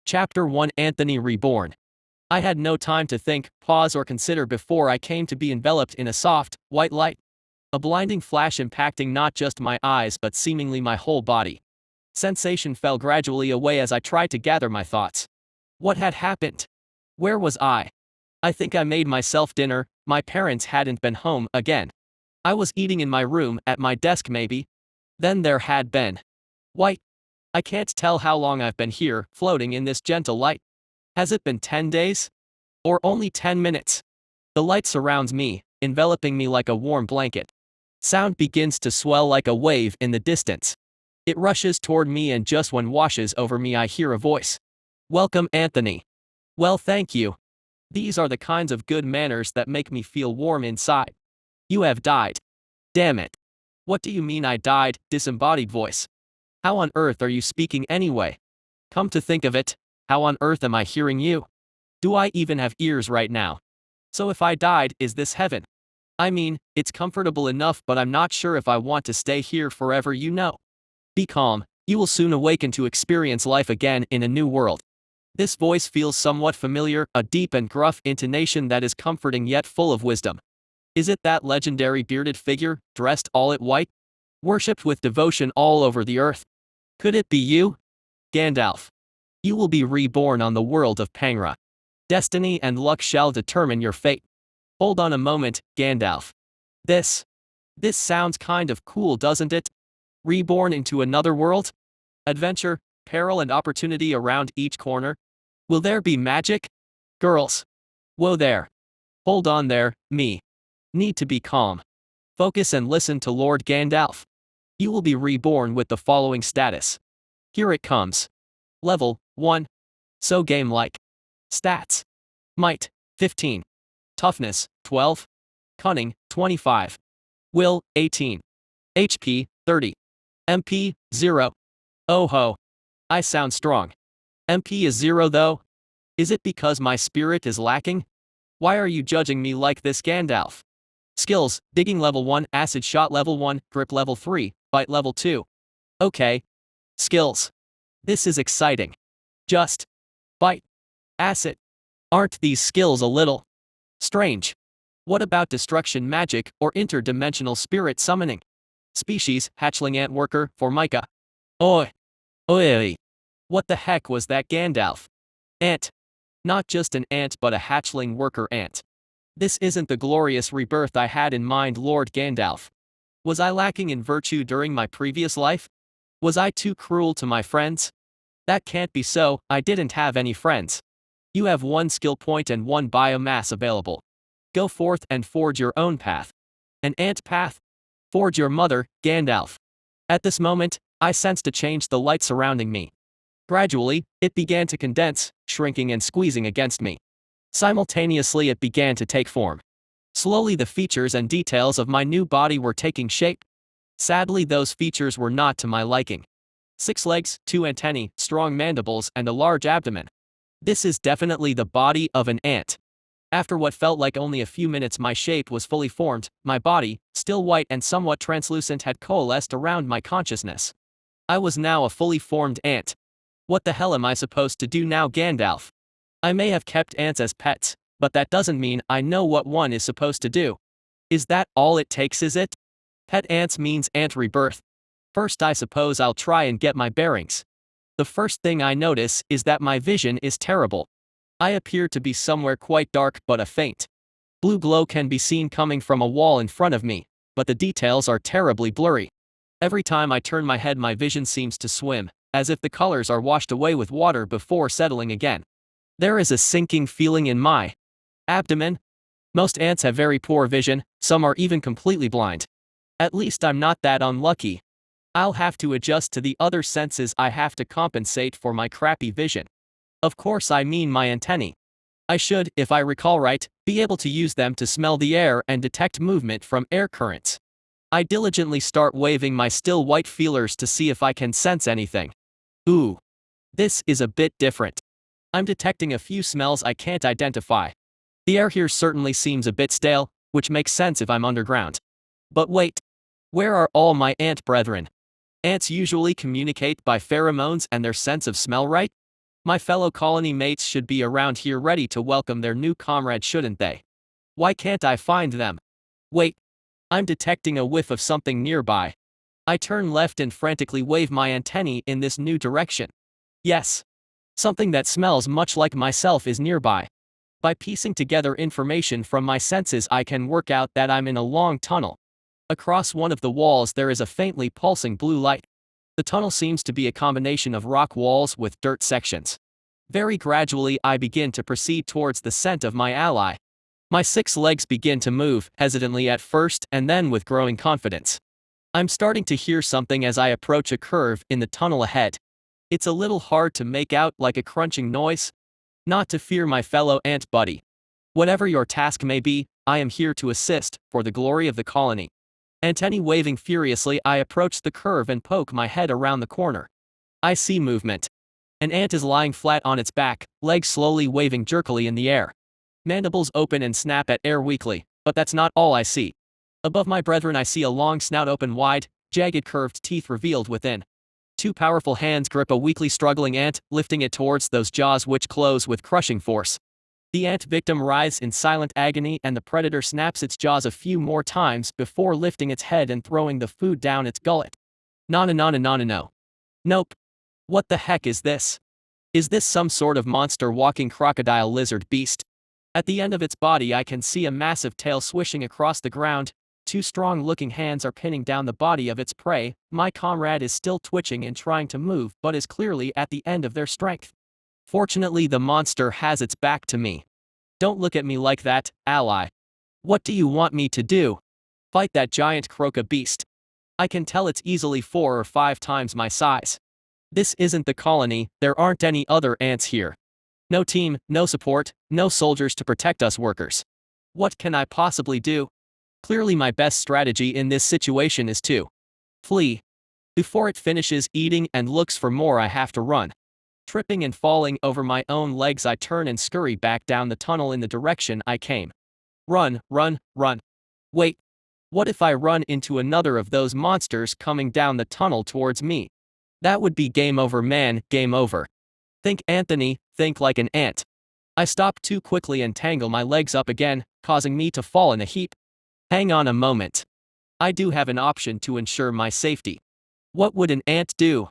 Chapter 1 Anthony Reborn. I had no time to think, pause or consider before I came to be enveloped in a soft, white light. A blinding flash impacting not just my eyes but seemingly my whole body. Sensation fell gradually away as I tried to gather my thoughts. What had happened? Where was I? I think I made myself dinner. My parents hadn't been home again. I was eating in my room, at my desk maybe. Then there had been white. I can't tell how long I've been here, floating in this gentle light. Has it been 10 days? Or only 10 minutes? The light surrounds me, enveloping me like a warm blanket. Sound begins to swell like a wave in the distance. It rushes toward me, and just when washes over me I hear a voice. Welcome, Anthony. Well, thank you. These are the kinds of good manners that make me feel warm inside. You have died. Damn it. What do you mean I died? Disembodied voice. How on earth are you speaking anyway? Come to think of it, how on earth am I hearing you? Do I even have ears right now? So if I died, is this heaven? I mean, it's comfortable enough, but I'm not sure if I want to stay here forever, you know. Be calm, you will soon awaken to experience life again in a new world. This voice feels somewhat familiar, a deep and gruff intonation that is comforting yet full of wisdom. Is it that legendary bearded figure, dressed all in white? Worshipped with devotion all over the earth? Could it be you? Gandalf. You will be reborn on the world of Pangera. Destiny and luck shall determine your fate. Hold on a moment, Gandalf. This sounds kind of cool, doesn't it? Reborn into another world? Adventure, peril and opportunity around each corner? Will there be magic? Girls. Whoa there. Hold on there, me. Need to be calm. Focus and listen to Lord Gandalf. You will be reborn with the following status. Here it comes. Level 1. So game-like. Stats. Might, 15. Toughness, 12. Cunning, 25. Will, 18. HP, 30. MP, 0. Oh ho. I sound strong. MP is 0 though? Is it because my spirit is lacking? Why are you judging me like this, Gandalf? Skills, digging level 1, acid shot level 1, grip level 3, bite level 2. Okay. Skills. This is exciting. Just bite. Acid. Aren't these skills a little strange? What about destruction magic or interdimensional spirit summoning? Species, hatchling ant worker, Formica. Oi. Oi. What the heck was that, Gandalf? Ant. Not just an ant but a hatchling worker ant. This isn't the glorious rebirth I had in mind, Lord Gandalf. Was I lacking in virtue during my previous life? Was I too cruel to my friends? That can't be so, I didn't have any friends. You have 1 skill point and 1 biomass available. Go forth and forge your own path. An ant path? Forge your mother, Gandalf. At this moment, I sensed a change, the light surrounding me. Gradually, it began to condense, shrinking and squeezing against me. Simultaneously it began to take form. Slowly the features and details of my new body were taking shape. Sadly, those features were not to my liking. 6 legs, 2 antennae, strong mandibles and a large abdomen. This is definitely the body of an ant. After what felt like only a few minutes, my shape was fully formed, my body, still white and somewhat translucent, had coalesced around my consciousness. I was now a fully formed ant. What the hell am I supposed to do now, Gandalf? I may have kept ants as pets, but that doesn't mean I know what one is supposed to do. Is that all it takes, is it? Pet ants means ant rebirth. First, I suppose I'll try and get my bearings. The first thing I notice is that my vision is terrible. I appear to be somewhere quite dark, but a faint blue glow can be seen coming from a wall in front of me, but the details are terribly blurry. Every time I turn my head, my vision seems to swim, as if the colors are washed away with water before settling again. There is a sinking feeling in my abdomen. Most ants have very poor vision, some are even completely blind. At least I'm not that unlucky. I'll have to adjust to the other senses. I have to compensate for my crappy vision. Of course, I mean my antennae. I should, if I recall right, be able to use them to smell the air and detect movement from air currents. I diligently start waving my still white feelers to see if I can sense anything. Ooh. This is a bit different. I'm detecting a few smells I can't identify. The air here certainly seems a bit stale, which makes sense if I'm underground. But wait. Where are all my ant brethren? Ants usually communicate by pheromones and their sense of smell, right? My fellow colony mates should be around here ready to welcome their new comrade, shouldn't they? Why can't I find them? Wait. I'm detecting a whiff of something nearby. I turn left and frantically wave my antennae in this new direction. Yes. Something that smells much like myself is nearby. By piecing together information from my senses, I can work out that I'm in a long tunnel. Across one of the walls there is a faintly pulsing blue light. The tunnel seems to be a combination of rock walls with dirt sections. Very gradually I begin to proceed towards the scent of my ally. My 6 legs begin to move, hesitantly at first and then with growing confidence. I'm starting to hear something as I approach a curve in the tunnel ahead. It's a little hard to make out, like a crunching noise. Not to fear, my fellow ant buddy. Whatever your task may be, I am here to assist, for the glory of the colony. Antennae waving furiously, I approach the curve and poke my head around the corner. I see movement. An ant is lying flat on its back, legs slowly waving jerkily in the air. Mandibles open and snap at air weakly, but that's not all I see. Above my brethren I see a long snout open wide, jagged curved teeth revealed within. 2 powerful hands grip a weakly struggling ant, lifting it towards those jaws which close with crushing force. The ant victim writhes in silent agony and the predator snaps its jaws a few more times before lifting its head and throwing the food down its gullet. No. Nope. What the heck is this? Is this some sort of monster walking crocodile lizard beast? At the end of its body I can see a massive tail swishing across the ground. 2 strong-looking hands are pinning down the body of its prey. My comrade is still twitching and trying to move but is clearly at the end of their strength. Fortunately the monster has its back to me. Don't look at me like that, ally. What do you want me to do? Fight that giant croca beast. I can tell it's easily 4 or 5 times my size. This isn't the colony, there aren't any other ants here. No team, no support, no soldiers to protect us workers. What can I possibly do? Clearly my best strategy in this situation is to flee. Before it finishes eating and looks for more I have to run. Tripping and falling over my own legs I turn and scurry back down the tunnel in the direction I came. Run. Wait. What if I run into another of those monsters coming down the tunnel towards me? That would be game over, man, game over. Think, Anthony, think like an ant. I stop too quickly and tangle my legs up again, causing me to fall in a heap. Hang on a moment. I do have an option to ensure my safety. What would an ant do?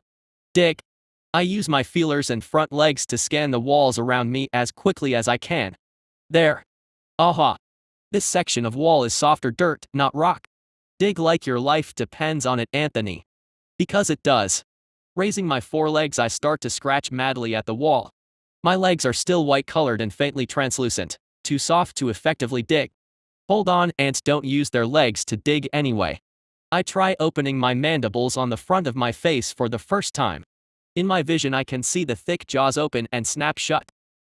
Dig. I use my feelers and front legs to scan the walls around me as quickly as I can. There. Aha. This section of wall is softer dirt, not rock. Dig like your life depends on it, Anthony. Because it does. Raising my forelegs I start to scratch madly at the wall. My legs are still white-colored and faintly translucent, too soft to effectively dig. Hold on, ants don't use their legs to dig anyway. I try opening my mandibles on the front of my face for the first time. In my vision I can see the thick jaws open and snap shut.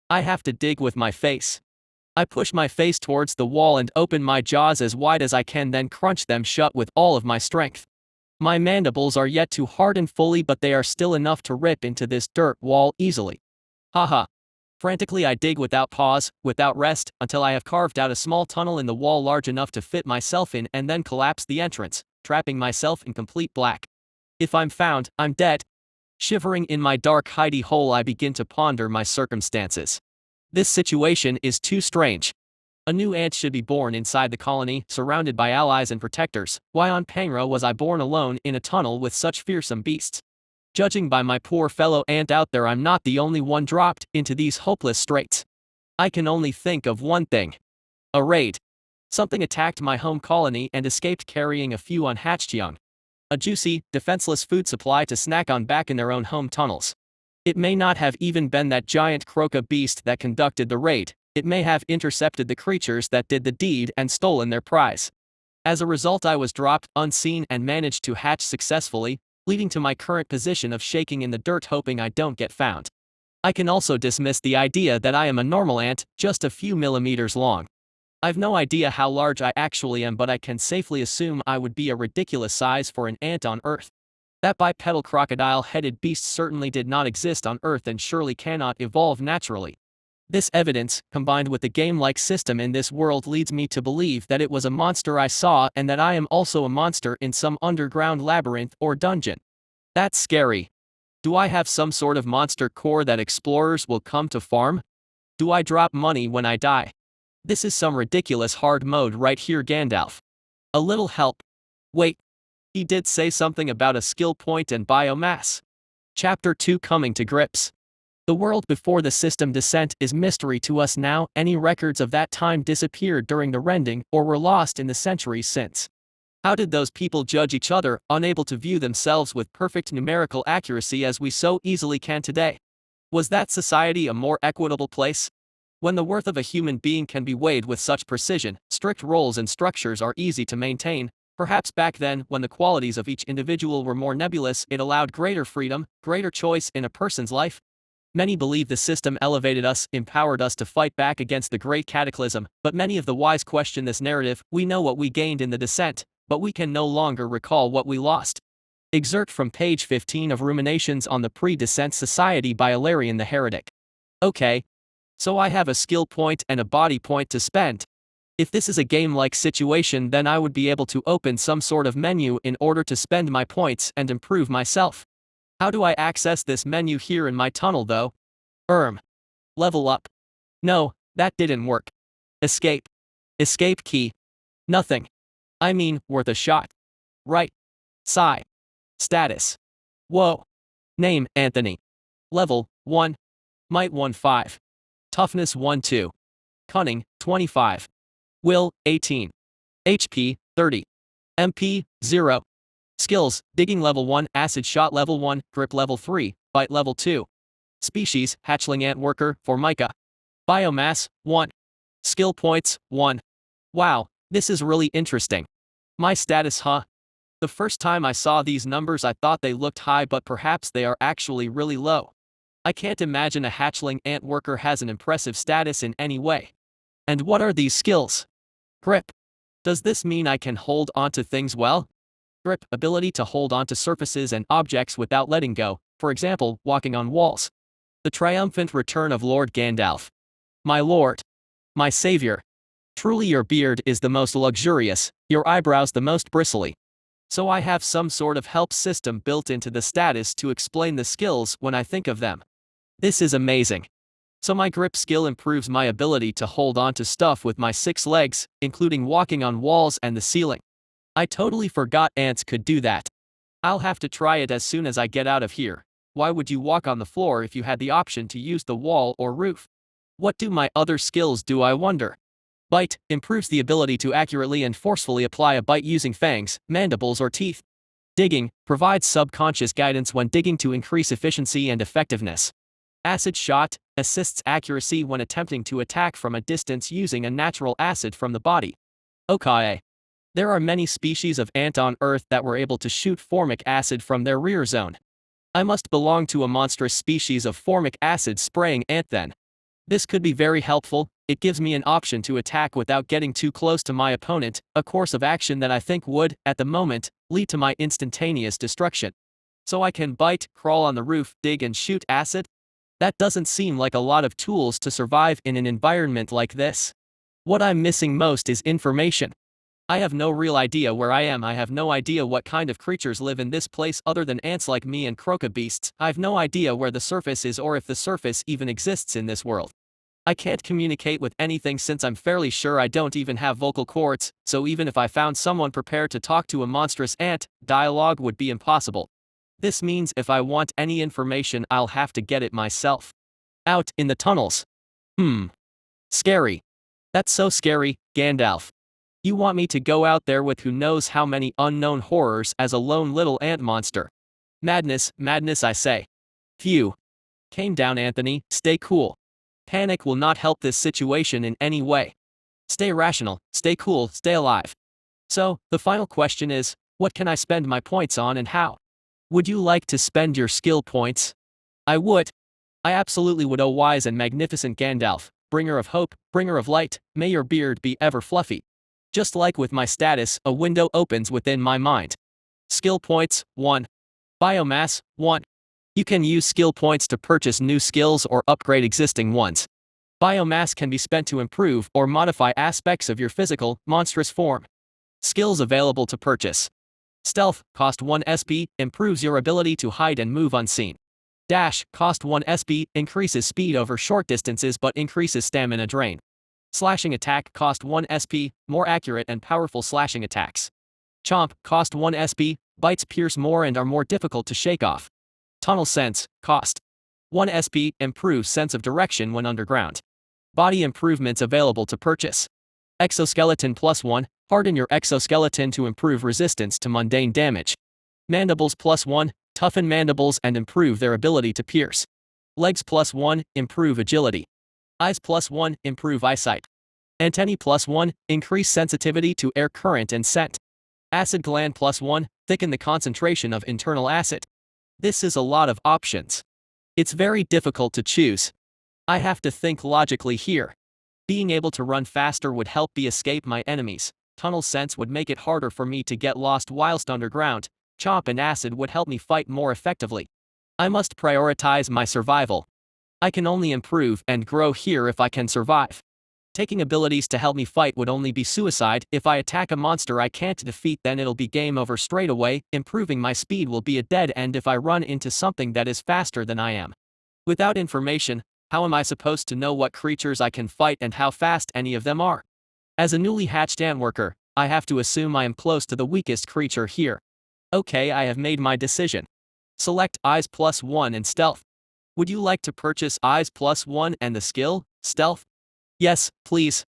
I have to dig with my face. I push my face towards the wall and open my jaws as wide as I can, then crunch them shut with all of my strength. My mandibles are yet to harden fully, but they are still enough to rip into this dirt wall easily. Haha. Frantically I dig without pause, without rest, until I have carved out a small tunnel in the wall large enough to fit myself in and then collapse the entrance, trapping myself in complete black. If I'm found, I'm dead. Shivering in my dark hidey hole I begin to ponder my circumstances. This situation is too strange. A new ant should be born inside the colony, surrounded by allies and protectors. Why on Pangera was I born alone in a tunnel with such fearsome beasts? Judging by my poor fellow ant out there, I'm not the only one dropped into these hopeless straits. I can only think of one thing. A raid. Something attacked my home colony and escaped carrying a few unhatched young. A juicy, defenseless food supply to snack on back in their own home tunnels. It may not have even been that giant croca beast that conducted the raid. It may have intercepted the creatures that did the deed and stolen their prize. As a result I was dropped unseen and managed to hatch successfully, leading to my current position of shaking in the dirt hoping I don't get found. I can also dismiss the idea that I am a normal ant, just a few millimeters long. I've no idea how large I actually am, but I can safely assume I would be a ridiculous size for an ant on Earth. That bipedal crocodile-headed beast certainly did not exist on Earth and surely cannot evolve naturally. This evidence, combined with the game-like system in this world, leads me to believe that it was a monster I saw and that I am also a monster in some underground labyrinth or dungeon. That's scary. Do I have some sort of monster core that explorers will come to farm? Do I drop money when I die? This is some ridiculous hard mode right here, Gandalf. A little help. Wait. He did say something about a skill point and biomass. Chapter 2 Coming to Grips. The world before the system descent is mystery to us now. Any records of that time disappeared during the rending or were lost in the centuries since. How did those people judge each other, unable to view themselves with perfect numerical accuracy as we so easily can today? Was that society a more equitable place? When the worth of a human being can be weighed with such precision, strict roles and structures are easy to maintain. Perhaps back then, when the qualities of each individual were more nebulous, it allowed greater freedom, greater choice in a person's life. Many believe the system elevated us, empowered us to fight back against the great cataclysm, but many of the wise question this narrative. We know what we gained in the descent, but we can no longer recall what we lost. Excerpt from page 15 of Ruminations on the Pre-Descent Society by Ilarion the Heretic. Okay. So I have a skill point and a body point to spend. If this is a game-like situation, then I would be able to open some sort of menu in order to spend my points and improve myself. How do I access this menu here in my tunnel though? Level up. No, that didn't work. Escape. Escape key. Nothing. I mean, worth a shot. Right. Sigh. Status. Whoa. Name, Anthony. Level, 1. Might 1-5. Toughness 1-2. Cunning, 25. Will, 18. HP, 30. MP, 0. Skills, Digging level 1, Acid Shot level 1, Grip level 3, Bite level 2. Species, Hatchling Ant Worker, Formica. Biomass, 1. Skill points, 1. Wow, this is really interesting. My status, huh? The first time I saw these numbers I thought they looked high, but perhaps they are actually really low. I can't imagine a hatchling ant worker has an impressive status in any way. And what are these skills? Grip. Does this mean I can hold onto things well? Grip, ability to hold onto surfaces and objects without letting go, for example, walking on walls. The triumphant return of Lord Gandalf. My lord. My savior. Truly your beard is the most luxurious, your eyebrows the most bristly. So I have some sort of help system built into the status to explain the skills when I think of them. This is amazing. So my grip skill improves my ability to hold on to stuff with my 6 legs, including walking on walls and the ceiling. I totally forgot ants could do that. I'll have to try it as soon as I get out of here. Why would you walk on the floor if you had the option to use the wall or roof? What do my other skills do, I wonder? Bite, improves the ability to accurately and forcefully apply a bite using fangs, mandibles or teeth. Digging, provides subconscious guidance when digging to increase efficiency and effectiveness. Acid Shot, assists accuracy when attempting to attack from a distance using a natural acid from the body. Okay. There are many species of ant on Earth that were able to shoot formic acid from their rear zone. I must belong to a monstrous species of formic acid spraying ant then. This could be very helpful. It gives me an option to attack without getting too close to my opponent, a course of action that I think would, at the moment, lead to my instantaneous destruction. So I can bite, crawl on the roof, dig and shoot acid? That doesn't seem like a lot of tools to survive in an environment like this. What I'm missing most is information. I have no real idea where I am. I have no idea what kind of creatures live in this place other than ants like me and crocobeasts. I've no idea where the surface is or if the surface even exists in this world. I can't communicate with anything since I'm fairly sure I don't even have vocal cords, so even if I found someone prepared to talk to a monstrous ant, dialogue would be impossible. This means if I want any information I'll have to get it myself. Out in the tunnels. Scary. That's so scary, Gandalf. You want me to go out there with who knows how many unknown horrors as a lone little ant monster? Madness, madness I say. Phew. Calm down, Anthony, stay cool. Panic will not help this situation in any way. Stay rational, stay cool, stay alive. So, the final question is, what can I spend my points on and how? Would you like to spend your skill points? I would. I absolutely would. O wise and magnificent Gandalf, bringer of hope, bringer of light, may your beard be ever fluffy. Just like with my status, a window opens within my mind. Skill points, 1. Biomass, 1. You can use skill points to purchase new skills or upgrade existing ones. Biomass can be spent to improve or modify aspects of your physical, monstrous form. Skills available to purchase. Stealth, cost 1 SP, improves your ability to hide and move unseen. Dash, cost 1 SP, increases speed over short distances but increases stamina drain. Slashing attack, cost 1 SP, more accurate and powerful slashing attacks. Chomp, cost 1 SP, bites pierce more and are more difficult to shake off. Tunnel Sense, cost 1 SP, improves sense of direction when underground. Body improvements available to purchase. Exoskeleton +1, harden your exoskeleton to improve resistance to mundane damage. Mandibles +1, toughen mandibles and improve their ability to pierce. Legs +1, improve agility. Eyes +1, improve eyesight. Antennae +1, increase sensitivity to air current and scent. Acid gland +1, thicken the concentration of internal acid. This is a lot of options. It's very difficult to choose. I have to think logically here. Being able to run faster would help me escape my enemies. Tunnel Sense would make it harder for me to get lost whilst underground. Chomp and Acid would help me fight more effectively. I must prioritize my survival. I can only improve and grow here if I can survive. Taking abilities to help me fight would only be suicide. If I attack a monster I can't defeat, then it'll be game over straight away. Improving my speed will be a dead end if I run into something that is faster than I am. Without information, how am I supposed to know what creatures I can fight and how fast any of them are? As a newly hatched antworker, I have to assume I am close to the weakest creature here. Okay, I have made my decision. Select Eyes +1 and Stealth. Would you like to purchase Eyes +1 and the skill, Stealth? Yes, please.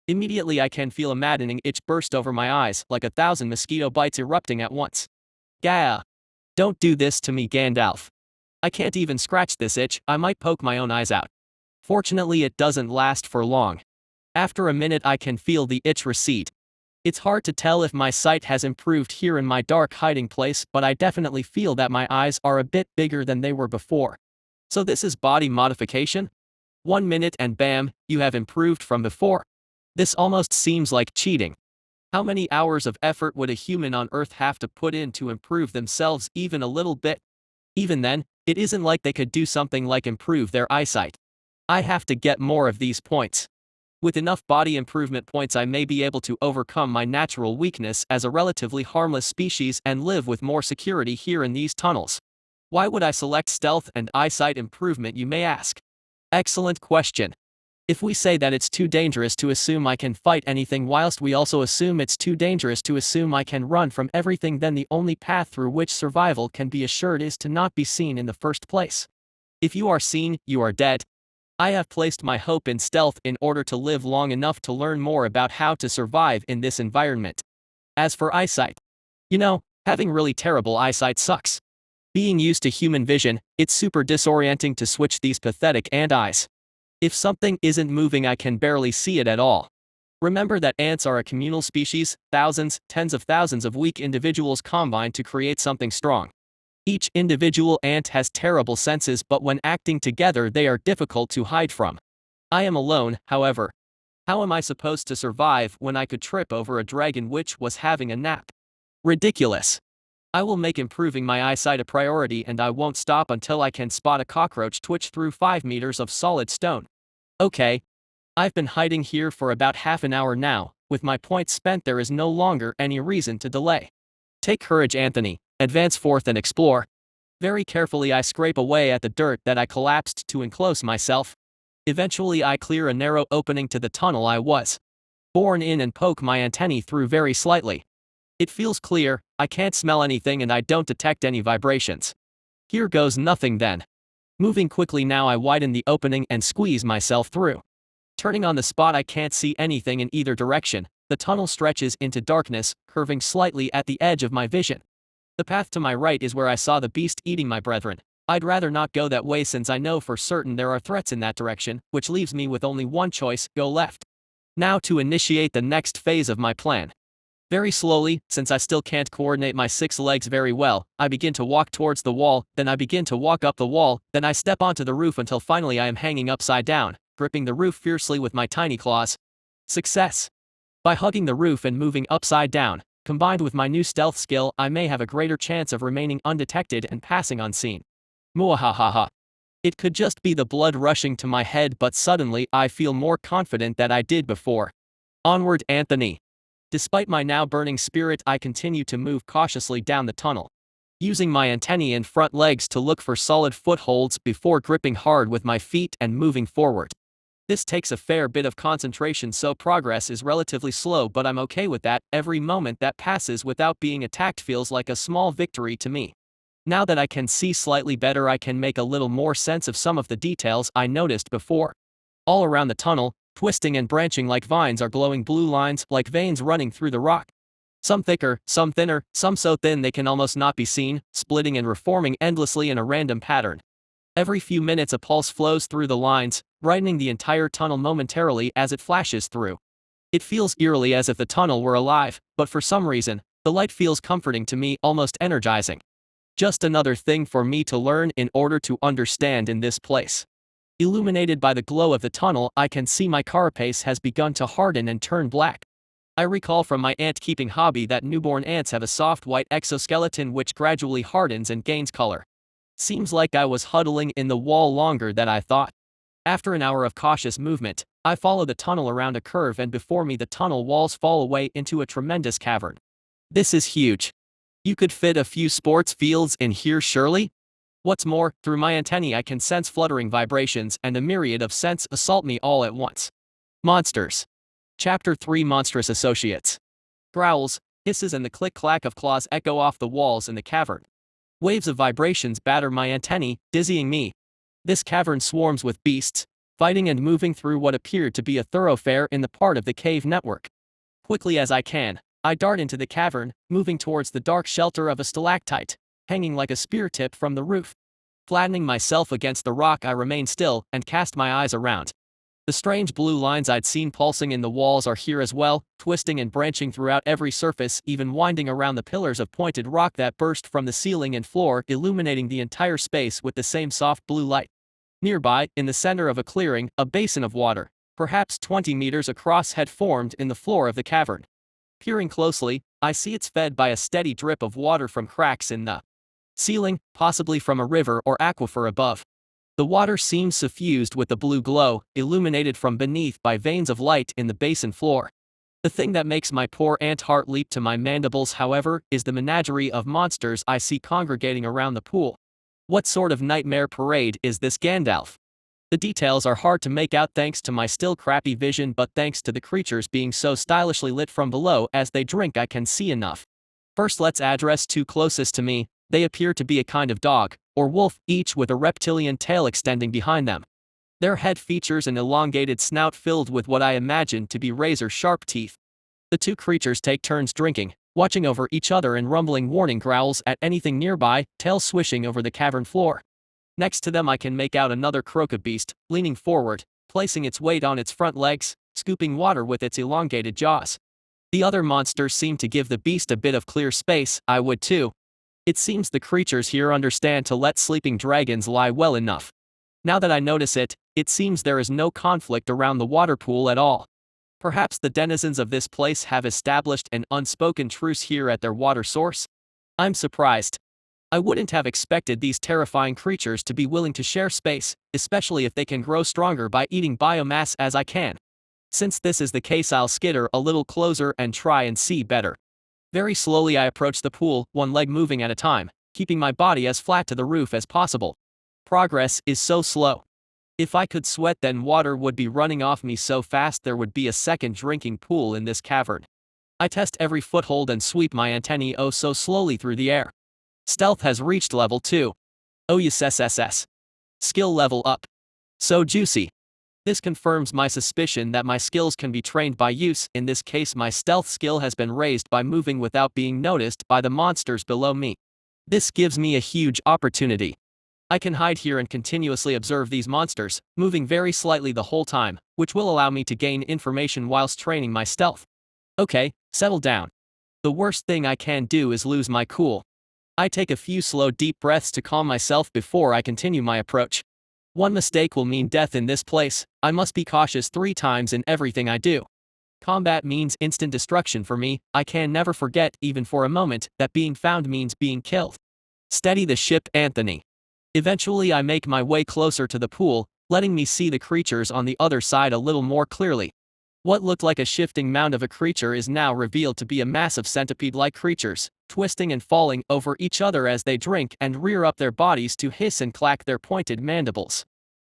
Immediately I can feel a maddening itch burst over my eyes, like 1,000 mosquito bites erupting at once. Gah! Don't do this to me, Gandalf. I can't even scratch this itch, I might poke my own eyes out. Fortunately it doesn't last for long. After a minute I can feel the itch recede. It's hard to tell if my sight has improved here in my dark hiding place, but I definitely feel that my eyes are a bit bigger than they were before. So this is body modification? 1 minute and bam, you have improved from before. This almost seems like cheating. How many hours of effort would a human on Earth have to put in to improve themselves even a little bit? Even then, it isn't like they could do something like improve their eyesight. I have to get more of these points. With enough body improvement points I may be able to overcome my natural weakness as a relatively harmless species and live with more security here in these tunnels. Why would I select stealth and eyesight improvement, you may ask? Excellent question. If we say that it's too dangerous to assume I can fight anything whilst we also assume it's too dangerous to assume I can run from everything, then the only path through which survival can be assured is to not be seen in the first place. If you are seen, you are dead. I have placed my hope in stealth in order to live long enough to learn more about how to survive in this environment. As for eyesight, having really terrible eyesight sucks. Being used to human vision, it's super disorienting to switch these pathetic ant eyes. If something isn't moving I can barely see it at all. Remember that ants are a communal species, thousands, tens of thousands of weak individuals combine to create something strong. Each individual ant has terrible senses, but when acting together they are difficult to hide from. I am alone, however. How am I supposed to survive when I could trip over a dragon which was having a nap? Ridiculous. I will make improving my eyesight a priority and I won't stop until I can spot a cockroach twitch through 5 meters of solid stone. Okay. I've been hiding here for about half an hour now. With my points spent there is no longer any reason to delay. Take courage, Anthony. Advance forth and explore. Very carefully I scrape away at the dirt that I collapsed to enclose myself. Eventually I clear a narrow opening to the tunnel I was born in and poke my antennae through very slightly. It feels clear, I can't smell anything and I don't detect any vibrations. Here goes nothing then. Moving quickly now I widen the opening and squeeze myself through. Turning on the spot I can't see anything in either direction. The tunnel stretches into darkness, curving slightly at the edge of my vision. The path to my right is where I saw the beast eating my brethren. I'd rather not go that way since I know for certain there are threats in that direction, which leaves me with only one choice, go left. Now to initiate the next phase of my plan. Very slowly, since I still can't coordinate my 6 legs very well, I begin to walk towards the wall, then I begin to walk up the wall, then I step onto the roof until finally I am hanging upside down, gripping the roof fiercely with my tiny claws. Success! By hugging the roof and moving upside down, combined with my new stealth skill, I may have a greater chance of remaining undetected and passing unseen. Muahahaha. It could just be the blood rushing to my head, but suddenly I feel more confident than I did before. Onward, Anthony. Despite my now burning spirit, I continue to move cautiously down the tunnel. using my antennae and front legs to look for solid footholds before gripping hard with my feet and moving forward. This takes a fair bit of concentration, so progress is relatively slow, but I'm okay with that. Every moment that passes without being attacked feels like a small victory to me. Now that I can see slightly better, I can make a little more sense of some of the details I noticed before. All around the tunnel, twisting and branching like vines, are glowing blue lines like veins running through the rock. Some thicker, some thinner, some so thin they can almost not be seen, splitting and reforming endlessly in a random pattern. Every few minutes a pulse flows through the lines, brightening the entire tunnel momentarily as it flashes through. It feels eerily as if the tunnel were alive, but for some reason, the light feels comforting to me, almost energizing. Just another thing for me to learn in order to understand in this place. Illuminated by the glow of the tunnel, I can see my carapace has begun to harden and turn black. I recall from my ant-keeping hobby that newborn ants have a soft white exoskeleton which gradually hardens and gains color. Seems like I was huddling in the wall longer than I thought. After an hour of cautious movement, I follow the tunnel around a curve, and before me the tunnel walls fall away into a tremendous cavern. This is huge. You could fit a few sports fields in here, surely? What's more, through my antennae I can sense fluttering vibrations, and a myriad of scents assault me all at once. Monsters. Chapter 3: Monstrous Associates. Growls, hisses, and the click-clack of claws echo off the walls in the cavern. Waves of vibrations batter my antennae, dizzying me. This cavern swarms with beasts, fighting and moving through what appeared to be a thoroughfare in the part of the cave network. Quickly as I can, I dart into the cavern, moving towards the dark shelter of a stalactite, hanging like a spear tip from the roof. Flattening myself against the rock, I remain still and cast my eyes around. The strange blue lines I'd seen pulsing in the walls are here as well, twisting and branching throughout every surface, even winding around the pillars of pointed rock that burst from the ceiling and floor, illuminating the entire space with the same soft blue light. Nearby, in the center of a clearing, a basin of water, perhaps 20 meters across, had formed in the floor of the cavern. Peering closely, I see it's fed by a steady drip of water from cracks in the ceiling, possibly from a river or aquifer above. The water seems suffused with the blue glow, illuminated from beneath by veins of light in the basin floor. The thing that makes my poor ant heart leap to my mandibles, however, is the menagerie of monsters I see congregating around the pool. What sort of nightmare parade is this, Gandalf? The details are hard to make out thanks to my still crappy vision, but thanks to the creatures being so stylishly lit from below as they drink, I can see enough. First, let's address two closest to me. They appear to be a kind of dog, or wolf, each with a reptilian tail extending behind them. Their head features an elongated snout filled with what I imagine to be razor-sharp teeth. The two creatures take turns drinking, watching over each other and rumbling warning growls at anything nearby, tail swishing over the cavern floor. Next to them I can make out another crocobeast, leaning forward, placing its weight on its front legs, scooping water with its elongated jaws. The other monsters seem to give the beast a bit of clear space. I would too. It seems the creatures here understand to let sleeping dragons lie well enough. Now that I notice it, it seems there is no conflict around the water pool at all. Perhaps the denizens of this place have established an unspoken truce here at their water source? I'm surprised. I wouldn't have expected these terrifying creatures to be willing to share space, especially if they can grow stronger by eating biomass as I can. Since this is the case, I'll skitter a little closer and try and see better. Very slowly I approach the pool, one leg moving at a time, keeping my body as flat to the roof as possible. Progress is so slow. If I could sweat, then water would be running off me so fast there would be a second drinking pool in this cavern. I test every foothold and sweep my antennae oh so slowly through the air. Stealth has reached level 2. Oh yes, SSS. Skill level up. So juicy. This confirms my suspicion that my skills can be trained by use. In this case, my stealth skill has been raised by moving without being noticed by the monsters below me. This gives me a huge opportunity. I can hide here and continuously observe these monsters, moving very slightly the whole time, which will allow me to gain information whilst training my stealth. Okay, settle down. The worst thing I can do is lose my cool. I take a few slow deep breaths to calm myself before I continue my approach. One mistake will mean death in this place. I must be cautious 3 times in everything I do. Combat means instant destruction for me. I can never forget, even for a moment, that being found means being killed. Steady the ship, Anthony. Eventually I make my way closer to the pool, letting me see the creatures on the other side a little more clearly. What looked like a shifting mound of a creature is now revealed to be a mass of centipede-like creatures, twisting and falling over each other as they drink and rear up their bodies to hiss and clack their pointed mandibles.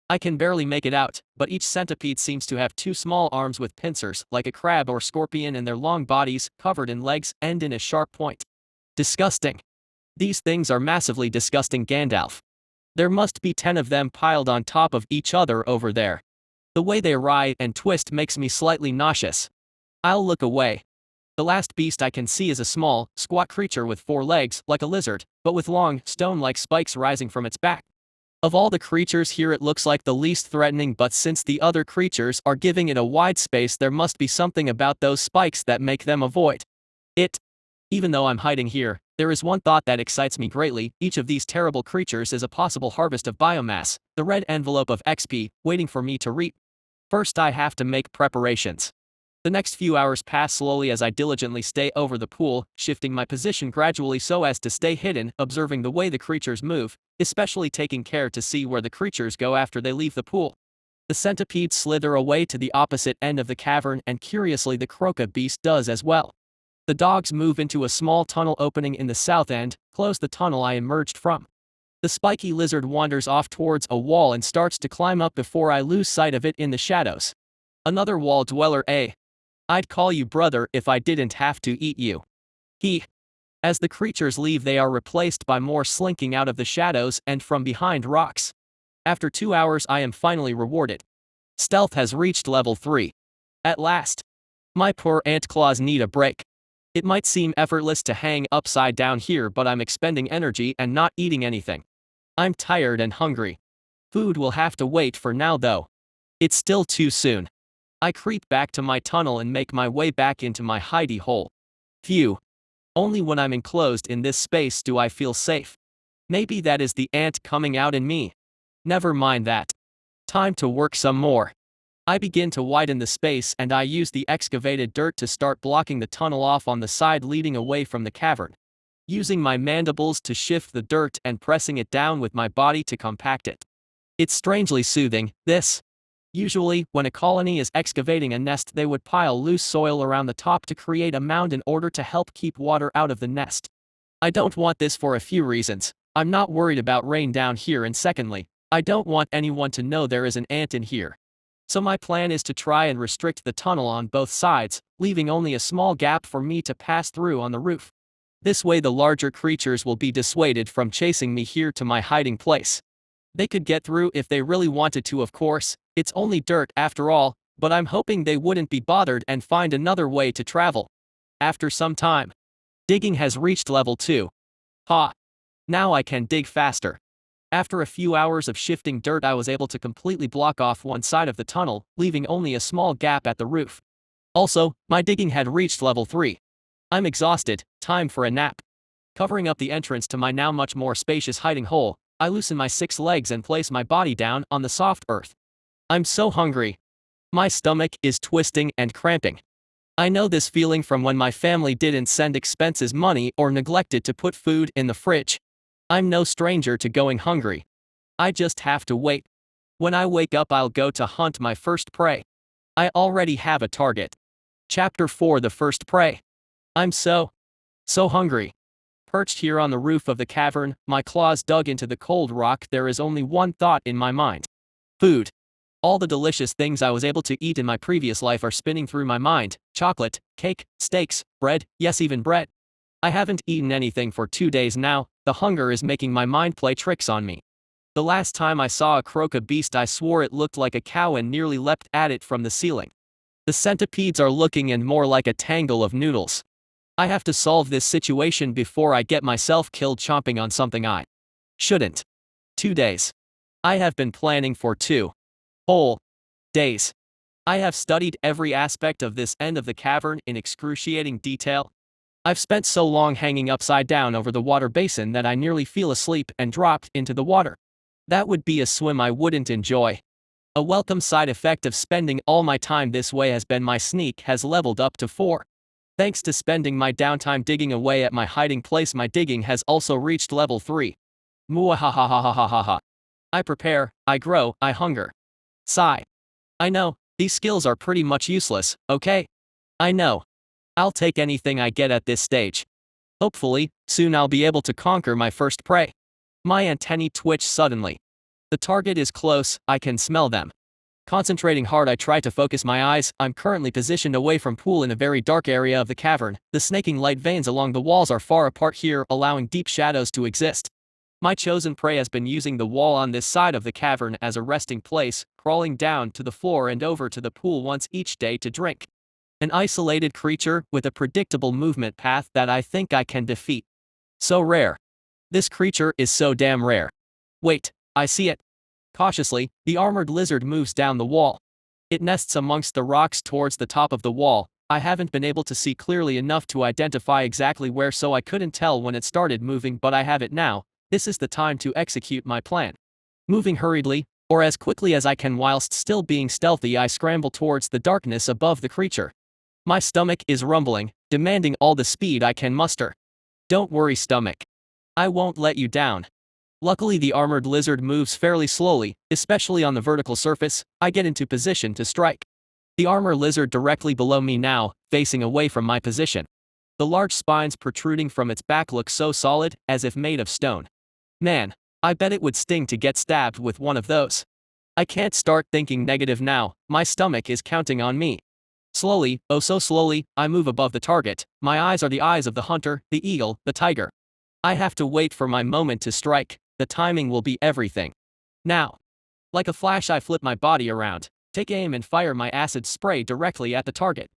I can barely make it out, but each centipede seems to have two small arms with pincers, like a crab or scorpion, and their long bodies, covered in legs, end in a sharp point. Disgusting. These things are massively disgusting, Gandalf. There must be 10 of them piled on top of each other over there. The way they writhe and twist makes me slightly nauseous. I'll look away. The last beast I can see is a small, squat creature with 4 legs, like a lizard, but with long, stone-like spikes rising from its back. Of all the creatures here, it looks like the least threatening, but since the other creatures are giving it a wide space, there must be something about those spikes that make them avoid it. Even though I'm hiding here, there is one thought that excites me greatly. Each of these terrible creatures is a possible harvest of biomass, the red envelope of XP, waiting for me to reap. First, I have to make preparations. The next few hours pass slowly as I diligently stay over the pool, shifting my position gradually so as to stay hidden, observing the way the creatures move, especially taking care to see where the creatures go after they leave the pool. The centipedes slither away to the opposite end of the cavern, and curiously the croca beast does as well. The dogs move into a small tunnel opening in the south end, close the tunnel I emerged from. The spiky lizard wanders off towards a wall and starts to climb up before I lose sight of it in the shadows. Another wall dweller, eh? I'd call you brother if I didn't have to eat you. As the creatures leave, they are replaced by more slinking out of the shadows and from behind rocks. After 2 hours, I am finally rewarded. Stealth has reached level 3. At last. My poor ant claws need a break. It might seem effortless to hang upside down here, but I'm expending energy and not eating anything. I'm tired and hungry. Food will have to wait for now though. It's still too soon. I creep back to my tunnel and make my way back into my hidey hole. Phew. Only when I'm enclosed in this space do I feel safe. Maybe that is the ant coming out in me. Never mind that. Time to work some more. I begin to widen the space and I use the excavated dirt to start blocking the tunnel off on the side leading away from the cavern. Using my mandibles to shift the dirt and pressing it down with my body to compact it. It's strangely soothing, this. Usually, when a colony is excavating a nest, they would pile loose soil around the top to create a mound in order to help keep water out of the nest. I don't want this for a few reasons. I'm not worried about rain down here, and secondly, I don't want anyone to know there is an ant in here. So my plan is to try and restrict the tunnel on both sides, leaving only a small gap for me to pass through on the roof. This way the larger creatures will be dissuaded from chasing me here to my hiding place. They could get through if they really wanted to, of course. It's only dirt after all, but I'm hoping they wouldn't be bothered and find another way to travel. After some time, digging has reached level 2. Now I can dig faster. After a few hours of shifting dirt, I was able to completely block off one side of the tunnel, leaving only a small gap at the roof. Also, my digging had reached level 3. I'm exhausted, time for a nap. Covering up the entrance to my now much more spacious hiding hole, I loosen my 6 legs and place my body down on the soft earth. I'm so hungry. My stomach is twisting and cramping. I know this feeling from when my family didn't send expenses money or neglected to put food in the fridge. I'm no stranger to going hungry. I just have to wait. When I wake up, I'll go to hunt my first prey. I already have a target. Chapter 4: The First Prey. I'm so hungry. Perched here on the roof of the cavern, my claws dug into the cold rock, there is only one thought in my mind. Food. All the delicious things I was able to eat in my previous life are spinning through my mind: chocolate, cake, steaks, bread, yes, even bread. I haven't eaten anything for 2 days now. The hunger is making my mind play tricks on me. The last time I saw a croca beast, I swore it looked like a cow and nearly leapt at it from the ceiling. The centipedes are looking and more like a tangle of noodles. I have to solve this situation before I get myself killed chomping on something I shouldn't. 2 days. I have been planning for 2 whole days. I have studied every aspect of this end of the cavern in excruciating detail. I've spent so long hanging upside down over the water basin that I nearly feel asleep and dropped into the water. That would be a swim I wouldn't enjoy. A welcome side effect of spending all my time this way has been my sneak has leveled up to 4. Thanks to spending my downtime digging away at my hiding place, my digging has also reached level 3. Muahahahahahaha. I prepare, I grow, I hunger. Sigh. I know, These skills are pretty much useless, okay? I know. I'll take anything I get at this stage. Hopefully, soon I'll be able to conquer my first prey. My antennae twitch suddenly. The target is close, I can smell them. Concentrating hard, I try to focus my eyes. I'm currently positioned away from pool in a very dark area of the cavern. The snaking light veins along the walls are far apart here, allowing deep shadows to exist. My chosen prey has been using the wall on this side of the cavern as a resting place, crawling down to the floor and over to the pool once each day to drink. An isolated creature with a predictable movement path that I think I can defeat. So rare. This creature is so damn rare. Wait, I see it. Cautiously, the armored lizard moves down the wall. It nests amongst the rocks towards the top of the wall. I haven't been able to see clearly enough to identify exactly where, so I couldn't tell when it started moving, but I have it now. This is the time to execute my plan. Moving hurriedly, or as quickly as I can whilst still being stealthy, I scramble towards the darkness above the creature. My stomach is rumbling, demanding all the speed I can muster. Don't worry, stomach. I won't let you down. Luckily, the armored lizard moves fairly slowly, especially on the vertical surface. I get into position to strike. The armor lizard directly below me now, facing away from my position. The large spines protruding from its back look so solid, as if made of stone. Man, I bet it would sting to get stabbed with one of those. I can't start thinking negative now, my stomach is counting on me. Slowly, oh so slowly, I move above the target. My eyes are the eyes of the hunter, the eagle, the tiger. I have to wait for my moment to strike. The timing will be everything. Now. Like a flash, I flip my body around, take aim and fire my acid spray directly at the target.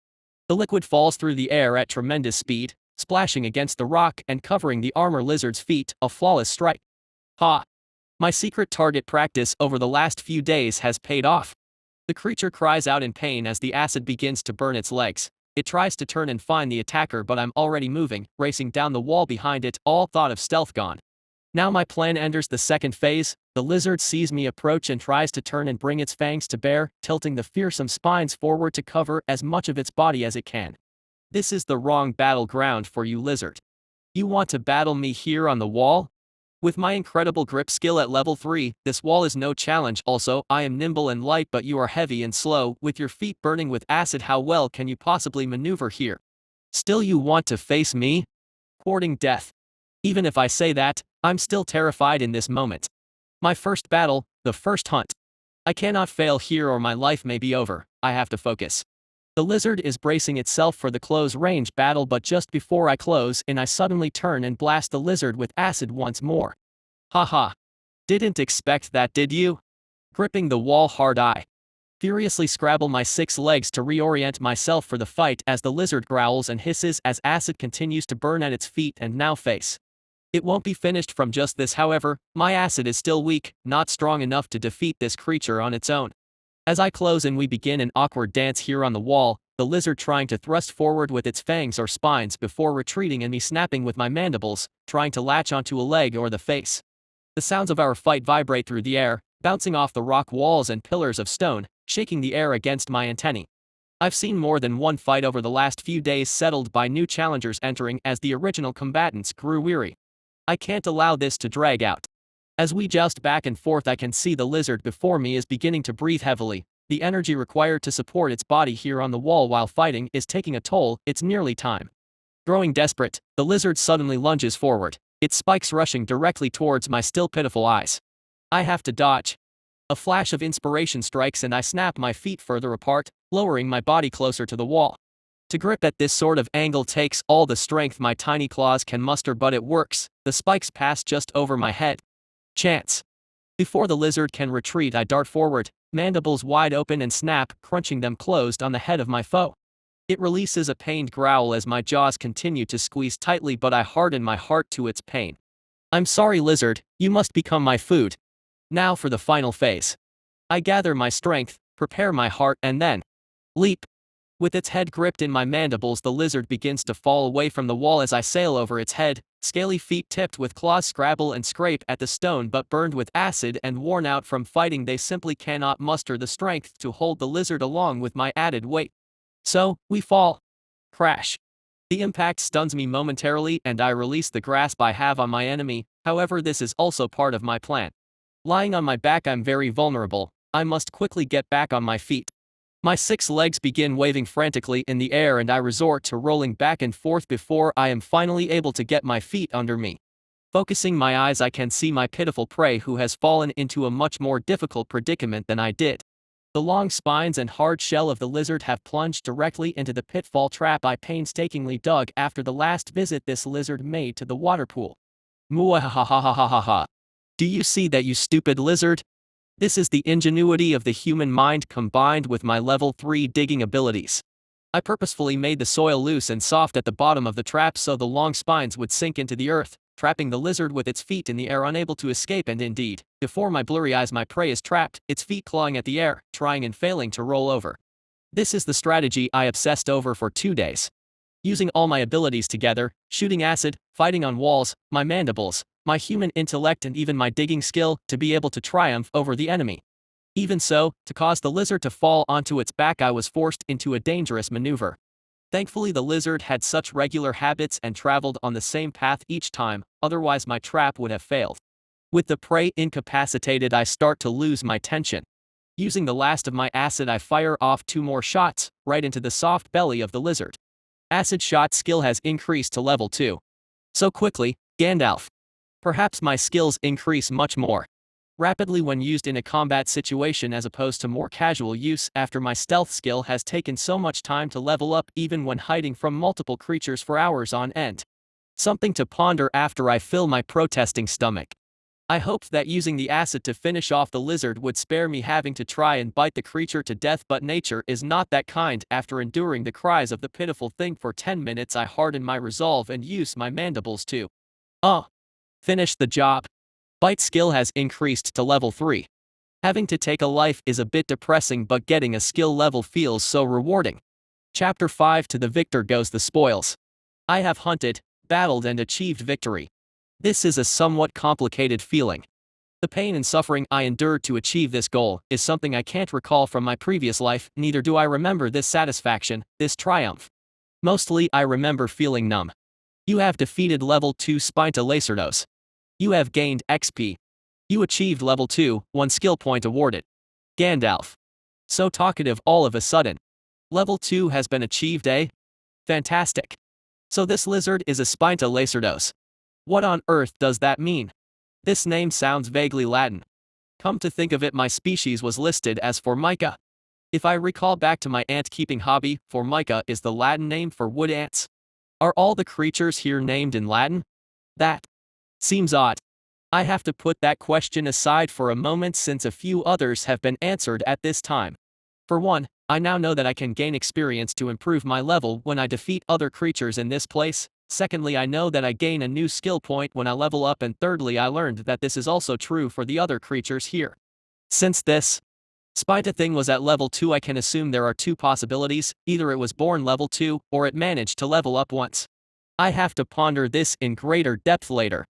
The liquid falls through the air at tremendous speed, splashing against the rock and covering the armor lizard's feet, a flawless strike. Ha! My secret target practice over the last few days has paid off. The creature cries out in pain as the acid begins to burn its legs. It tries to turn and find the attacker, but I'm already moving, racing down the wall behind it, all thought of stealth gone. Now my plan enters the second phase. The lizard sees me approach and tries to turn and bring its fangs to bear, tilting the fearsome spines forward to cover as much of its body as it can. This is the wrong battleground for you, lizard. You want to battle me here on the wall? With my incredible grip skill at level 3, this wall is no challenge. Also, I am nimble and light, but you are heavy and slow. With your feet burning with acid, how well can you possibly maneuver here? Still, you want to face me? Courting death. Even if I say that, I'm still terrified in this moment. My first battle, the first hunt. I cannot fail here or my life may be over. I have to focus. The lizard is bracing itself for the close-range battle, but just before I close in, I suddenly turn and blast the lizard with acid once more. Haha. Didn't expect that, did you? Gripping the wall hard, I furiously scrabble my 6 legs to reorient myself for the fight as the lizard growls and hisses as acid continues to burn at its feet and now face. It won't be finished from just this, however. My acid is still weak, not strong enough to defeat this creature on its own. As I close in, we begin an awkward dance here on the wall, the lizard trying to thrust forward with its fangs or spines before retreating, and me snapping with my mandibles, trying to latch onto a leg or the face. The sounds of our fight vibrate through the air, bouncing off the rock walls and pillars of stone, shaking the air against my antennae. I've seen more than one fight over the last few days, settled by new challengers entering as the original combatants grew weary. I can't allow this to drag out. As we joust back and forth, I can see the lizard before me is beginning to breathe heavily. The energy required to support its body here on the wall while fighting is taking a toll. It's nearly time. Growing desperate, the lizard suddenly lunges forward, its spikes rushing directly towards my still pitiful eyes. I have to dodge. A flash of inspiration strikes and I snap my feet further apart, lowering my body closer to the wall. To grip at this sort of angle takes all the strength my tiny claws can muster, but it works. The spikes pass just over my head. Chance. Before the lizard can retreat, I dart forward, mandibles wide open, and snap, crunching them closed on the head of my foe. It releases a pained growl as my jaws continue to squeeze tightly, but I harden my heart to its pain. I'm sorry, lizard, you must become my food. Now for the final phase. I gather my strength, prepare my heart, and then leap. With its head gripped in my mandibles, the lizard begins to fall away from the wall as I sail over its head. Scaly feet tipped with claws scrabble and scrape at the stone, but burned with acid and worn out from fighting, they simply cannot muster the strength to hold the lizard along with my added weight. So, we fall. Crash. The impact stuns me momentarily and I release the grasp I have on my enemy. However, this is also part of my plan. Lying on my back, I'm very vulnerable. I must quickly get back on my feet. My 6 legs begin waving frantically in the air and I resort to rolling back and forth before I am finally able to get my feet under me. Focusing my eyes, I can see my pitiful prey who has fallen into a much more difficult predicament than I did. The long spines and hard shell of the lizard have plunged directly into the pitfall trap I painstakingly dug after the last visit this lizard made to the water pool. Muahahahahaha. Do you see that, you stupid lizard? This is the ingenuity of the human mind combined with my level 3 digging abilities. I purposefully made the soil loose and soft at the bottom of the trap so the long spines would sink into the earth, trapping the lizard with its feet in the air, unable to escape, and indeed, before my blurry eyes my prey is trapped, its feet clawing at the air, trying and failing to roll over. This is the strategy I obsessed over for 2 days. Using all my abilities together, shooting acid, fighting on walls, my mandibles, my human intellect and even my digging skill, to be able to triumph over the enemy. Even so, to cause the lizard to fall onto its back I was forced into a dangerous maneuver. Thankfully the lizard had such regular habits and traveled on the same path each time, otherwise my trap would have failed. With the prey incapacitated I start to lose my tension. Using the last of my acid I fire off 2 more shots, right into the soft belly of the lizard. Acid shot skill has increased to level 2. So quickly, Gandalf. Perhaps my skills increase much more rapidly when used in a combat situation as opposed to more casual use after my stealth skill has taken so much time to level up even when hiding from multiple creatures for hours on end. Something to ponder after I fill my protesting stomach. I hoped that using the acid to finish off the lizard would spare me having to try and bite the creature to death, but nature is not that kind. After enduring the cries of the pitiful thing for 10 minutes I harden my resolve and use my mandibles to finish the job. Bite skill has increased to level 3. Having to take a life is a bit depressing, but getting a skill level feels so rewarding. Chapter 5. To the victor goes the spoils. I have hunted, battled and achieved victory. This is a somewhat complicated feeling. The pain and suffering I endured to achieve this goal is something I can't recall from my previous life, neither do I remember this satisfaction, this triumph. Mostly I remember feeling numb. You have defeated level 2 Spinta. You have gained XP. You achieved level 2, 1 skill point awarded. Gandalf. So talkative all of a sudden. Level 2 has been achieved, eh? Fantastic. So this lizard is a Spinta. What on earth does that mean? This name sounds vaguely Latin. Come to think of it, my species was listed as Formica. If I recall back to my ant-keeping hobby, Formica is the Latin name for wood ants. Are all the creatures here named in Latin? That seems odd. I have to put that question aside for a moment since a few others have been answered at this time. For one, I now know that I can gain experience to improve my level when I defeat other creatures in this place. Secondly, I know that I gain a new skill point when I level up, and thirdly, I learned that this is also true for the other creatures here. Since this Spinta thing was at level 2, I can assume there are 2 possibilities: either it was born level 2, or it managed to level up once. I have to ponder this in greater depth later.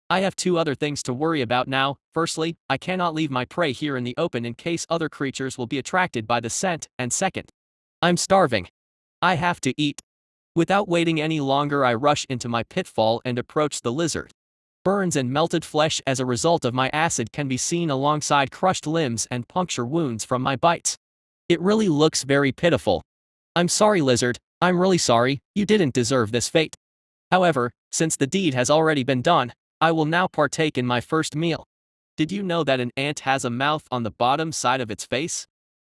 I have 2 other things to worry about now. Firstly, I cannot leave my prey here in the open in case other creatures will be attracted by the scent, and second, I'm starving. I have to eat. Without waiting any longer I rush into my pitfall and approach the lizard. Burns and melted flesh as a result of my acid can be seen alongside crushed limbs and puncture wounds from my bites. It really looks very pitiful. I'm sorry, lizard, I'm really sorry, you didn't deserve this fate. However, since the deed has already been done, I will now partake in my first meal. Did you know that an ant has a mouth on the bottom side of its face?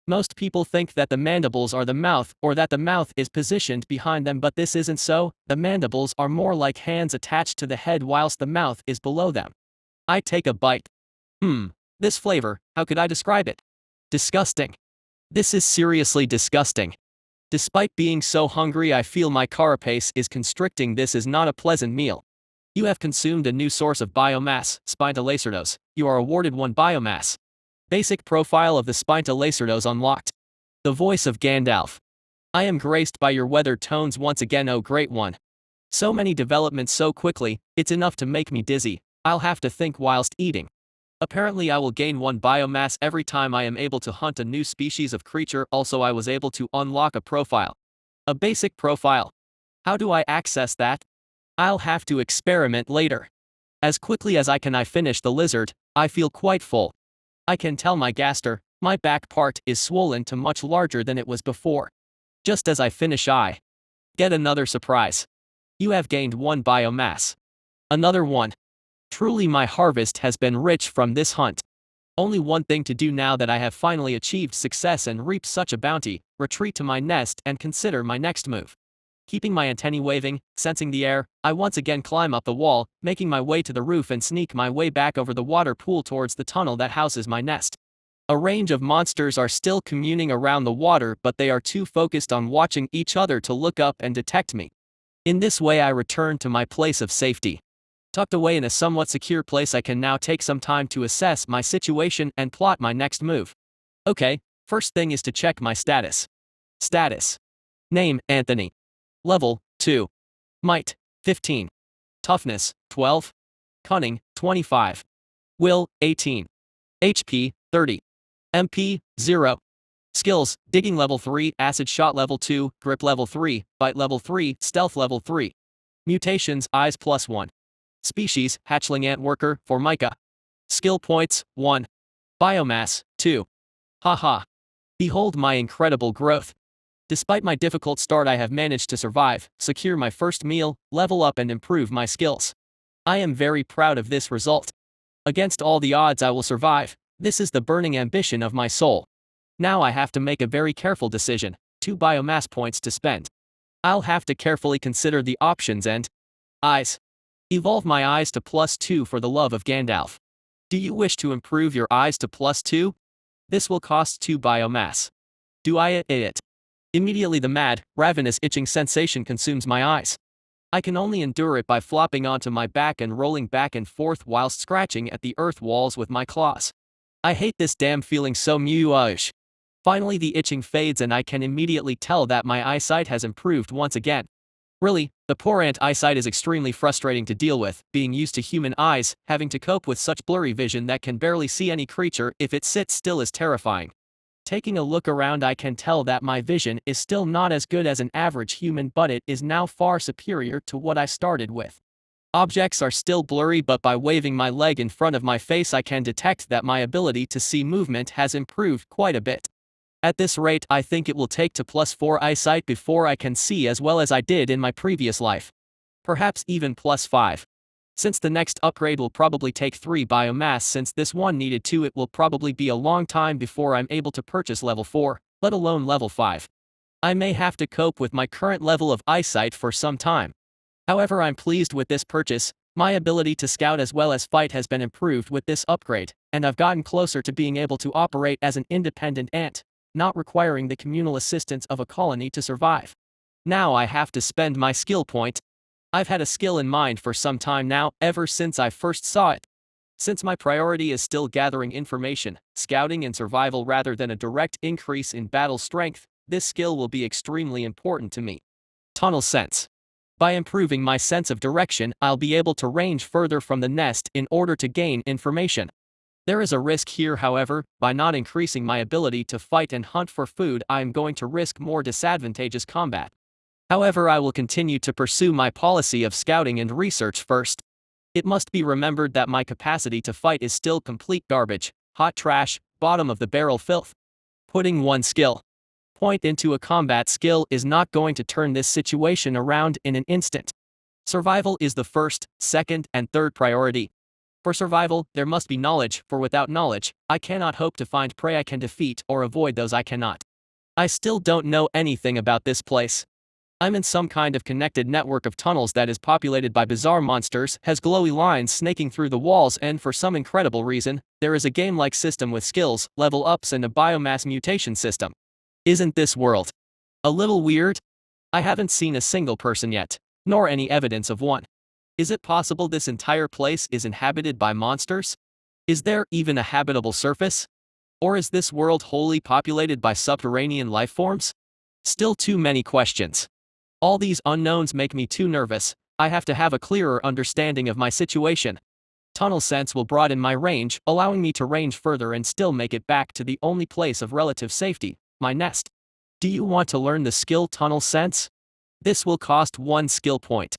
Most people think that the mandibles are the mouth, or that the mouth is positioned behind them, but this isn't so. The mandibles are more like hands attached to the head whilst the mouth is below them. I take a bite. This flavor, how could I describe it? Disgusting. This is seriously disgusting. Despite being so hungry I feel my carapace is constricting. This is not a pleasant meal. You have consumed a new source of biomass, Spinta. You are awarded 1 biomass. Basic profile of the Spinta unlocked. The voice of Gandalf. I am graced by your weathered tones once again, oh great one. So many developments so quickly, it's enough to make me dizzy. I'll have to think whilst eating. Apparently I will gain 1 biomass every time I am able to hunt a new species of creature. Also I was able to unlock a profile. A basic profile. How do I access that? I'll have to experiment later. As quickly as I finish the lizard, I feel quite full. I can tell my gaster, My back part is swollen to much larger than it was before. Just as I finish, I get another surprise. You have gained 1 biomass. Another one. Truly, my harvest has been rich from this hunt. Only one thing to do now that I have finally achieved success and reaped such a bounty: retreat to my nest and consider my next move. Keeping my antennae waving, sensing the air, I once again climb up the wall, making my way to the roof and sneak my way back over the water pool towards the tunnel that houses my nest. A range of monsters are still communing around the water, but they are too focused on watching each other to look up and detect me. In this way, I return to my place of safety. Tucked away in a somewhat secure place, I can now take some time to assess my situation and plot my next move. Okay, first thing is to check my status. Status. Name: Anthony. Level: 2. Might: 15. Toughness: 12. Cunning: 25. Will: 18. HP: 30. MP: 0. Skills: Digging level 3, Acid Shot level 2, Grip level 3, Bite level 3, Stealth level 3. Mutations: Eyes +1. Species: Hatchling Ant Worker, Formica. Skill points: 1. Biomass: 2. Haha. Behold my incredible growth. Despite my difficult start, I have managed to survive, secure my first meal, level up and improve my skills. I am very proud of this result. Against all the odds, I will survive. This is the burning ambition of my soul. Now I have to make a very careful decision: 2 biomass points to spend. I'll have to carefully consider the options and... Eyes. Evolve my eyes to +2 for the love of Gandalf. Do you wish to improve your eyes to +2? This will cost 2 biomass. Do I it? Immediately the mad, ravenous itching sensation consumes my eyes. I can only endure it by flopping onto my back and rolling back and forth whilst scratching at the earth walls with my claws. I hate this damn feeling so much. Finally the itching fades and I can immediately tell that my eyesight has improved once again. Really, the poor ant eyesight is extremely frustrating to deal with, being used to human eyes, having to cope with such blurry vision that can barely see any creature if it sits still is terrifying. Taking a look around, I can tell that my vision is still not as good as an average human, but it is now far superior to what I started with. Objects are still blurry, but by waving my leg in front of my face I can detect that my ability to see movement has improved quite a bit. At this rate, I think it will take to +4 eyesight before I can see as well as I did in my previous life. Perhaps even +5. Since the next upgrade will probably take 3 biomass, since this one needed 2, it will probably be a long time before I'm able to purchase level 4, let alone level 5. I may have to cope with my current level of eyesight for some time. However, I'm pleased with this purchase. My ability to scout as well as fight has been improved with this upgrade, and I've gotten closer to being able to operate as an independent ant, not requiring the communal assistance of a colony to survive. Now I have to spend my skill point. I've had a skill in mind for some time now, ever since I first saw it. Since my priority is still gathering information, scouting and survival rather than a direct increase in battle strength, this skill will be extremely important to me. Tunnel sense. By improving my sense of direction, I'll be able to range further from the nest in order to gain information. There is a risk here, however. By not increasing my ability to fight and hunt for food, I am going to risk more disadvantageous combat. However, I will continue to pursue my policy of scouting and research first. It must be remembered that my capacity to fight is still complete garbage, hot trash, bottom of the barrel filth. Putting 1 skill point into a combat skill is not going to turn this situation around in an instant. Survival is the first, second, and third priority. For survival, there must be knowledge, for without knowledge, I cannot hope to find prey I can defeat or avoid those I cannot. I still don't know anything about this place. I'm in some kind of connected network of tunnels that is populated by bizarre monsters, has glowy lines snaking through the walls, and for some incredible reason, there is a game-like system with skills, level ups, and a biomass mutation system. Isn't this world a little weird? I haven't seen a single person yet, nor any evidence of one. Is it possible this entire place is inhabited by monsters? Is there even a habitable surface? Or is this world wholly populated by subterranean life forms? Still too many questions. All these unknowns make me too nervous. I have to have a clearer understanding of my situation. Tunnel sense will broaden my range, allowing me to range further and still make it back to the only place of relative safety, my nest. Do you want to learn the skill tunnel sense? This will cost 1 skill point.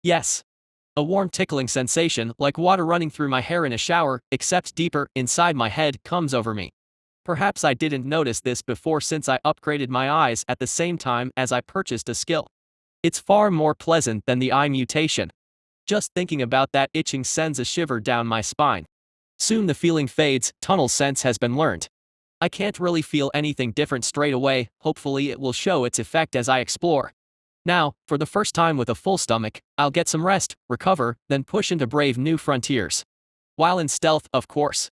Yes. A warm tickling sensation, like water running through my hair in a shower, except deeper, inside my head, comes over me. Perhaps I didn't notice this before since I upgraded my eyes at the same time as I purchased a skill. It's far more pleasant than the eye mutation. Just thinking about that itching sends a shiver down my spine. Soon the feeling fades, tunnel sense has been learned. I can't really feel anything different straight away, hopefully it will show its effect as I explore. Now, for the first time with a full stomach, I'll get some rest, recover, then push into brave new frontiers. While in stealth, of course.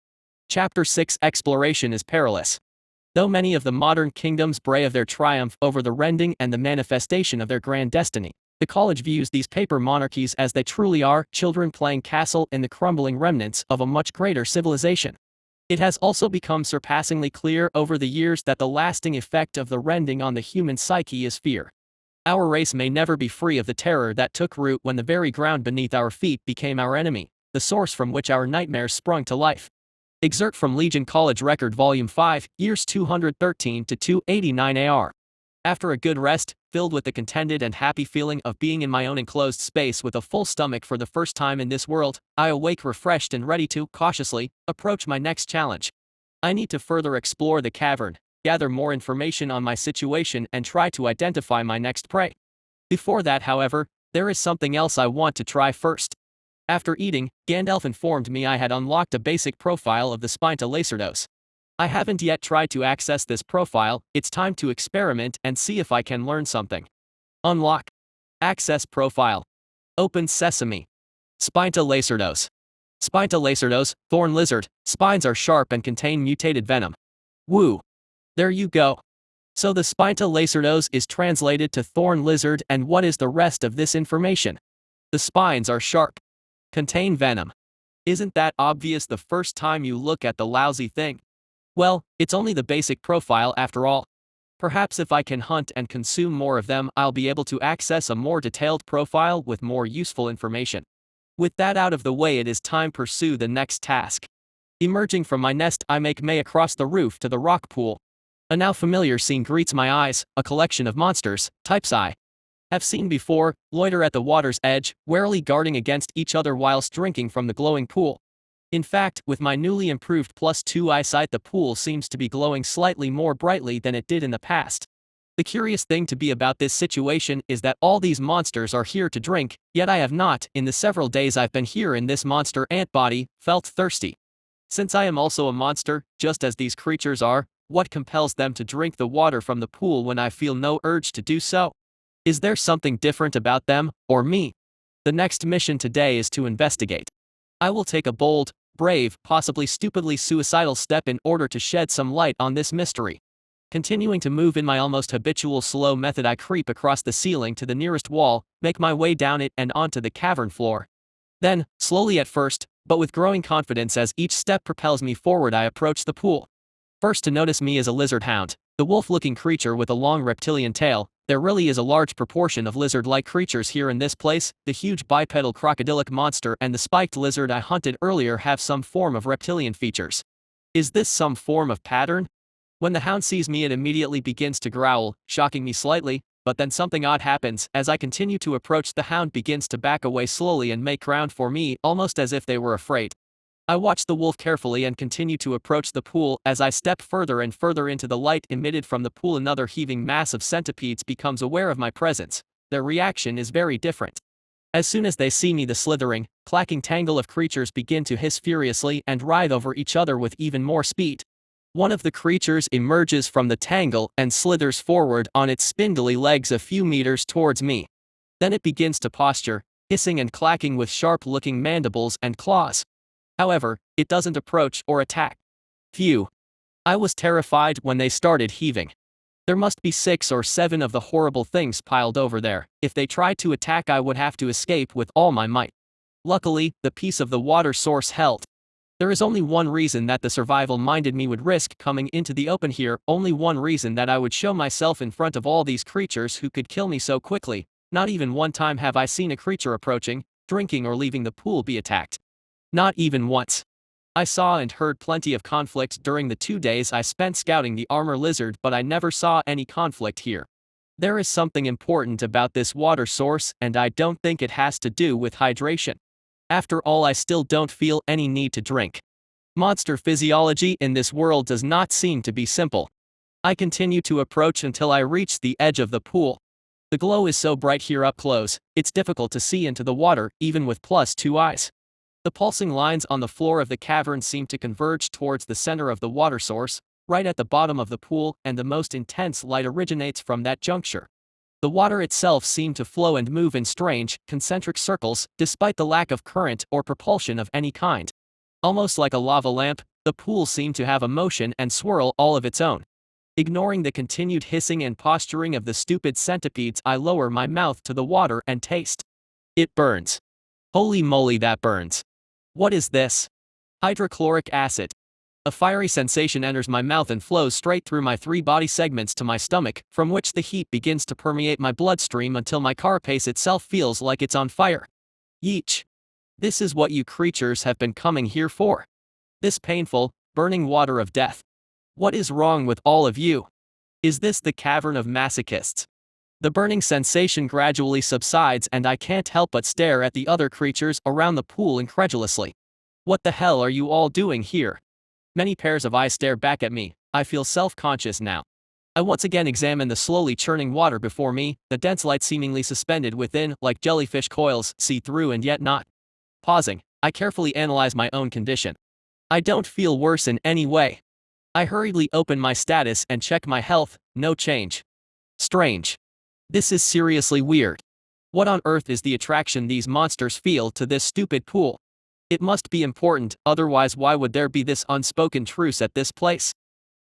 Chapter 6 Exploration is perilous. Though many of the modern kingdoms bray of their triumph over the rending and the manifestation of their grand destiny, the college views these paper monarchies as they truly are, children playing castle in the crumbling remnants of a much greater civilization. It has also become surpassingly clear over the years that the lasting effect of the rending on the human psyche is fear. Our race may never be free of the terror that took root when the very ground beneath our feet became our enemy, the source from which our nightmares sprung to life. Excerpt from Legion College Record Volume 5, Years 213 to 289 AR. After a good rest, filled with the contented and happy feeling of being in my own enclosed space with a full stomach for the first time in this world, I awake refreshed and ready to, cautiously, approach my next challenge. I need to further explore the cavern, gather more information on my situation and try to identify my next prey. Before that, however, there is something else I want to try first. After eating, Gandalf informed me I had unlocked a basic profile of the Spinta Lacerdos. I haven't yet tried to access this profile, it's time to experiment and see if I can learn something. Unlock. Access profile. Open sesame. Spinta Lacerdos. Spinta Lacerdos, thorn lizard, spines are sharp and contain mutated venom. Woo. There you go. So the Spinta Lacerdos is translated to thorn lizard, and what is the rest of this information? The spines are sharp. Contain venom. Isn't that obvious the first time you look at the lousy thing? Well, it's only the basic profile after all. Perhaps if I can hunt and consume more of them, I'll be able to access a more detailed profile with more useful information. With that out of the way, it is time to pursue the next task. Emerging from my nest, I make way across the roof to the rock pool. A now familiar scene greets my eyes, a collection of monsters, types I have seen before, loiter at the water's edge, warily guarding against each other whilst drinking from the glowing pool. In fact, with my newly improved +2 eyesight, the pool seems to be glowing slightly more brightly than it did in the past. The curious thing to be about this situation is that all these monsters are here to drink, yet I have not, in the several days I've been here in this monster ant body, felt thirsty. Since I am also a monster, just as these creatures are, what compels them to drink the water from the pool when I feel no urge to do so? Is there something different about them, or me? The next mission today is to investigate. I will take a bold, brave, possibly stupidly suicidal step in order to shed some light on this mystery. Continuing to move in my almost habitual slow method, I creep across the ceiling to the nearest wall, make my way down it and onto the cavern floor. Then, slowly at first, but with growing confidence as each step propels me forward, I approach the pool. First to notice me is a lizard hound, the wolf-looking creature with a long reptilian tail. There really is a large proportion of lizard-like creatures here in this place. The huge bipedal crocodilic monster and the spiked lizard I hunted earlier have some form of reptilian features. Is this some form of pattern? When the hound sees me, it immediately begins to growl, shocking me slightly, but then something odd happens. As I continue to approach, the hound begins to back away slowly and make ground for me, almost as if they were afraid. I watch the wolf carefully and continue to approach the pool. As I step further and further into the light emitted from the pool, another heaving mass of centipedes becomes aware of my presence. Their reaction is very different. As soon as they see me, the slithering, clacking tangle of creatures begin to hiss furiously and writhe over each other with even more speed. One of the creatures emerges from the tangle and slithers forward on its spindly legs a few meters towards me. Then it begins to posture, hissing and clacking with sharp-looking mandibles and claws. However, it doesn't approach or attack. Phew. I was terrified when they started heaving. There must be 6 or 7 of the horrible things piled over there. If they tried to attack, I would have to escape with all my might. Luckily, the piece of the water source held. There is only one reason that the survival-minded me would risk coming into the open here, only one reason that I would show myself in front of all these creatures who could kill me so quickly. Not even one time have I seen a creature approaching, drinking or leaving the pool be attacked. Not even once. I saw and heard plenty of conflict during the 2 days I spent scouting the armor lizard, but I never saw any conflict here. There is something important about this water source, and I don't think it has to do with hydration. After all, I still don't feel any need to drink. Monster physiology in this world does not seem to be simple. I continue to approach until I reach the edge of the pool. The glow is so bright here up close, it's difficult to see into the water even with +2 eyes. The pulsing lines on the floor of the cavern seem to converge towards the center of the water source, right at the bottom of the pool, and the most intense light originates from that juncture. The water itself seemed to flow and move in strange, concentric circles, despite the lack of current or propulsion of any kind. Almost like a lava lamp, the pool seemed to have a motion and swirl all of its own. Ignoring the continued hissing and posturing of the stupid centipedes, I lower my mouth to the water and taste. It burns. Holy moly, that burns. What is this? Hydrochloric acid. A fiery sensation enters my mouth and flows straight through my 3 body segments to my stomach, from which the heat begins to permeate my bloodstream until my carapace itself feels like it's on fire. Yeesh. This is what you creatures have been coming here for. This painful, burning water of death. What is wrong with all of you? Is this the cavern of masochists? The burning sensation gradually subsides and I can't help but stare at the other creatures around the pool incredulously. What the hell are you all doing here? Many pairs of eyes stare back at me. I feel self-conscious now. I once again examine the slowly churning water before me, the dense light seemingly suspended within, like jellyfish coils, see-through and yet not. Pausing, I carefully analyze my own condition. I don't feel worse in any way. I hurriedly open my status and check my health, no change. Strange. This is seriously weird. What on earth is the attraction these monsters feel to this stupid pool? It must be important, otherwise why would there be this unspoken truce at this place?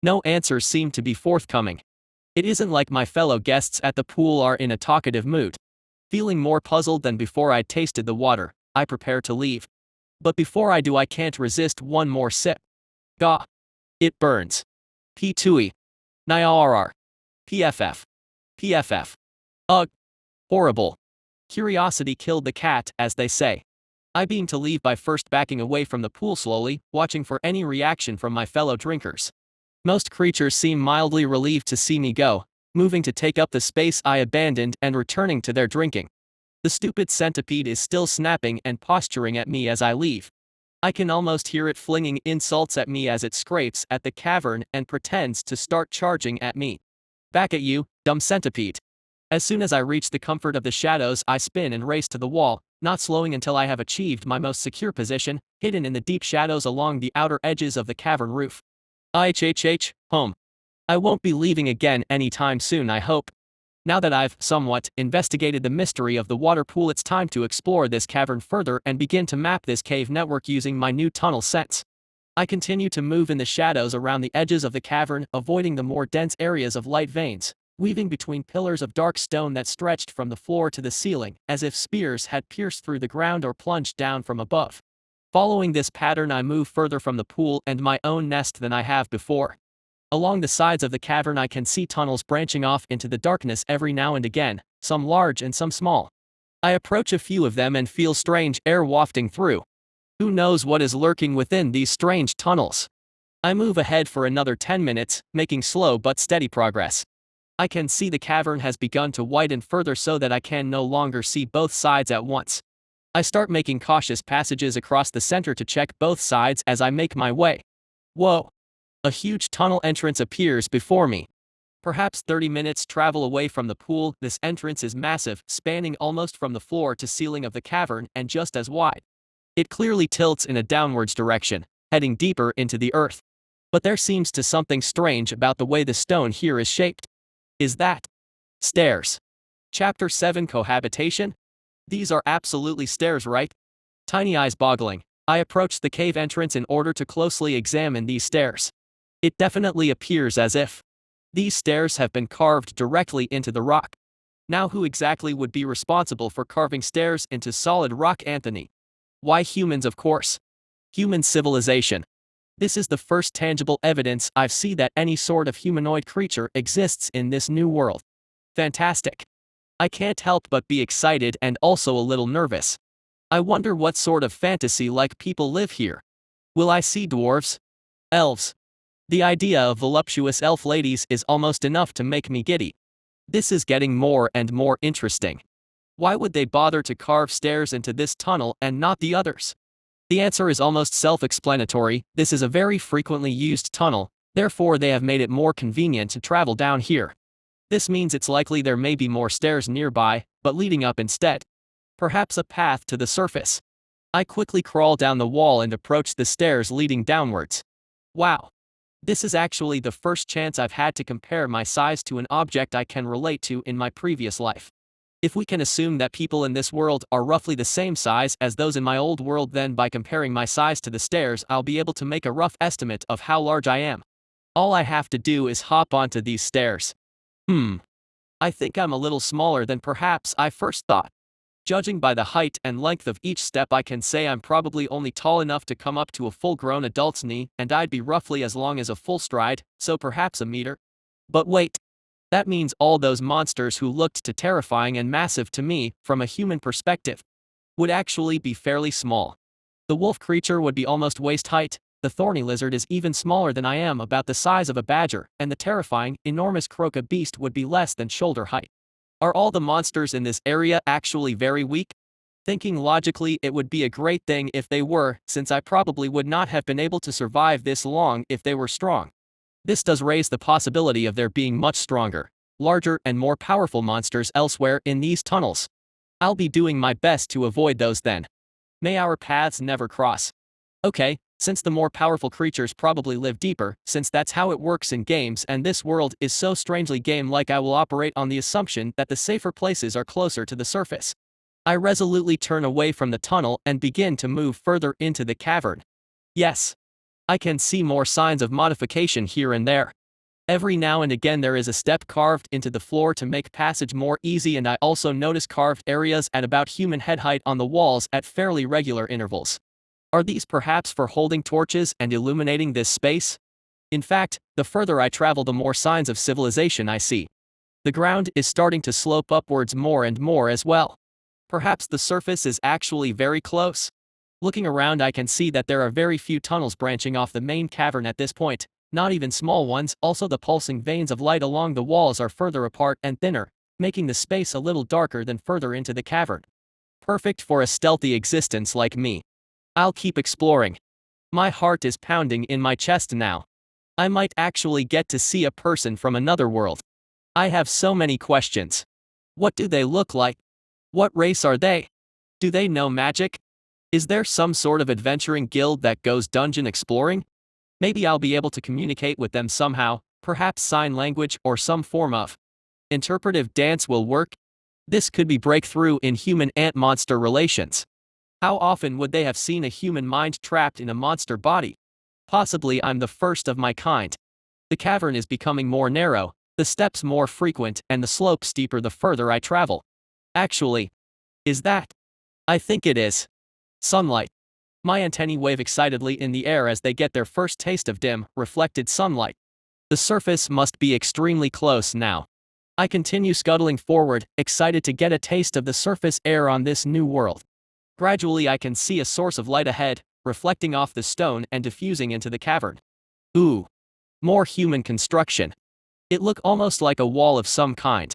No answers seem to be forthcoming. It isn't like my fellow guests at the pool are in a talkative mood. Feeling more puzzled than before I'd tasted the water, I prepare to leave. But before I do, I can't resist one more sip. Gah. It burns. P2E. Nyarr. PFF. PFF. Ugh. Horrible. Curiosity killed the cat, as they say. I beam to leave by first backing away from the pool slowly, watching for any reaction from my fellow drinkers. Most creatures seem mildly relieved to see me go, moving to take up the space I abandoned and returning to their drinking. The stupid centipede is still snapping and posturing at me as I leave. I can almost hear it flinging insults at me as it scrapes at the cavern and pretends to start charging at me. Back at you, dumb centipede. As soon as I reach the comfort of the shadows, I spin and race to the wall, not slowing until I have achieved my most secure position, hidden in the deep shadows along the outer edges of the cavern roof. Home. I won't be leaving again anytime soon, I hope. Now that I've, somewhat, investigated the mystery of the water pool, it's time to explore this cavern further and begin to map this cave network using my new tunnel sense. I continue to move in the shadows around the edges of the cavern, avoiding the more dense areas of light veins, weaving between pillars of dark stone that stretched from the floor to the ceiling, as if spears had pierced through the ground or plunged down from above. Following this pattern, I move further from the pool and my own nest than I have before. Along the sides of the cavern I can see tunnels branching off into the darkness every now and again, some large and some small. I approach a few of them and feel strange air wafting through. Who knows what is lurking within these strange tunnels? I move ahead for another 10 minutes, making slow but steady progress. I can see the cavern has begun to widen further so that I can no longer see both sides at once. I start making cautious passages across the center to check both sides as I make my way. Whoa! A huge tunnel entrance appears before me. Perhaps 30 minutes travel away from the pool, this entrance is massive, spanning almost from the floor to ceiling of the cavern and just as wide. It clearly tilts in a downwards direction, heading deeper into the earth. But there seems to something strange about the way the stone here is shaped. Is that stairs? Chapter 7 Cohabitation? These are absolutely stairs, right? Tiny eyes boggling, I approach the cave entrance in order to closely examine these stairs. It definitely appears as if these stairs have been carved directly into the rock. Now who exactly would be responsible for carving stairs into solid rock, Anthony? Why, humans, of course. Human civilization. This is the first tangible evidence I've seen that any sort of humanoid creature exists in this new world. Fantastic. I can't help but be excited and also a little nervous. I wonder what sort of fantasy-like people live here. Will I see dwarves? Elves? The idea of voluptuous elf ladies is almost enough to make me giddy. This is getting more and more interesting. Why would they bother to carve stairs into this tunnel and not the others? The answer is almost self-explanatory. This is a very frequently used tunnel, therefore they have made it more convenient to travel down here. This means it's likely there may be more stairs nearby, but leading up instead. Perhaps a path to the surface. I quickly crawl down the wall and approach the stairs leading downwards. Wow. This is actually the first chance I've had to compare my size to an object I can relate to in my previous life. If we can assume that people in this world are roughly the same size as those in my old world, then by comparing my size to the stairs I'll be able to make a rough estimate of how large I am. All I have to do is hop onto these stairs. I think I'm a little smaller than perhaps I first thought. Judging by the height and length of each step, I can say I'm probably only tall enough to come up to a full-grown adult's knee, and I'd be roughly as long as a full stride, so perhaps a meter. But wait. That means all those monsters who looked too terrifying and massive to me, from a human perspective, would actually be fairly small. The wolf creature would be almost waist height, the thorny lizard is even smaller than I am, about the size of a badger, and the terrifying, enormous croca beast would be less than shoulder height. Are all the monsters in this area actually very weak? Thinking logically, it would be a great thing if they were, since I probably would not have been able to survive this long if they were strong. This does raise the possibility of there being much stronger, larger and more powerful monsters elsewhere in these tunnels. I'll be doing my best to avoid those then. May our paths never cross. Okay, since the more powerful creatures probably live deeper, since that's how it works in games and this world is so strangely game-like, I will operate on the assumption that the safer places are closer to the surface. I resolutely turn away from the tunnel and begin to move further into the cavern. Yes. I can see more signs of modification here and there. Every now and again there is a step carved into the floor to make passage more easy, and I also notice carved areas at about human head height on the walls at fairly regular intervals. Are these perhaps for holding torches and illuminating this space? In fact, the further I travel the more signs of civilization I see. The ground is starting to slope upwards more and more as well. Perhaps the surface is actually very close. Looking around I can see that there are very few tunnels branching off the main cavern at this point, not even small ones. Also the pulsing veins of light along the walls are further apart and thinner, making the space a little darker than further into the cavern. Perfect for a stealthy existence like me. I'll keep exploring. My heart is pounding in my chest now. I might actually get to see a person from another world. I have so many questions. What do they look like? What race are they? Do they know magic? Is there some sort of adventuring guild that goes dungeon exploring? Maybe I'll be able to communicate with them somehow, perhaps sign language or some form of interpretive dance will work. This could be breakthrough in human-ant-monster relations. How often would they have seen a human mind trapped in a monster body? Possibly I'm the first of my kind. The cavern is becoming more narrow, the steps more frequent, and the slope steeper the further I travel. Actually, is that? I think it is. Sunlight. My antennae wave excitedly in the air as they get their first taste of dim, reflected sunlight. The surface must be extremely close now. I continue scuttling forward, excited to get a taste of the surface air on this new world. Gradually I can see a source of light ahead, reflecting off the stone and diffusing into the cavern. Ooh. More human construction. It look almost like a wall of some kind.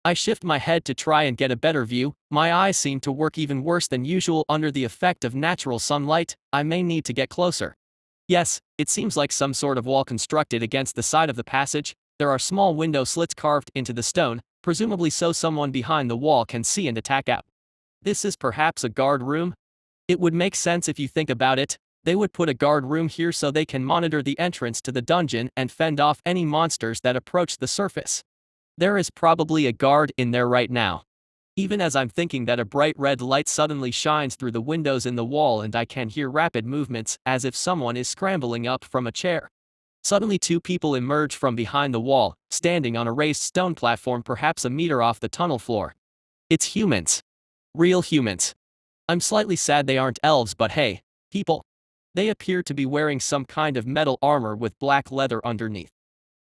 I shift my head to try and get a better view. My eyes seem to work even worse than usual under the effect of natural sunlight. I may need to get closer. Yes, it seems like some sort of wall constructed against the side of the passage. There are small window slits carved into the stone, presumably so someone behind the wall can see and attack out. This is perhaps a guard room? It would make sense if you think about it. They would put a guard room here so they can monitor the entrance to the dungeon and fend off any monsters that approach the surface. There is probably a guard in there right now. Even as I'm thinking that, a bright red light suddenly shines through the windows in the wall and I can hear rapid movements as if someone is scrambling up from a chair. Suddenly two people emerge from behind the wall, standing on a raised stone platform perhaps a meter off the tunnel floor. It's humans. Real humans. I'm slightly sad they aren't elves, but hey, people. They appear to be wearing some kind of metal armor with black leather underneath.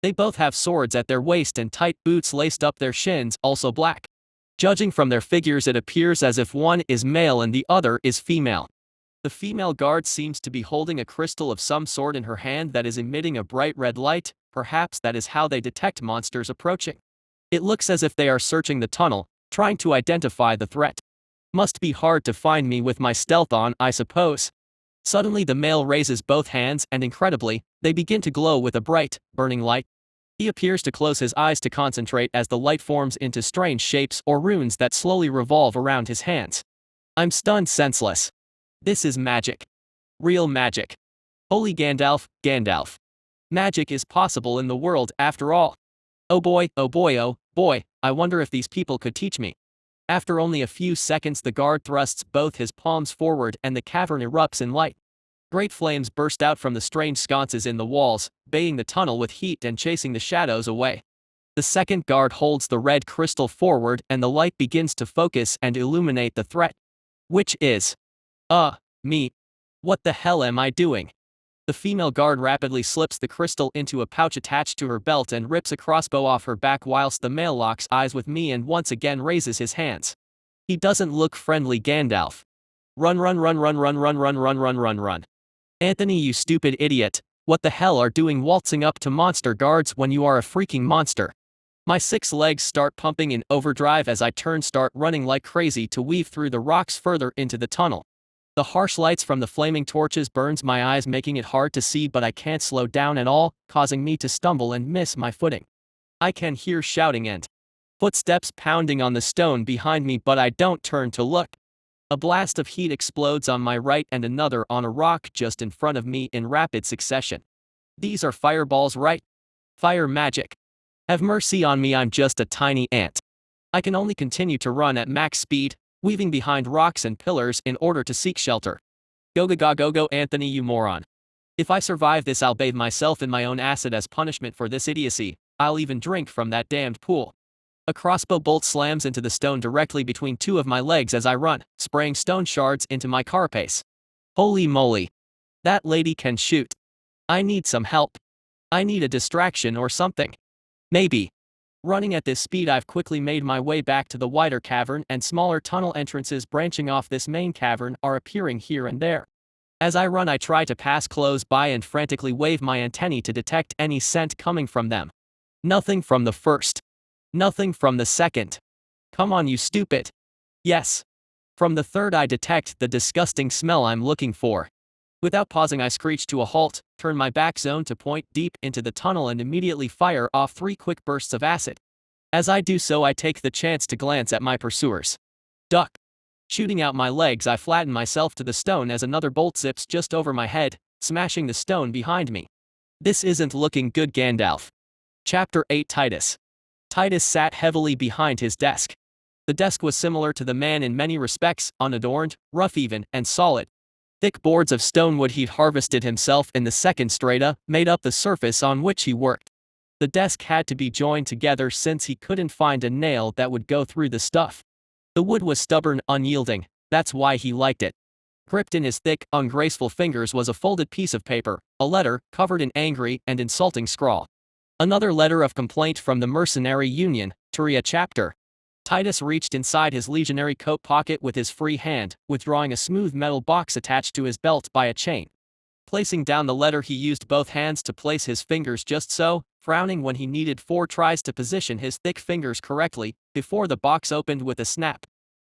They both have swords at their waist and tight boots laced up their shins, also black. Judging from their figures it appears as if one is male and the other is female. The female guard seems to be holding a crystal of some sort in her hand that is emitting a bright red light. Perhaps that is how they detect monsters approaching. It looks as if they are searching the tunnel, trying to identify the threat. Must be hard to find me with my stealth on, I suppose. Suddenly the male raises both hands and incredibly, they begin to glow with a bright, burning light. He appears to close his eyes to concentrate as the light forms into strange shapes or runes that slowly revolve around his hands. I'm stunned senseless. This is magic. Real magic. Holy Gandalf, Gandalf. Magic is possible in the world after all. Oh boy, oh boy, oh boy, I wonder if these people could teach me. After only a few seconds the guard thrusts both his palms forward and the cavern erupts in light. Great flames burst out from the strange sconces in the walls, baying the tunnel with heat and chasing the shadows away. The second guard holds the red crystal forward and the light begins to focus and illuminate the threat. Which is... me. What the hell am I doing? The female guard rapidly slips the crystal into a pouch attached to her belt and rips a crossbow off her back whilst the male locks eyes with me and once again raises his hands. He doesn't look friendly, Gandalf. Run run run run run run run run run run run. Anthony, you stupid idiot, what the hell are doing waltzing up to monster guards when you are a freaking monster? My 6 legs start pumping in overdrive as I start running like crazy to weave through the rocks further into the tunnel. The harsh lights from the flaming torches burns my eyes, making it hard to see, but I can't slow down at all, causing me to stumble and miss my footing. I can hear shouting and footsteps pounding on the stone behind me, but I don't turn to look. A blast of heat explodes on my right and another on a rock just in front of me in rapid succession. These are fireballs, right? Fire magic. Have mercy on me, I'm just a tiny ant. I can only continue to run at max speed, weaving behind rocks and pillars in order to seek shelter. Go go go go go, Anthony, you moron. If I survive this, I'll bathe myself in my own acid as punishment for this idiocy. I'll even drink from that damned pool. A crossbow bolt slams into the stone directly between 2 of my legs as I run, spraying stone shards into my carapace. Holy moly. That lady can shoot. I need some help. I need a distraction or something. Maybe. Running at this speed, I've quickly made my way back to the wider cavern, and smaller tunnel entrances branching off this main cavern are appearing here and there. As I run, I try to pass close by and frantically wave my antennae to detect any scent coming from them. Nothing from the first. Nothing from the second. Come on, you stupid. Yes. From the third, I detect the disgusting smell I'm looking for. Without pausing, I screech to a halt, turn my back zone to point deep into the tunnel and immediately fire off 3 quick bursts of acid. As I do so, I take the chance to glance at my pursuers. Duck. Shooting out my legs, I flatten myself to the stone as another bolt zips just over my head, smashing the stone behind me. This isn't looking good, Gandalf. Chapter 8. Titus. Titus sat heavily behind his desk. The desk was similar to the man in many respects, unadorned, rough even, and solid. Thick boards of stone wood he'd harvested himself in the second strata made up the surface on which he worked. The desk had to be joined together since he couldn't find a nail that would go through the stuff. The wood was stubborn, unyielding, that's why he liked it. Gripped in his thick, ungraceful fingers was a folded piece of paper, a letter covered in angry and insulting scrawl. Another letter of complaint from the mercenary union, Turia chapter. Titus reached inside his legionary coat pocket with his free hand, withdrawing a smooth metal box attached to his belt by a chain. Placing down the letter, he used both hands to place his fingers just so, frowning when he needed 4 tries to position his thick fingers correctly, before the box opened with a snap.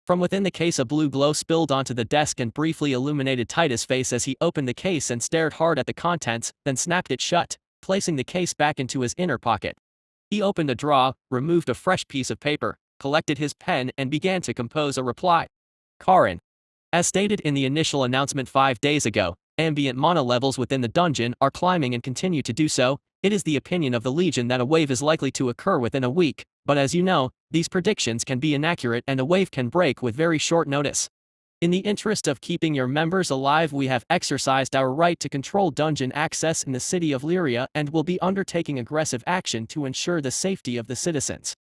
From within the case, a blue glow spilled onto the desk and briefly illuminated Titus' face as he opened the case and stared hard at the contents, then snapped it shut, placing the case back into his inner pocket. He opened a drawer, removed a fresh piece of paper, collected his pen and began to compose a reply. Karin. As stated in the initial announcement 5 days ago, ambient mana levels within the dungeon are climbing and continue to do so. It is the opinion of the Legion that a wave is likely to occur within a week, but as you know, these predictions can be inaccurate and a wave can break with very short notice. In the interest of keeping your members alive, we have exercised our right to control dungeon access in the city of Lyria and will be undertaking aggressive action to ensure the safety of the citizens.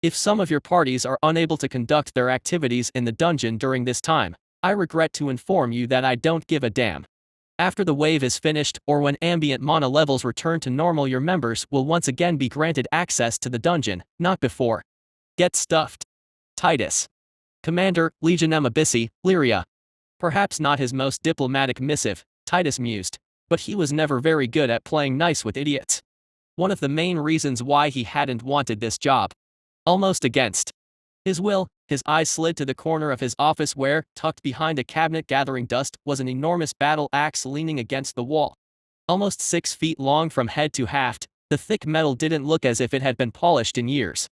If some of your parties are unable to conduct their activities in the dungeon during this time, I regret to inform you that I don't give a damn. After the wave is finished, or when ambient mana levels return to normal, your members will once again be granted access to the dungeon, not before. Get stuffed. Titus. Commander, Legionem Abyssi, Lyria. Perhaps not his most diplomatic missive, Titus mused, but he was never very good at playing nice with idiots. One of the main reasons why he hadn't wanted this job. Almost against His eyes slid to the corner of his office where, tucked behind a cabinet gathering dust, was an enormous battle axe leaning against the wall. Almost 6 feet long from head to haft, the thick metal didn't look as if it had been polished in years.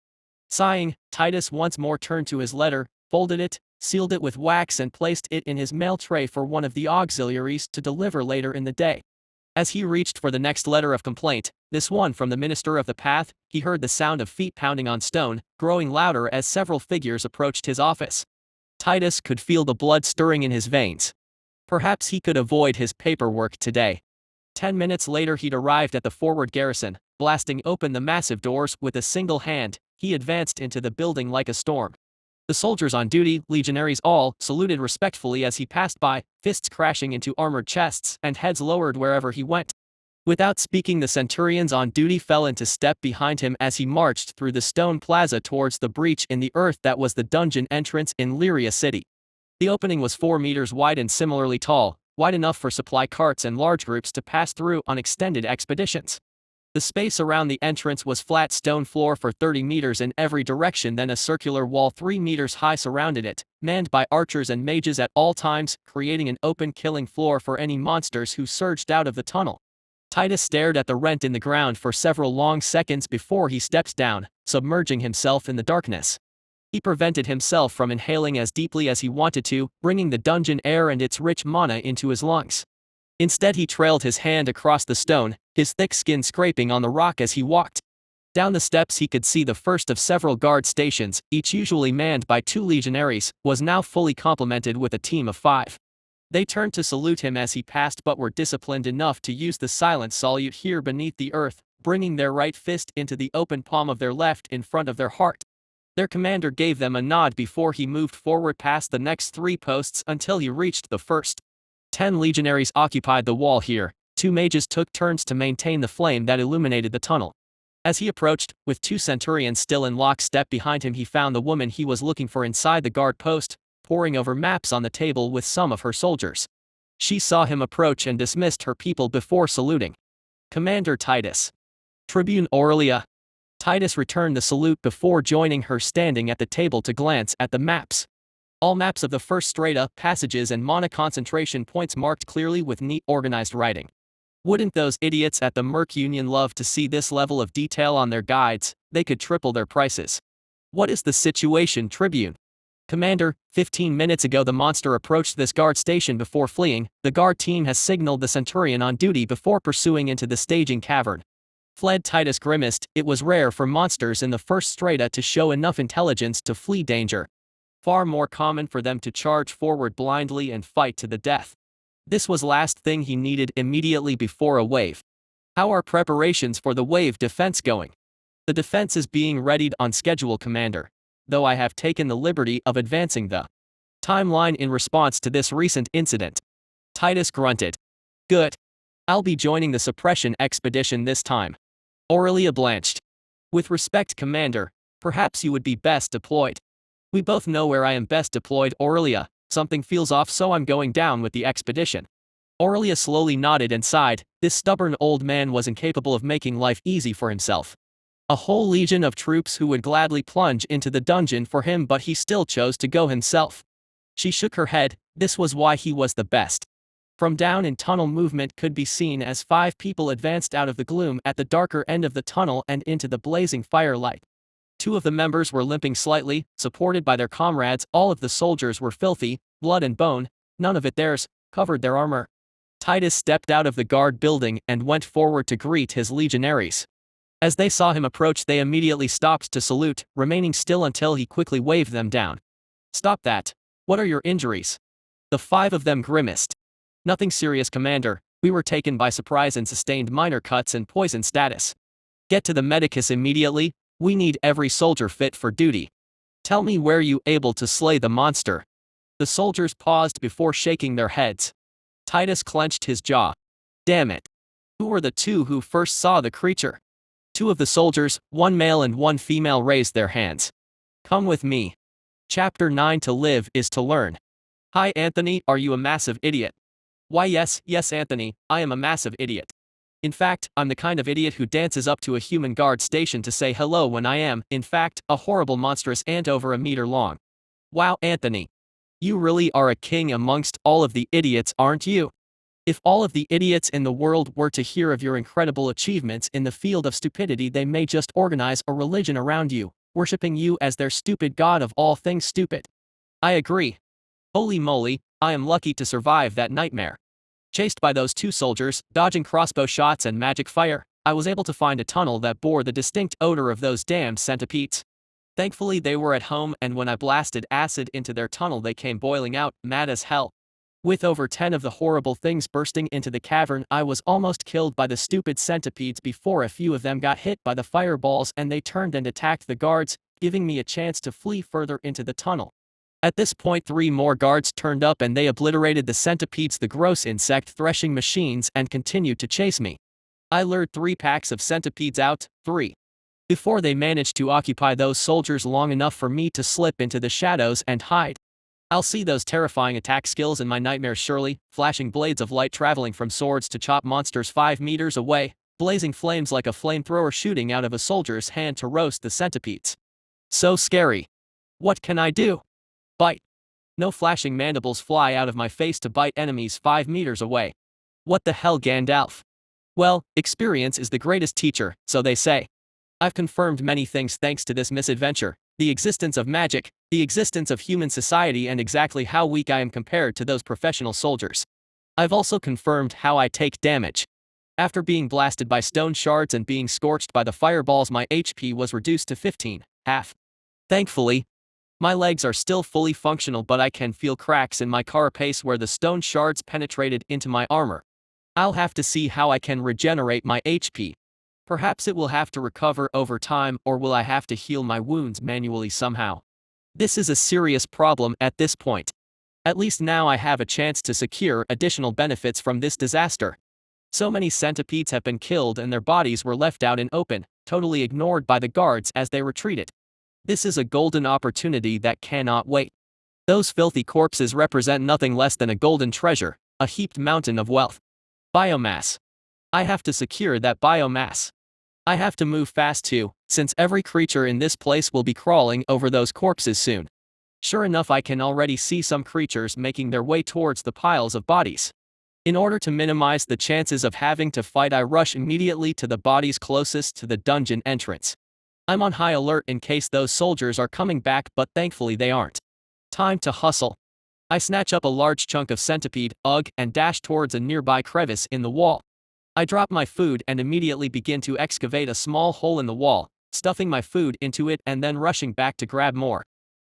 Sighing, Titus once more turned to his letter, folded it, sealed it with wax and placed it in his mail tray for one of the auxiliaries to deliver later in the day. As he reached for the next letter of complaint, this one from the minister of the path, he heard the sound of feet pounding on stone, growing louder as several figures approached his office. Titus could feel the blood stirring in his veins. Perhaps he could avoid his paperwork today. 10 minutes later he'd arrived at the forward garrison. Blasting open the massive doors with a single hand, he advanced into the building like a storm. The soldiers on duty, legionaries all, saluted respectfully as he passed by, fists crashing into armored chests and heads lowered wherever he went. Without speaking, the centurions on duty fell into step behind him as he marched through the stone plaza towards the breach in the earth that was the dungeon entrance in Lyria City. The opening was 4 meters wide and similarly tall, wide enough for supply carts and large groups to pass through on extended expeditions. The space around the entrance was flat stone floor for 30 meters in every direction, then a circular wall 3 meters high surrounded it, manned by archers and mages at all times, creating an open killing floor for any monsters who surged out of the tunnel. Titus stared at the rent in the ground for several long seconds before he stepped down, submerging himself in the darkness. He prevented himself from inhaling as deeply as he wanted to, bringing the dungeon air and its rich mana into his lungs. Instead he trailed his hand across the stone, his thick skin scraping on the rock as he walked. Down the steps he could see the first of several guard stations, each usually manned by 2 legionaries, was now fully complemented with a team of 5. They turned to salute him as he passed but were disciplined enough to use the silent salute here beneath the earth, bringing their right fist into the open palm of their left in front of their heart. Their commander gave them a nod before he moved forward past the next 3 posts until he reached the first. 10 legionaries occupied the wall here. 2 mages took turns to maintain the flame that illuminated the tunnel. As he approached, with 2 centurions still in lockstep behind him, he found the woman he was looking for inside the guard post, poring over maps on the table with some of her soldiers. She saw him approach and dismissed her people before saluting. "Commander Titus." "Tribune Aurelia." Titus returned the salute before joining her standing at the table to glance at the maps. All maps of the first strata, passages and mana concentration points marked clearly with neat organized writing. Wouldn't those idiots at the Merc Union love to see this level of detail on their guides? They could triple their prices. "What is the situation, Tribune?" "Commander, 15 minutes ago the monster approached this guard station before fleeing. The guard team has signaled the centurion on duty before pursuing into the staging cavern." Fled. Titus grimaced. It was rare for monsters in the first strata to show enough intelligence to flee danger. Far more common for them to charge forward blindly and fight to the death. This was last thing he needed immediately before a wave. "How are preparations for the wave defense going?" "The defense is being readied on schedule, Commander, though I have taken the liberty of advancing the timeline in response to this recent incident." Titus grunted. "Good. I'll be joining the suppression expedition this time." Aurelia blanched. "With respect, Commander, perhaps you would be best deployed." "We both know where I am best deployed, Aurelia. Something feels off, so I'm going down with the expedition." Aurelia slowly nodded and sighed. This stubborn old man was incapable of making life easy for himself. A whole legion of troops who would gladly plunge into the dungeon for him, but he still chose to go himself. She shook her head. This was why he was the best. From down in tunnel, movement could be seen as 5 people advanced out of the gloom at the darker end of the tunnel and into the blazing firelight. 2 of the members were limping slightly, supported by their comrades. All of the soldiers were filthy, blood and bone, none of it theirs, covered their armor. Titus stepped out of the guard building and went forward to greet his legionaries. As they saw him approach, they immediately stopped to salute, remaining still until he quickly waved them down. "Stop that. What are your injuries?" The 5 of them grimaced. "Nothing serious, Commander. We were taken by surprise and sustained minor cuts and poison status." "Get to the medicus immediately. We need every soldier fit for duty." "Tell me, were you able to slay the monster?" The soldiers paused before shaking their heads. Titus clenched his jaw. "Damn it. Who were the 2 who first saw the creature?" 2 of the soldiers, 1 male and 1 female, raised their hands. "Come with me. Chapter 9. To live is to learn." "Hi Anthony, are you a massive idiot?" "Why yes, Anthony, I am a massive idiot. In fact, I'm the kind of idiot who dances up to a human guard station to say hello when I am, in fact, a horrible monstrous ant over a meter long. Wow, Anthony. You really are a king amongst all of the idiots, aren't you? If all of the idiots in the world were to hear of your incredible achievements in the field of stupidity, they may just organize a religion around you, worshipping you as their stupid god of all things stupid. I agree. Holy moly, I am lucky to survive that nightmare. Chased by those two soldiers, dodging crossbow shots and magic fire, I was able to find a tunnel that bore the distinct odor of those damned centipedes. Thankfully they were at home, and when I blasted acid into their tunnel they came boiling out, mad as hell. With over 10 of the horrible things bursting into the cavern, I was almost killed by the stupid centipedes before a few of them got hit by the fireballs and they turned and attacked the guards, giving me a chance to flee further into the tunnel. At this point 3 more guards turned up and they obliterated the centipedes, the gross insect threshing machines, and continued to chase me. I lured 3 packs of centipedes out, 3. Before they managed to occupy those soldiers long enough for me to slip into the shadows and hide. I'll see those terrifying attack skills in my nightmares surely, flashing blades of light traveling from swords to chop monsters 5 meters away, blazing flames like a flamethrower shooting out of a soldier's hand to roast the centipedes. So scary. What can I do? Bite. No, flashing mandibles fly out of my face to bite enemies 5 meters away. What the hell, Gandalf? Well, experience is the greatest teacher, so they say. I've confirmed many things thanks to this misadventure: the existence of magic, the existence of human society, and exactly how weak I am compared to those professional soldiers. I've also confirmed how I take damage. After being blasted by stone shards and being scorched by the fireballs, my HP was reduced to 15, half. Thankfully, my legs are still fully functional, but I can feel cracks in my carapace where the stone shards penetrated into my armor. I'll have to see how I can regenerate my HP. Perhaps it will have to recover over time, or will I have to heal my wounds manually somehow? This is a serious problem at this point. At least now I have a chance to secure additional benefits from this disaster. So many centipedes have been killed and their bodies were left out in open, totally ignored by the guards as they retreated. This is a golden opportunity that cannot wait. Those filthy corpses represent nothing less than a golden treasure, a heaped mountain of wealth. Biomass. I have to secure that biomass. I have to move fast too, since every creature in this place will be crawling over those corpses soon. Sure enough, I can already see some creatures making their way towards the piles of bodies. In order to minimize the chances of having to fight, I rush immediately to the bodies closest to the dungeon entrance. I'm on high alert in case those soldiers are coming back, but thankfully they aren't. Time to hustle. I snatch up a large chunk of centipede, and dash towards a nearby crevice in the wall. I drop my food and immediately begin to excavate a small hole in the wall, stuffing my food into it and then rushing back to grab more.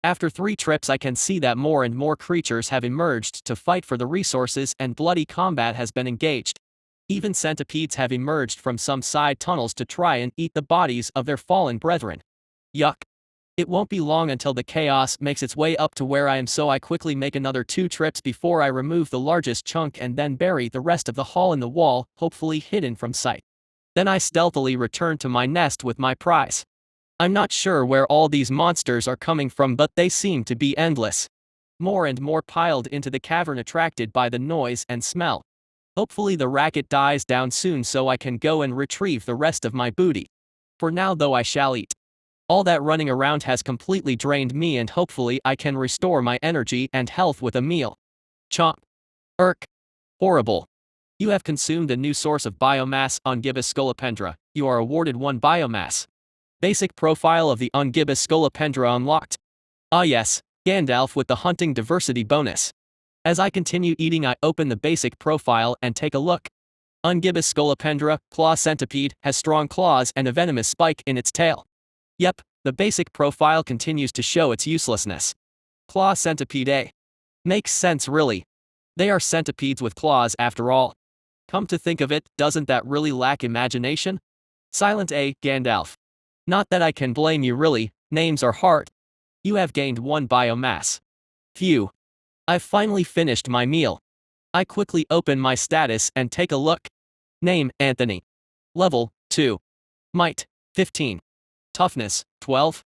After 3 trips, I can see that more and more creatures have emerged to fight for the resources and bloody combat has been engaged. Even centipedes have emerged from some side tunnels to try and eat the bodies of their fallen brethren. Yuck. It won't be long until the chaos makes its way up to where I am, so I quickly make another 2 trips before I remove the largest chunk and then bury the rest of the hole in the wall, hopefully hidden from sight. Then I stealthily return to my nest with my prize. I'm not sure where all these monsters are coming from, but they seem to be endless. More and more piled into the cavern, attracted by the noise and smell. Hopefully the racket dies down soon so I can go and retrieve the rest of my booty. For now though, I shall eat. All that running around has completely drained me, and hopefully I can restore my energy and health with a meal. Chomp. Horrible. You have consumed a new source of biomass, Ungibbous scolopendra. You are awarded 1 biomass. Basic profile of the Ungibbous scolopendra unlocked. Ah yes, Gandalf with the hunting diversity bonus. As I continue eating, I open the basic profile and take a look. Ungibbous scolopendra, claw centipede, has strong claws and a venomous spike in its tail. Yep, the basic profile continues to show its uselessness. Claw centipede A. Makes sense really. They are centipedes with claws after all. Come to think of it, doesn't that really lack imagination? Silent A, Gandalf. Not that I can blame you really, names are hard. You have gained 1 biomass. Phew. I've finally finished my meal. I quickly open my status and take a look. Name, Anthony. Level, 2. Might, 15. Toughness, 12.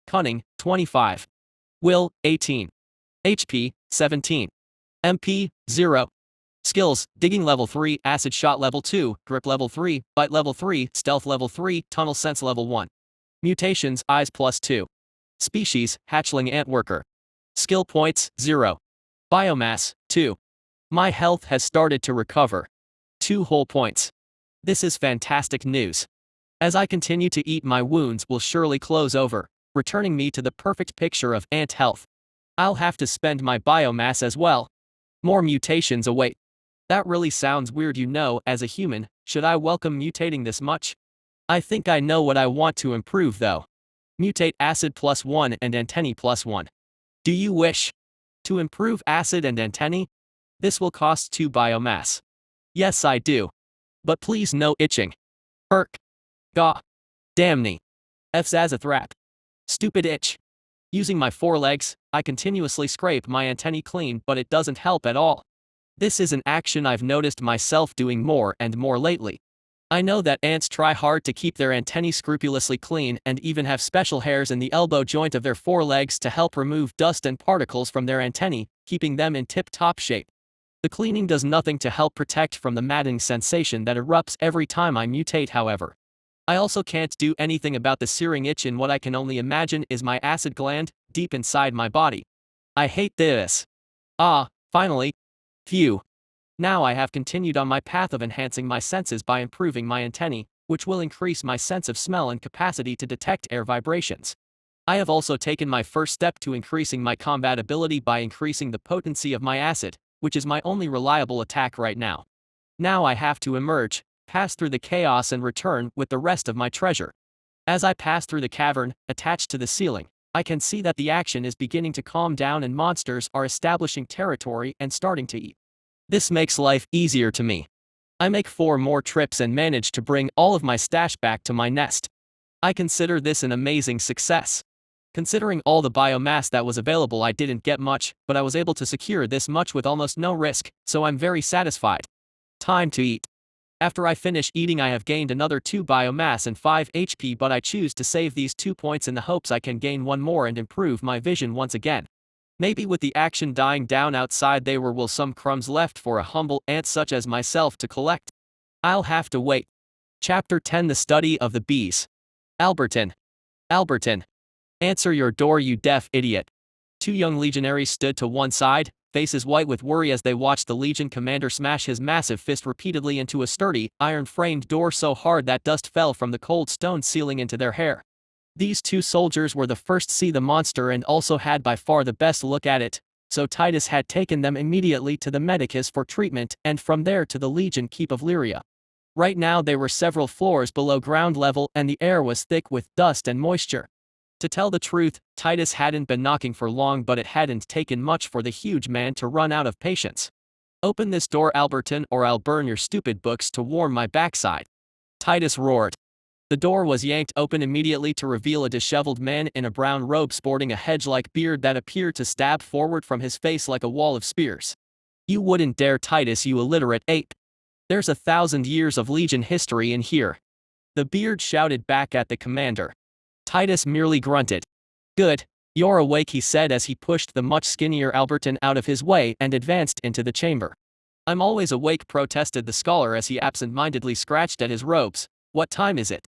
Cunning, 25. Will, 18. HP, 17. MP, 0. Skills: Digging level 3, Acid Shot level 2, Grip level 3, Bite level 3, Stealth level 3, Tunnel Sense level 1. Mutations: Eyes +2. Species: Hatchling Antworker. Skill points: 0. Biomass: 2. My health has started to recover. 2 whole points. This is fantastic news. As I continue to eat, my wounds will surely close over, returning me to the perfect picture of ant health. I'll have to spend my biomass as well. More mutations await. That really sounds weird, as a human, should I welcome mutating this much? I think I know what I want to improve though. Mutate acid +1 and antennae +1. Do you wish to improve acid and antennae? This will cost 2 biomass. Yes, I do. But please no itching. Irk. Gah. Damn. Fzazathrap. Stupid itch. Using my forelegs, I continuously scrape my antennae clean, but it doesn't help at all. This is an action I've noticed myself doing more and more lately. I know that ants try hard to keep their antennae scrupulously clean and even have special hairs in the elbow joint of their forelegs to help remove dust and particles from their antennae, keeping them in tip-top shape. The cleaning does nothing to help protect from the maddening sensation that erupts every time I mutate, however. I also can't do anything about the searing itch in what I can only imagine is my acid gland, deep inside my body. I hate this. Finally. Phew. Now I have continued on my path of enhancing my senses by improving my antennae, which will increase my sense of smell and capacity to detect air vibrations. I have also taken my first step to increasing my combat ability by increasing the potency of my acid, which is my only reliable attack right now. Now I have to emerge, pass through the chaos and return with the rest of my treasure. As I pass through the cavern, attached to the ceiling, I can see that the action is beginning to calm down and monsters are establishing territory and starting to eat. This makes life easier to me. I make 4 more trips and manage to bring all of my stash back to my nest. I consider this an amazing success. Considering all the biomass that was available, I didn't get much, but I was able to secure this much with almost no risk, so I'm very satisfied. Time to eat. After I finish eating, I have gained another 2 biomass and 5 HP, but I choose to save these 2 points in the hopes I can gain 1 more and improve my vision once again. Maybe with the action dying down outside there will some crumbs left for a humble ant such as myself to collect. I'll have to wait. Chapter 10: The Study of the Bees. Albertin. Albertin. Answer your door, you deaf idiot. 2 young legionaries stood to one side, faces white with worry as they watched the Legion commander smash his massive fist repeatedly into a sturdy, iron-framed door so hard that dust fell from the cold stone ceiling into their hair. These 2 soldiers were the first to see the monster and also had by far the best look at it, so Titus had taken them immediately to the Medicus for treatment and from there to the Legion Keep of Lyria. Right now they were several floors below ground level and the air was thick with dust and moisture. To tell the truth, Titus hadn't been knocking for long, but it hadn't taken much for the huge man to run out of patience. Open this door, Albertin, or I'll burn your stupid books to warm my backside. Titus roared. The door was yanked open immediately to reveal a disheveled man in a brown robe sporting a hedge-like beard that appeared to stab forward from his face like a wall of spears. You wouldn't dare, Titus, you illiterate ape. There's 1,000 years of Legion history in here. The beard shouted back at the commander. Titus merely grunted. Good, you're awake, he said as he pushed the much skinnier Albertin out of his way and advanced into the chamber. I'm always awake, protested the scholar as he absent-mindedly scratched at his robes. What time is it?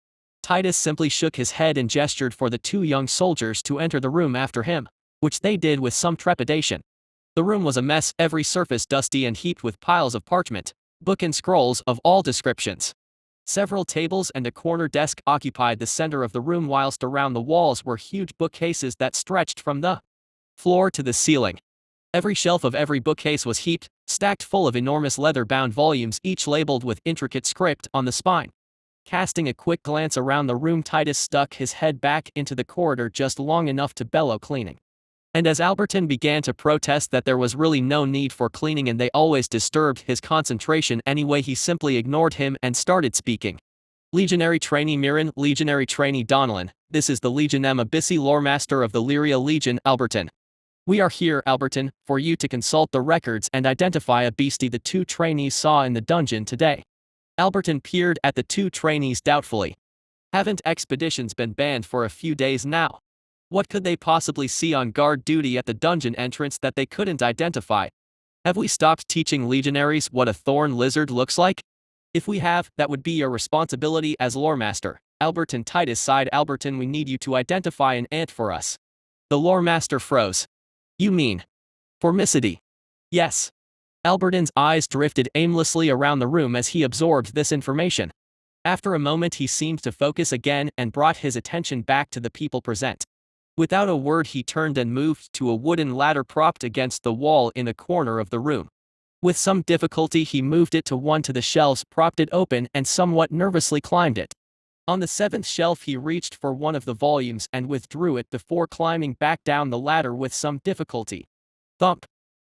Titus simply shook his head and gestured for the 2 young soldiers to enter the room after him, which they did with some trepidation. The room was a mess, every surface dusty and heaped with piles of parchment, book and scrolls of all descriptions. Several tables and a corner desk occupied the center of the room, whilst around the walls were huge bookcases that stretched from the floor to the ceiling. Every shelf of every bookcase was heaped, stacked full of enormous leather-bound volumes, each labeled with intricate script on the spine. Casting a quick glance around the room, Titus stuck his head back into the corridor just long enough to bellow cleaning. And as Albertin began to protest that there was really no need for cleaning and they always disturbed his concentration anyway, he simply ignored him and started speaking. Legionary Trainee Mirren, Legionary Trainee Donnellan, this is the Legion M Abyssi Loremaster of the Lyria Legion, Albertin. We are here, Albertin, for you to consult the records and identify a beastie the 2 trainees saw in the dungeon today. Albertin peered at the 2 trainees doubtfully. Haven't expeditions been banned for a few days now? What could they possibly see on guard duty at the dungeon entrance that they couldn't identify? Have we stopped teaching legionaries what a thorn lizard looks like? If we have, that would be your responsibility as lore master. Alberton Titus sighed. Alberton, we need you to identify an ant for us. The lore master froze. You mean Formicity? Yes. Alberton's eyes drifted aimlessly around the room as he absorbed this information. After a moment he seemed to focus again and brought his attention back to the people present. Without a word he turned and moved to a wooden ladder propped against the wall in a corner of the room. With some difficulty he moved it to one of the shelves, propped it open, and somewhat nervously climbed it. On the seventh shelf he reached for one of the volumes and withdrew it before climbing back down the ladder with some difficulty. Thump!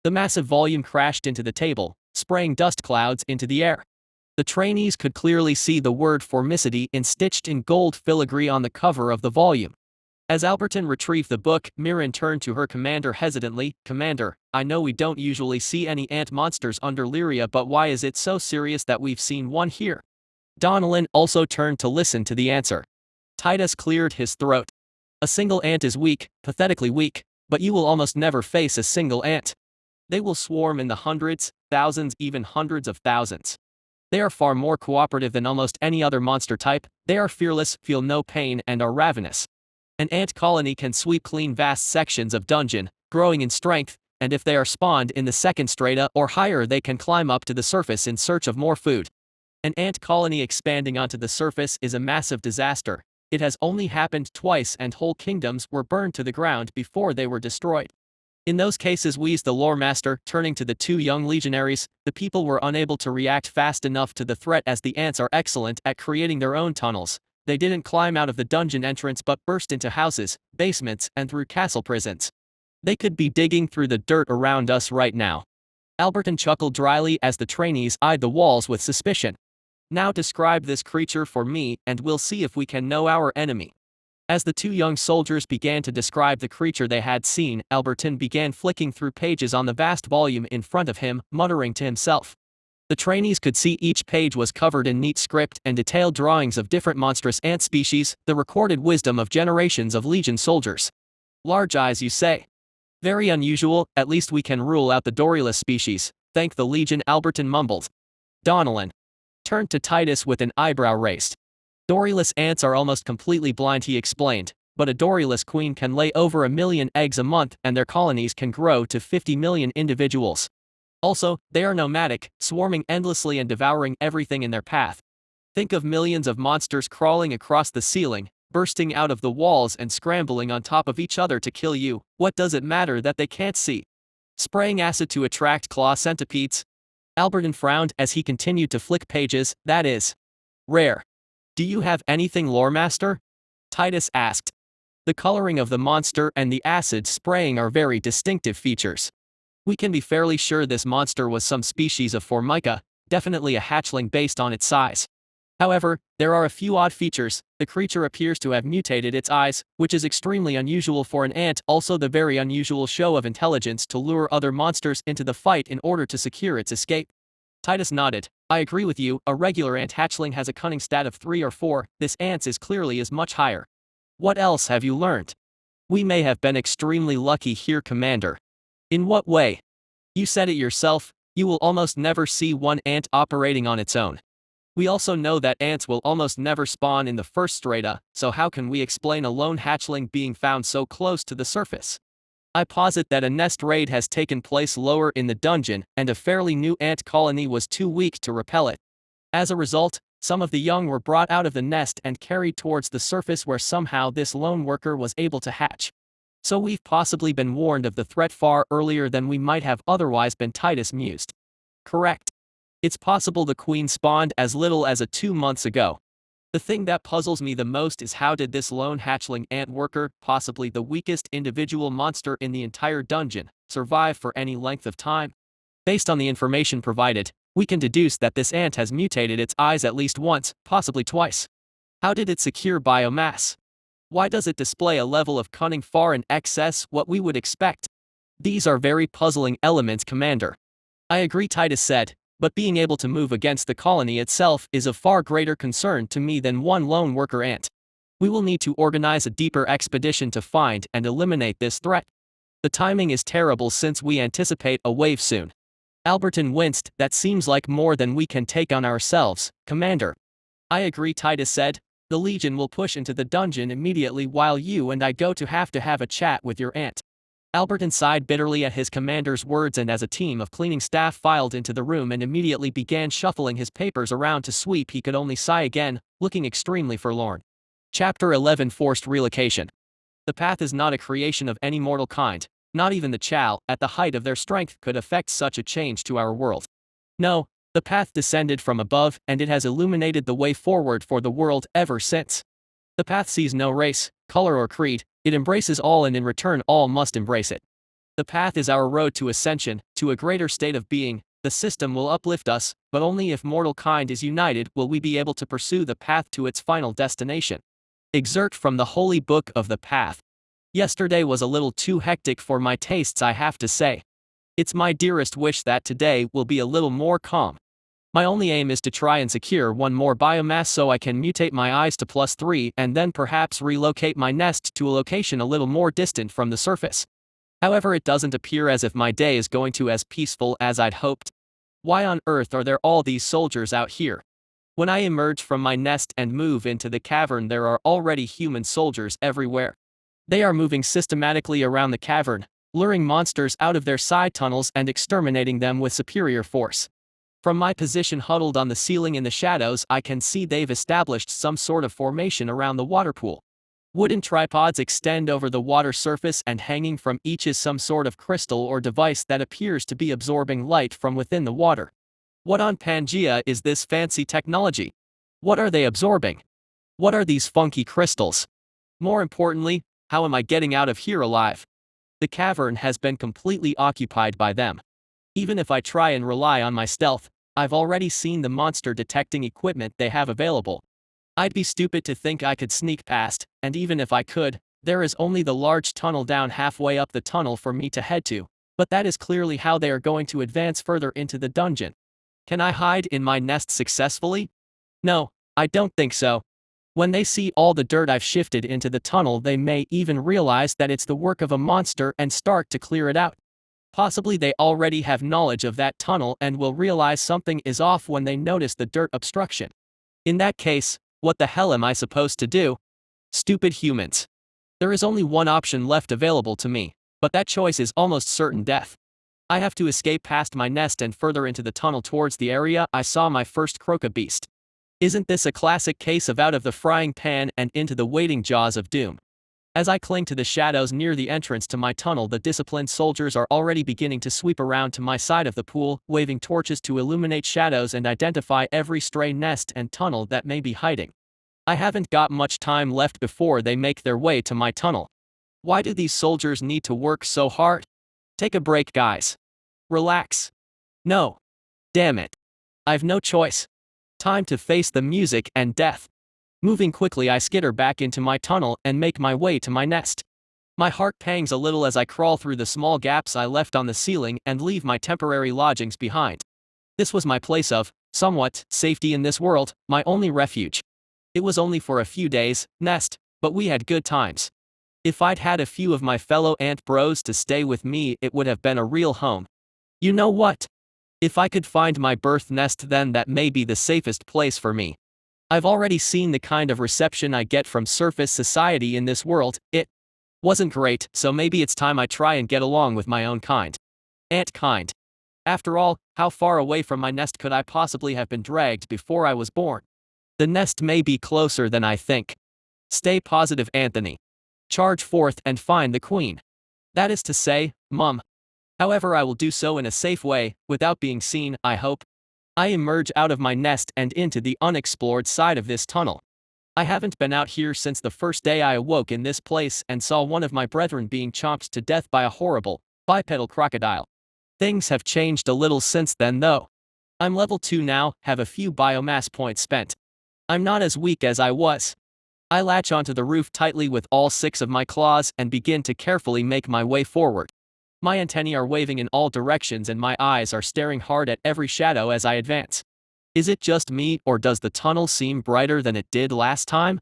The massive volume crashed into the table, spraying dust clouds into the air. The trainees could clearly see the word Formicity stitched in gold filigree on the cover of the volume. As Alberton retrieved the book, Mirren turned to her commander hesitantly. Commander, I know we don't usually see any ant monsters under Lyria, but why is it so serious that we've seen one here? Donnellan also turned to listen to the answer. Titus cleared his throat. A single ant is weak, pathetically weak, but you will almost never face a single ant. They will swarm in the hundreds, thousands, even hundreds of thousands. They are far more cooperative than almost any other monster type. They are fearless, feel no pain, and are ravenous. An ant colony can sweep clean vast sections of dungeon, growing in strength, and if they are spawned in the second strata or higher they can climb up to the surface in search of more food. An ant colony expanding onto the surface is a massive disaster. It has only happened twice and whole kingdoms were burned to the ground before they were destroyed. In those cases, wheezed the lore master, turning to the two young legionaries, the people were unable to react fast enough to the threat as the ants are excellent at creating their own tunnels. They didn't climb out of the dungeon entrance but burst into houses, basements, and through castle prisons. They could be digging through the dirt around us right now. Alberton chuckled dryly as the trainees eyed the walls with suspicion. Now describe this creature for me and we'll see if we can know our enemy. As the two young soldiers began to describe the creature they had seen, Alberton began flicking through pages on the vast volume in front of him, muttering to himself. The trainees could see each page was covered in neat script and detailed drawings of different monstrous ant species, the recorded wisdom of generations of Legion soldiers. Large eyes, you say? Very unusual. At least we can rule out the Dorylus species. Thank the Legion, Alberton mumbled. Donnellan turned to Titus with an eyebrow raised. Dorylus ants are almost completely blind, he explained, but a Dorylus queen can lay over 1 million eggs a month and their colonies can grow to 50 million individuals. Also, they are nomadic, swarming endlessly and devouring everything in their path. Think of millions of monsters crawling across the ceiling, bursting out of the walls and scrambling on top of each other to kill you. What does it matter that they can't see? Spraying acid to attract claw centipedes? Alberton frowned as he continued to flick pages. That is rare. Do you have anything, lore master? Titus asked. The coloring of the monster and the acid spraying are very distinctive features. We can be fairly sure this monster was some species of Formica, definitely a hatchling based on its size. However, there are a few odd features. The creature appears to have mutated its eyes, which is extremely unusual for an ant. Also, the very unusual show of intelligence to lure other monsters into the fight in order to secure its escape. Titus nodded. I agree with you, a regular ant hatchling has a cunning stat of 3 or 4, this ant's is clearly is much higher. What else have you learned? We may have been extremely lucky here, Commander. In what way? You said it yourself, you will almost never see one ant operating on its own. We also know that ants will almost never spawn in the first strata, so how can we explain a lone hatchling being found so close to the surface? I posit that a nest raid has taken place lower in the dungeon, and a fairly new ant colony was too weak to repel it. As a result, some of the young were brought out of the nest and carried towards the surface where somehow this lone worker was able to hatch. So we've possibly been warned of the threat far earlier than we might have otherwise been, Titus mused. Correct. It's possible the queen spawned as little as 2 months ago. The thing that puzzles me the most is how did this lone hatchling ant worker, possibly the weakest individual monster in the entire dungeon, survive for any length of time? Based on the information provided, we can deduce that this ant has mutated its eyes at least once, possibly twice. How did it secure biomass? Why does it display a level of cunning far in excess what we would expect? These are very puzzling elements, Commander. I agree, Titus said, but being able to move against the colony itself is of far greater concern to me than one lone worker ant. We will need to organize a deeper expedition to find and eliminate this threat. The timing is terrible since we anticipate a wave soon. Alberton winced. That seems like more than we can take on ourselves, Commander. I agree, Titus said. The Legion will push into the dungeon immediately while you and I go to have a chat with your aunt. Alberton sighed bitterly at his commander's words, and as a team of cleaning staff filed into the room and immediately began shuffling his papers around to sweep, he could only sigh again, looking extremely forlorn. Chapter 11 Forced Relocation. The path is not a creation of any mortal kind, not even the Chow, at the height of their strength, could effect such a change to our world. No, the path descended from above, and it has illuminated the way forward for the world ever since. The path sees no race, color or creed, it embraces all, and in return all must embrace it. The path is our road to ascension, to a greater state of being. The system will uplift us, but only if mortal kind is united will we be able to pursue the path to its final destination. Excerpt from the Holy Book of the Path. Yesterday was a little too hectic for my tastes, I have to say. It's my dearest wish that today will be a little more calm. My only aim is to try and secure one more biomass so I can mutate my eyes to +3 and then perhaps relocate my nest to a location a little more distant from the surface. However, it doesn't appear as if my day is going to as peaceful as I'd hoped. Why on earth are there all these soldiers out here? When I emerge from my nest and move into the cavern, there are already human soldiers everywhere. They are moving systematically around the cavern, luring monsters out of their side tunnels and exterminating them with superior force. From my position huddled on the ceiling in the shadows, I can see they've established some sort of formation around the water pool. Wooden tripods extend over the water surface, and hanging from each is some sort of crystal or device that appears to be absorbing light from within the water. What on Pangea is this fancy technology? What are they absorbing? What are these funky crystals? More importantly, how am I getting out of here alive? The cavern has been completely occupied by them. Even if I try and rely on my stealth, I've already seen the monster detecting equipment they have available. I'd be stupid to think I could sneak past, and even if I could, there is only the large tunnel down halfway up the tunnel for me to head to, but that is clearly how they are going to advance further into the dungeon. Can I hide in my nest successfully? No, I don't think so. When they see all the dirt I've shifted into the tunnel, they may even realize that it's the work of a monster and start to clear it out. Possibly they already have knowledge of that tunnel and will realize something is off when they notice the dirt obstruction. In that case, what the hell am I supposed to do? Stupid humans. There is only one option left available to me, but that choice is almost certain death. I have to escape past my nest and further into the tunnel towards the area I saw my first croca beast. Isn't this a classic case of out of the frying pan and into the waiting jaws of doom? As I cling to the shadows near the entrance to my tunnel, the disciplined soldiers are already beginning to sweep around to my side of the pool, waving torches to illuminate shadows and identify every stray nest and tunnel that may be hiding. I haven't got much time left before they make their way to my tunnel. Why do these soldiers need to work so hard? Take a break, guys. Relax. No. Damn it. I've no choice. Time to face the music and death. Moving quickly, I skitter back into my tunnel and make my way to my nest. My heart pangs a little as I crawl through the small gaps I left on the ceiling and leave my temporary lodgings behind. This was my place of, somewhat, safety in this world, my only refuge. It was only for a few days, nest, but we had good times. If I'd had a few of my fellow ant bros to stay with me, it would have been a real home. You know what? If I could find my birth nest, then that may be the safest place for me. I've already seen the kind of reception I get from surface society in this world. It wasn't great, so maybe it's time I try and get along with my own kind. Ant kind. After all, how far away from my nest could I possibly have been dragged before I was born? The nest may be closer than I think. Stay positive, Anthony. Charge forth and find the queen. That is to say, Mum. However, I will do so in a safe way, without being seen, I hope. I emerge out of my nest and into the unexplored side of this tunnel. I haven't been out here since the first day I awoke in this place and saw one of my brethren being chomped to death by a horrible, bipedal crocodile. Things have changed a little since then though. I'm level 2 now, have a few biomass points spent. I'm not as weak as I was. I latch onto the roof tightly with all 6 of my claws and begin to carefully make my way forward. My antennae are waving in all directions and my eyes are staring hard at every shadow as I advance. Is it just me, or does the tunnel seem brighter than it did last time?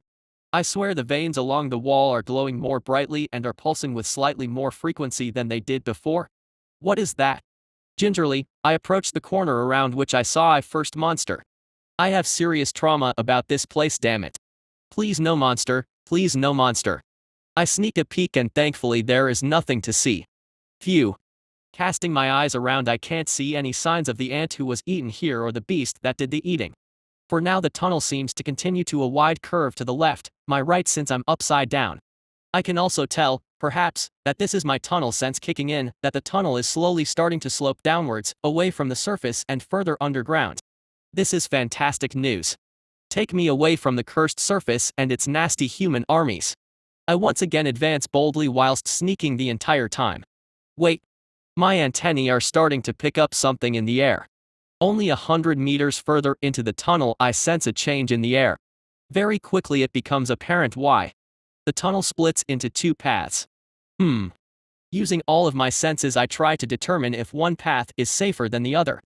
I swear the veins along the wall are glowing more brightly and are pulsing with slightly more frequency than they did before. What is that? Gingerly, I approached the corner around which I saw my first monster. I have serious trauma about this place, damn it. Please no monster, please no monster. I sneak a peek and thankfully there is nothing to see. Phew. Casting my eyes around, I can't see any signs of the ant who was eaten here or the beast that did the eating. For now the tunnel seems to continue to a wide curve to the left, my right, since I'm upside down. I can also tell, perhaps, that this is my tunnel sense kicking in, that the tunnel is slowly starting to slope downwards, away from the surface and further underground. This is fantastic news. Take me away from the cursed surface and its nasty human armies. I once again advance boldly whilst sneaking the entire time. Wait. My antennae are starting to pick up something in the air. Only 100 meters further into the tunnel I sense a change in the air. Very quickly it becomes apparent why. The tunnel splits into two paths. Using all of my senses I try to determine if one path is safer than the other.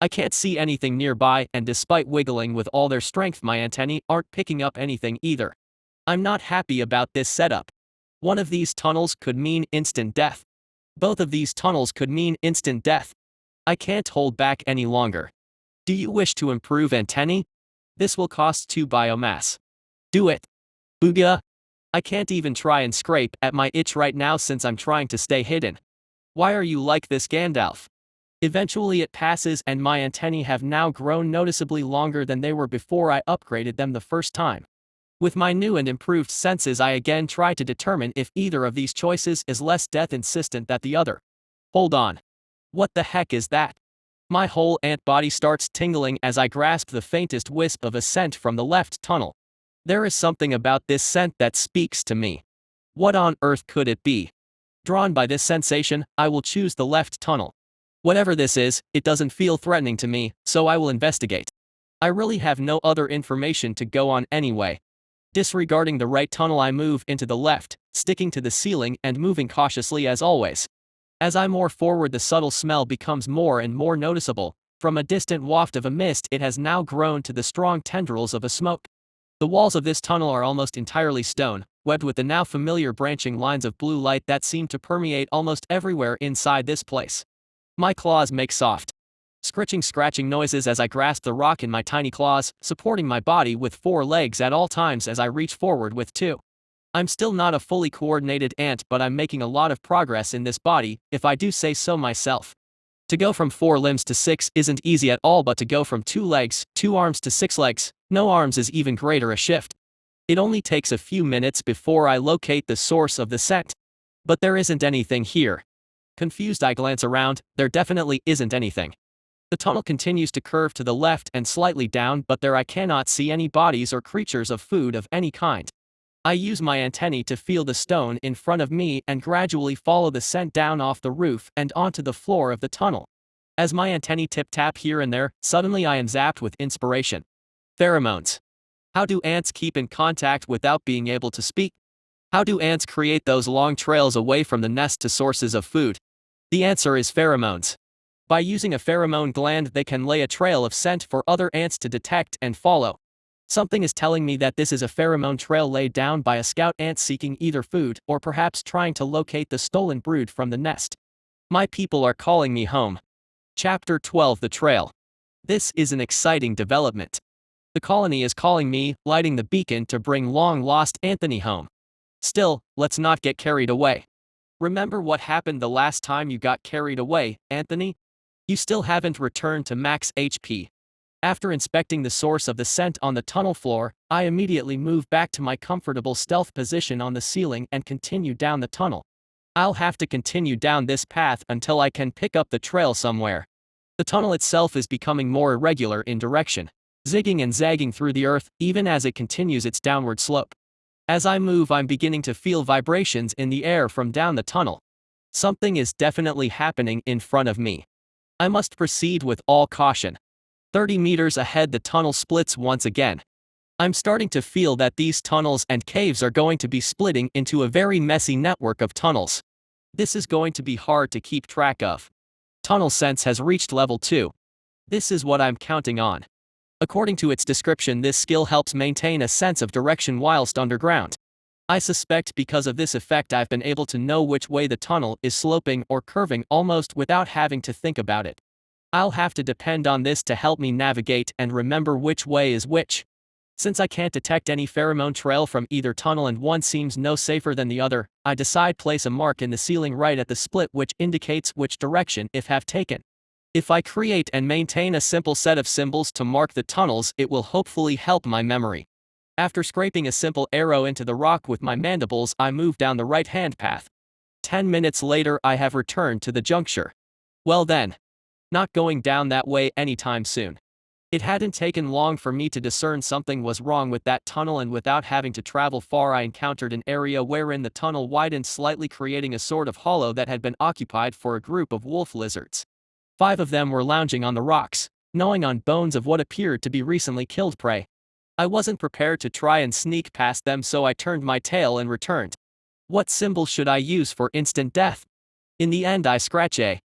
I can't see anything nearby, and despite wiggling with all their strength my antennae aren't picking up anything either. I'm not happy about this setup. One of these tunnels could mean instant death. Both of these tunnels could mean instant death. I can't hold back any longer. Do you wish to improve antennae? This will cost 2 biomass. Do it. Booga. I can't even try and scrape at my itch right now since I'm trying to stay hidden. Why are you like this, Gandalf? Eventually it passes and my antennae have now grown noticeably longer than they were before I upgraded them the first time. With my new and improved senses I again try to determine if either of these choices is less death insistent than the other. Hold on. What the heck is that? My whole ant body starts tingling as I grasp the faintest wisp of a scent from the left tunnel. There is something about this scent that speaks to me. What on earth could it be? Drawn by this sensation, I will choose the left tunnel. Whatever this is, it doesn't feel threatening to me, so I will investigate. I really have no other information to go on anyway. Disregarding the right tunnel I move into the left, sticking to the ceiling and moving cautiously as always. As I move forward the subtle smell becomes more and more noticeable. From a distant waft of a mist it has now grown to the strong tendrils of a smoke. The walls of this tunnel are almost entirely stone, webbed with the now familiar branching lines of blue light that seem to permeate almost everywhere inside this place. My claws make soft, scratching noises as I grasp the rock in my tiny claws, supporting my body with 4 legs at all times as I reach forward with 2. I'm still not a fully coordinated ant, but I'm making a lot of progress in this body, if I do say so myself. To go from 4 limbs to 6 isn't easy at all, but to go from 2 legs, 2 arms to 6 legs, no arms is even greater a shift. It only takes a few minutes before I locate the source of the scent. But there isn't anything here. Confused I glance around, there definitely isn't anything. The tunnel continues to curve to the left and slightly down, but there I cannot see any bodies or creatures of food of any kind. I use my antennae to feel the stone in front of me and gradually follow the scent down off the roof and onto the floor of the tunnel. As my antennae tip-tap here and there, suddenly I am zapped with inspiration. Pheromones. How do ants keep in contact without being able to speak? How do ants create those long trails away from the nest to sources of food? The answer is pheromones. By using a pheromone gland they can lay a trail of scent for other ants to detect and follow. Something is telling me that this is a pheromone trail laid down by a scout ant seeking either food or perhaps trying to locate the stolen brood from the nest. My people are calling me home. Chapter 12: The Trail. This is an exciting development. The colony is calling me, lighting the beacon to bring long-lost Anthony home. Still, let's not get carried away. Remember what happened the last time you got carried away, Anthony? You still haven't returned to max HP. After inspecting the source of the scent on the tunnel floor, I immediately move back to my comfortable stealth position on the ceiling and continue down the tunnel. I'll have to continue down this path until I can pick up the trail somewhere. The tunnel itself is becoming more irregular in direction, zigging and zagging through the earth even as it continues its downward slope. As I move I'm beginning to feel vibrations in the air from down the tunnel. Something is definitely happening in front of me. I must proceed with all caution. 30 meters ahead the tunnel splits once again. I'm starting to feel that these tunnels and caves are going to be splitting into a very messy network of tunnels. This is going to be hard to keep track of. Tunnel sense has reached level 2. This is what I'm counting on. According to its description, this skill helps maintain a sense of direction whilst underground. I suspect because of this effect I've been able to know which way the tunnel is sloping or curving almost without having to think about it. I'll have to depend on this to help me navigate and remember which way is which. Since I can't detect any pheromone trail from either tunnel and one seems no safer than the other, I decide place a mark in the ceiling right at the split which indicates which direction if have taken. If I create and maintain a simple set of symbols to mark the tunnels, it will hopefully help my memory. After scraping a simple arrow into the rock with my mandibles, I move down the right-hand path. 10 minutes later I have returned to the juncture. Well then. Not going down that way anytime soon. It hadn't taken long for me to discern something was wrong with that tunnel, and without having to travel far I encountered an area wherein the tunnel widened slightly, creating a sort of hollow that had been occupied for a group of wolf lizards. 5 of them were lounging on the rocks, gnawing on bones of what appeared to be recently killed prey. I wasn't prepared to try and sneak past them, so I turned my tail and returned. What symbol should I use for instant death? In the end I scratch a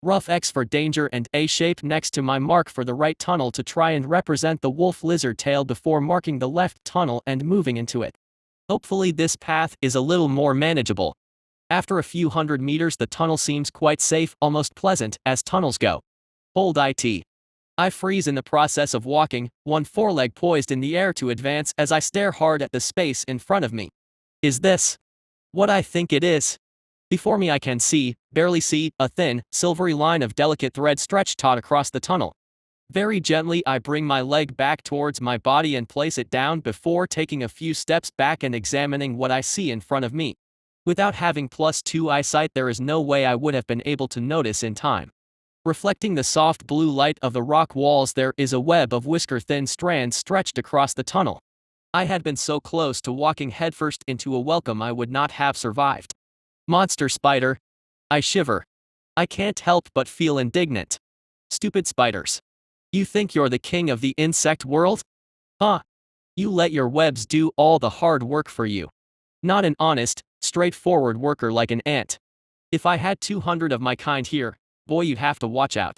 rough X for danger and a shape next to my mark for the right tunnel to try and represent the wolf lizard tail before marking the left tunnel and moving into it. Hopefully this path is a little more manageable. After a few hundred meters the tunnel seems quite safe, almost pleasant, as tunnels go. Hold it. I freeze in the process of walking, one foreleg poised in the air to advance as I stare hard at the space in front of me. Is this what I think it is? Before me I can see, barely see, a thin, silvery line of delicate thread stretched taut across the tunnel. Very gently I bring my leg back towards my body and place it down before taking a few steps back and examining what I see in front of me. Without having +2 eyesight there is no way I would have been able to notice in time. Reflecting the soft blue light of the rock walls there is a web of whisker-thin strands stretched across the tunnel. I had been so close to walking headfirst into a welcome I would not have survived. Monster spider. I shiver. I can't help but feel indignant. Stupid spiders. You think you're the king of the insect world? Huh? You let your webs do all the hard work for you. Not an honest, straightforward worker like an ant. If I had 200 of my kind here, boy, you'd have to watch out.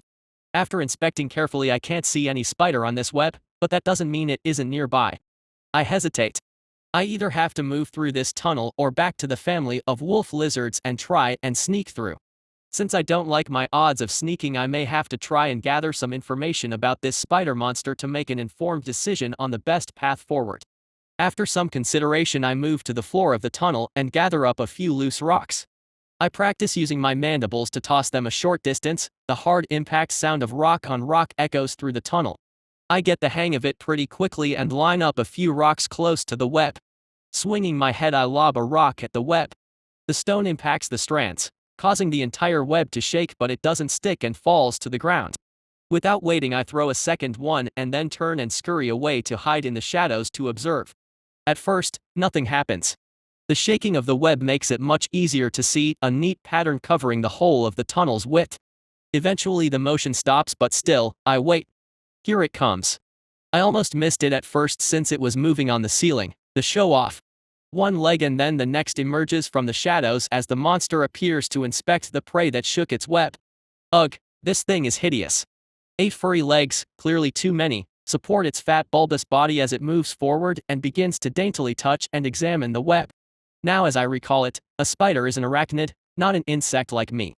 After inspecting carefully I can't see any spider on this web, but that doesn't mean it isn't nearby. I hesitate. I either have to move through this tunnel or back to the family of wolf lizards and try and sneak through. Since I don't like my odds of sneaking, I may have to try and gather some information about this spider monster to make an informed decision on the best path forward. After some consideration I move to the floor of the tunnel and gather up a few loose rocks. I practice using my mandibles to toss them a short distance. The hard impact sound of rock on rock echoes through the tunnel. I get the hang of it pretty quickly and line up a few rocks close to the web. Swinging my head I lob a rock at the web. The stone impacts the strands, causing the entire web to shake, but it doesn't stick and falls to the ground. Without waiting I throw a second one and then turn and scurry away to hide in the shadows to observe. At first, nothing happens. The shaking of the web makes it much easier to see a neat pattern covering the whole of the tunnel's width. Eventually the motion stops, but still, I wait. Here it comes. I almost missed it at first since it was moving on the ceiling, the show off. One leg and then the next emerges from the shadows as the monster appears to inspect the prey that shook its web. Ugh, this thing is hideous. 8 furry legs, clearly too many, support its fat bulbous body as it moves forward and begins to daintily touch and examine the web. Now as I recall it, a spider is an arachnid, not an insect like me.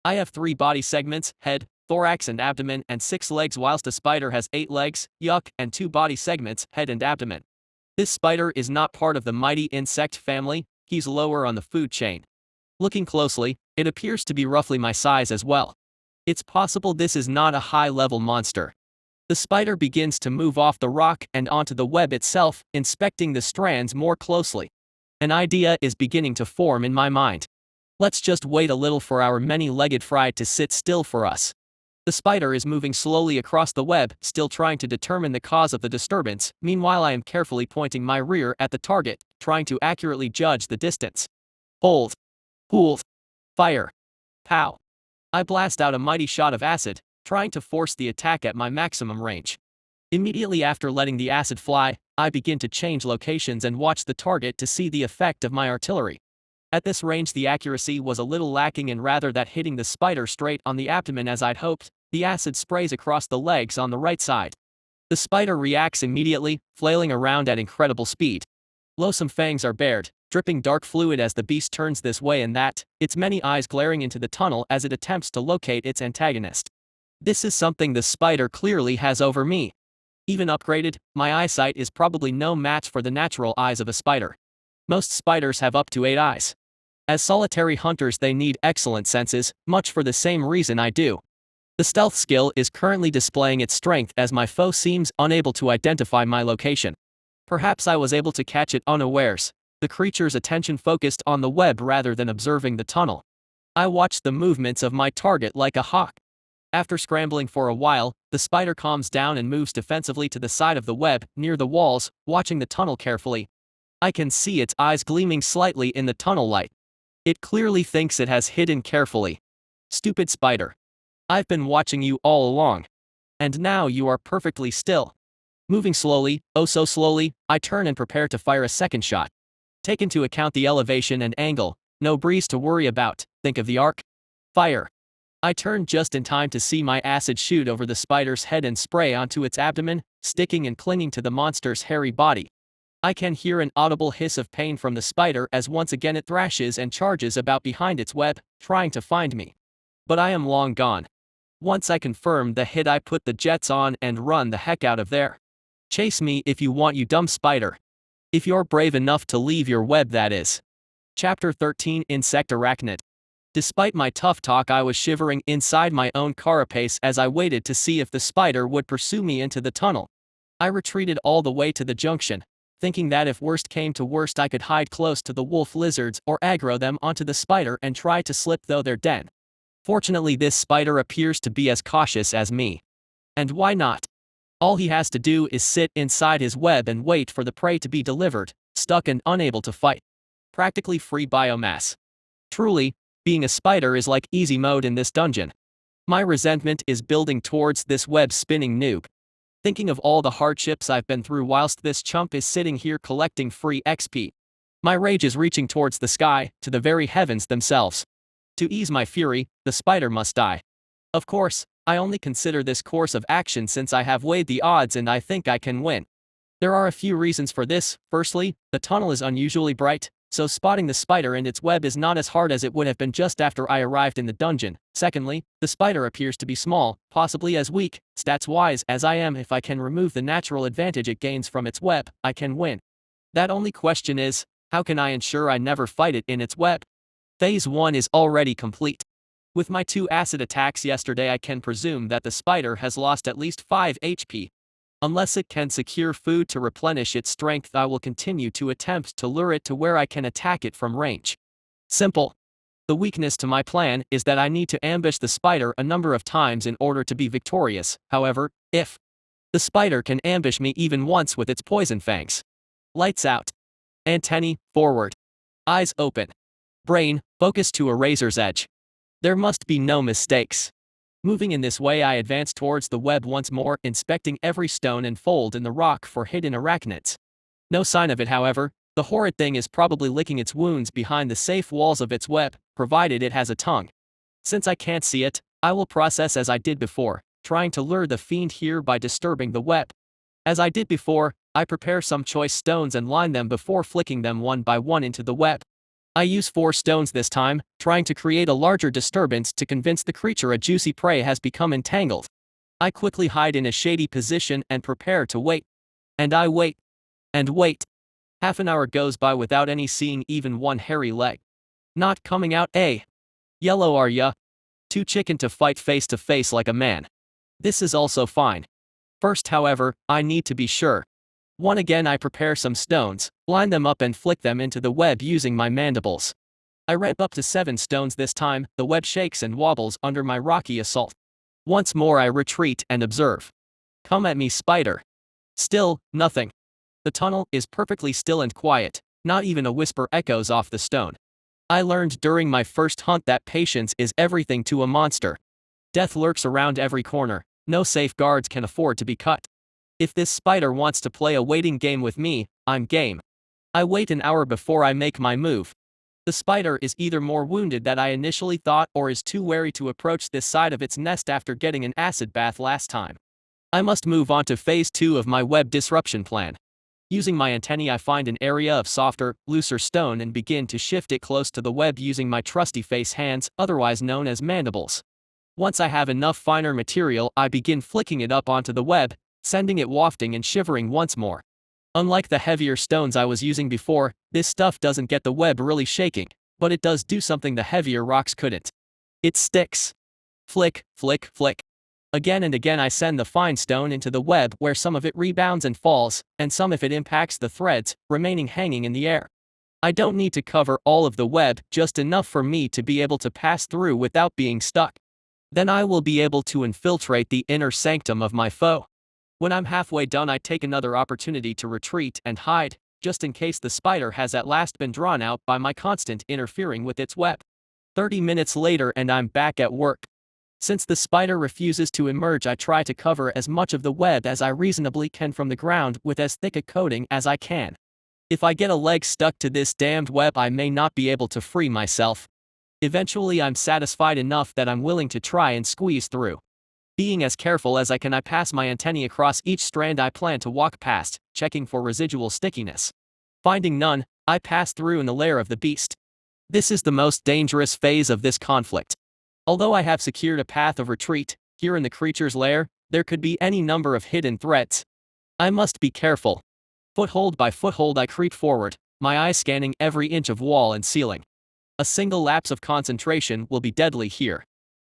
I have 3 body segments, head, thorax and abdomen, and 6 legs, whilst a spider has 8 legs, yuck, and 2 body segments, head and abdomen. This spider is not part of the mighty insect family, he's lower on the food chain. Looking closely, it appears to be roughly my size as well. It's possible this is not a high-level monster. The spider begins to move off the rock and onto the web itself, inspecting the strands more closely. An idea is beginning to form in my mind. Let's just wait a little for our many-legged friend to sit still for us. The spider is moving slowly across the web, still trying to determine the cause of the disturbance. Meanwhile I am carefully pointing my rear at the target, trying to accurately judge the distance. Hold. Hold. Fire. Pow. I blast out a mighty shot of acid, trying to force the attack at my maximum range. Immediately after letting the acid fly, I begin to change locations and watch the target to see the effect of my artillery. At this range the accuracy was a little lacking, and rather than hitting the spider straight on the abdomen as I'd hoped, the acid sprays across the legs on the right side. The spider reacts immediately, flailing around at incredible speed. Loathsome fangs are bared, dripping dark fluid as the beast turns this way and that, its many eyes glaring into the tunnel as it attempts to locate its antagonist. This is something the spider clearly has over me. Even upgraded, my eyesight is probably no match for the natural eyes of a spider. Most spiders have up to 8 eyes. As solitary hunters they need excellent senses, much for the same reason I do. The stealth skill is currently displaying its strength as my foe seems unable to identify my location. Perhaps I was able to catch it unawares, the creature's attention focused on the web rather than observing the tunnel. I watched the movements of my target like a hawk. After scrambling for a while, the spider calms down and moves defensively to the side of the web, near the walls, watching the tunnel carefully. I can see its eyes gleaming slightly in the tunnel light. It clearly thinks it has hidden carefully. Stupid spider. I've been watching you all along. And now you are perfectly still. Moving slowly, oh so slowly, I turn and prepare to fire a second shot. Take into account the elevation and angle, no breeze to worry about, think of the arc. Fire. I turn just in time to see my acid shoot over the spider's head and spray onto its abdomen, sticking and clinging to the monster's hairy body. I can hear an audible hiss of pain from the spider as once again it thrashes and charges about behind its web, trying to find me. But I am long gone. Once I confirm the hit I put the jets on and run the heck out of there. Chase me if you want, you dumb spider. If you're brave enough to leave your web, that is. Chapter 13 Insect Arachnid. Despite my tough talk, I was shivering inside my own carapace as I waited to see if the spider would pursue me into the tunnel. I retreated all the way to the junction, thinking that if worst came to worst I could hide close to the wolf lizards or aggro them onto the spider and try to slip through their den. Fortunately, this spider appears to be as cautious as me. And why not? All he has to do is sit inside his web and wait for the prey to be delivered, stuck and unable to fight. Practically free biomass. Truly, being a spider is like easy mode in this dungeon. My resentment is building towards this web-spinning noob. Thinking of all the hardships I've been through whilst this chump is sitting here collecting free XP. My rage is reaching towards the sky, to the very heavens themselves. To ease my fury, the spider must die. Of course, I only consider this course of action since I have weighed the odds and I think I can win. There are a few reasons for this. Firstly, the tunnel is unusually bright, so spotting the spider and its web is not as hard as it would have been just after I arrived in the dungeon. Secondly, the spider appears to be small, possibly as weak, stats-wise, as I am. If I can remove the natural advantage it gains from its web, I can win. That only question is, how can I ensure I never fight it in its web? Phase 1 is already complete. With my 2 acid attacks yesterday, I can presume that the spider has lost at least 5 HP. Unless it can secure food to replenish its strength, I will continue to attempt to lure it to where I can attack it from range. Simple. The weakness to my plan is that I need to ambush the spider a number of times in order to be victorious. However, if the spider can ambush me even once with its poison fangs. Lights out. Antennae, forward. Eyes open. Brain, focus to a razor's edge. There must be no mistakes. Moving in this way, I advance towards the web once more, inspecting every stone and fold in the rock for hidden arachnids. No sign of it, however. The horrid thing is probably licking its wounds behind the safe walls of its web, provided it has a tongue. Since I can't see it, I will process as I did before, trying to lure the fiend here by disturbing the web. As I did before, I prepare some choice stones and line them before flicking them one by one into the web. I use 4 stones this time, trying to create a larger disturbance to convince the creature a juicy prey has become entangled. I quickly hide in a shady position and prepare to wait. And I wait. And wait. Half an hour goes by without any seeing even one hairy leg. Not coming out, eh? Yellow are ya? Too chicken to fight face to face like a man. This is also fine. First, however, I need to be sure. One again, I prepare some stones, line them up and flick them into the web using my mandibles. I ramp up to 7 stones this time. The web shakes and wobbles under my rocky assault. Once more I retreat and observe. Come at me, spider. Still, nothing. The tunnel is perfectly still and quiet, not even a whisper echoes off the stone. I learned during my first hunt that patience is everything to a monster. Death lurks around every corner, no safeguards can afford to be cut. If this spider wants to play a waiting game with me, I'm game. I wait an hour before I make my move. The spider is either more wounded than I initially thought or is too wary to approach this side of its nest after getting an acid bath last time. I must move on to phase 2 of my web disruption plan. Using my antennae, I find an area of softer, looser stone and begin to shift it close to the web using my trusty face hands, otherwise known as mandibles. Once I have enough finer material, I begin flicking it up onto the web, sending it wafting and shivering once more. Unlike the heavier stones I was using before, this stuff doesn't get the web really shaking, but it does do something the heavier rocks couldn't. It sticks. Flick, flick, flick. Again and again I send the fine stone into the web where some of it rebounds and falls, and some if it impacts the threads, remaining hanging in the air. I don't need to cover all of the web, just enough for me to be able to pass through without being stuck. Then I will be able to infiltrate the inner sanctum of my foe. When I'm halfway done, I take another opportunity to retreat and hide, just in case the spider has at last been drawn out by my constant interfering with its web. 30 minutes later and I'm back at work. Since the spider refuses to emerge, I try to cover as much of the web as I reasonably can from the ground with as thick a coating as I can. If I get a leg stuck to this damned web, I may not be able to free myself. Eventually I'm satisfied enough that I'm willing to try and squeeze through. Being as careful as I can, I pass my antennae across each strand I plan to walk past, checking for residual stickiness. Finding none, I pass through in the lair of the beast. This is the most dangerous phase of this conflict. Although I have secured a path of retreat, here in the creature's lair, there could be any number of hidden threats. I must be careful. Foothold by foothold I creep forward, my eyes scanning every inch of wall and ceiling. A single lapse of concentration will be deadly here.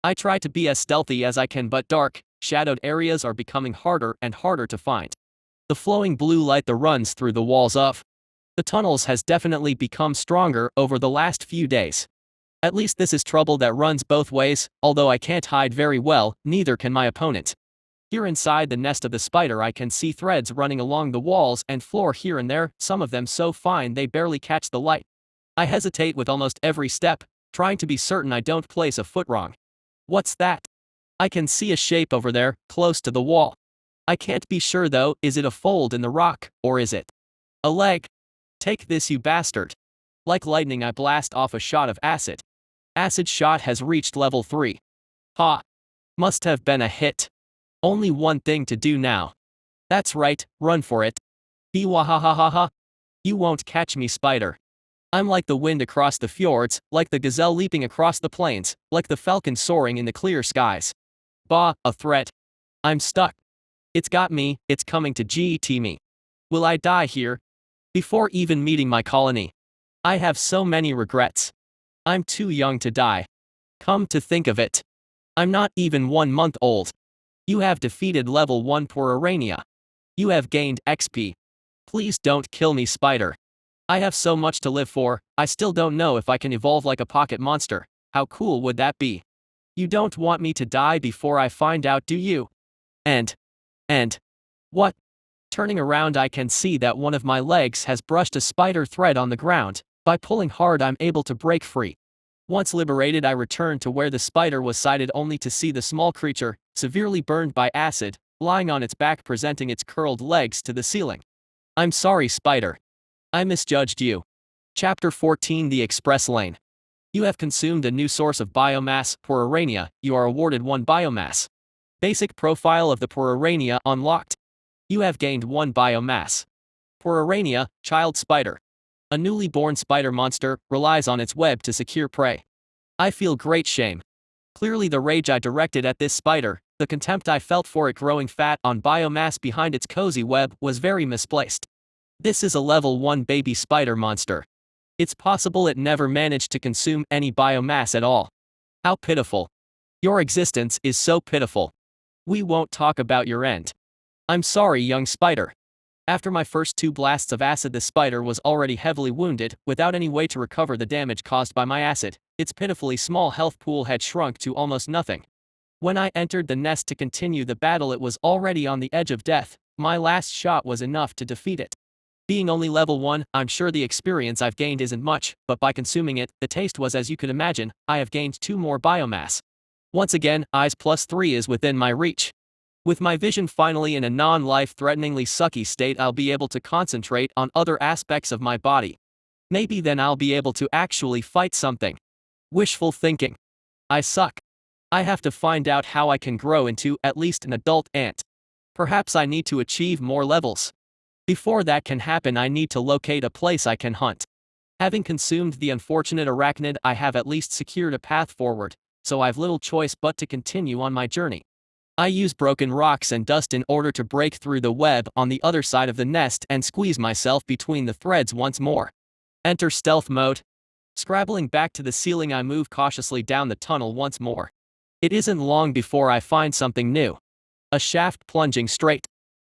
I try to be as stealthy as I can, but dark, shadowed areas are becoming harder and harder to find. The flowing blue light that runs through the walls of the tunnels has definitely become stronger over the last few days. At least this is trouble that runs both ways, although I can't hide very well, neither can my opponent. Here inside the nest of the spider I can see threads running along the walls and floor here and there, some of them so fine they barely catch the light. I hesitate with almost every step, trying to be certain I don't place a foot wrong. What's that? I can see a shape over there, close to the wall. I can't be sure though, is it a fold in the rock, or is it a leg? Take this, you bastard. Like lightning I blast off a shot of acid. Acid shot has reached level 3. Ha! Must have been a hit. Only one thing to do now. That's right, run for it. Be-wah-ha-ha-ha-ha. You won't catch me, spider. I'm like the wind across the fjords, like the gazelle leaping across the plains, like the falcon soaring in the clear skies. Bah, a threat. I'm stuck. It's got me, it's coming to get me. Will I die here? Before even meeting my colony. I have so many regrets. I'm too young to die. Come to think of it. I'm not even 1 month old. You have defeated level 1 Pangera. You have gained XP. Please don't kill me, spider. I have so much to live for. I still don't know if I can evolve like a pocket monster. How cool would that be? You don't want me to die before I find out, do you? And what? Turning around I can see that one of my legs has brushed a spider thread on the ground. By pulling hard I'm able to break free. Once liberated I return to where the spider was sighted, only to see the small creature, severely burned by acid, lying on its back presenting its curled legs to the ceiling. I'm sorry, spider. I misjudged you. Chapter 14, The Express Lane. You have consumed a new source of biomass, Pangera. You are awarded 1 biomass. Basic profile of the Pangera unlocked. You have gained 1 biomass. Pangera, child spider. A newly born spider monster, relies on its web to secure prey. I feel great shame. Clearly the rage I directed at this spider, the contempt I felt for it growing fat on biomass behind its cozy web, was very misplaced. This is a level 1 baby spider monster. It's possible it never managed to consume any biomass at all. How pitiful. Your existence is so pitiful. We won't talk about your end. I'm sorry, young spider. After my first 2 blasts of acid, the spider was already heavily wounded, without any way to recover the damage caused by my acid. Its pitifully small health pool had shrunk to almost nothing. When I entered the nest to continue the battle, it was already on the edge of death. My last shot was enough to defeat it. Being only level 1, I'm sure the experience I've gained isn't much, but by consuming it, the taste was as you could imagine. I have gained 2 more biomass. Once again, eyes +3 is within my reach. With my vision finally in a non-life-threateningly sucky state, I'll be able to concentrate on other aspects of my body. Maybe then I'll be able to actually fight something. Wishful thinking. I suck. I have to find out how I can grow into at least an adult ant. Perhaps I need to achieve more levels. Before that can happen, I need to locate a place I can hunt. Having consumed the unfortunate arachnid, I have at least secured a path forward, so I've little choice but to continue on my journey. I use broken rocks and dust in order to break through the web on the other side of the nest and squeeze myself between the threads once more. Enter stealth mode. Scrabbling back to the ceiling, I move cautiously down the tunnel once more. It isn't long before I find something new. A shaft plunging straight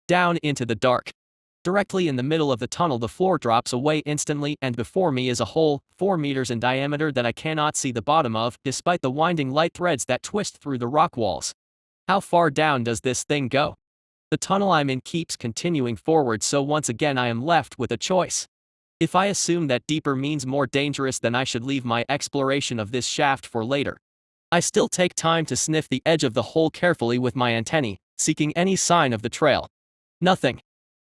down into the dark. Directly in the middle of the tunnel, the floor drops away instantly, and before me is a hole, 4 meters in diameter, that I cannot see the bottom of, despite the winding light threads that twist through the rock walls. How far down does this thing go? The tunnel I'm in keeps continuing forward, so once again I am left with a choice. If I assume that deeper means more dangerous, then I should leave my exploration of this shaft for later. I still take time to sniff the edge of the hole carefully with my antennae, seeking any sign of the trail. Nothing.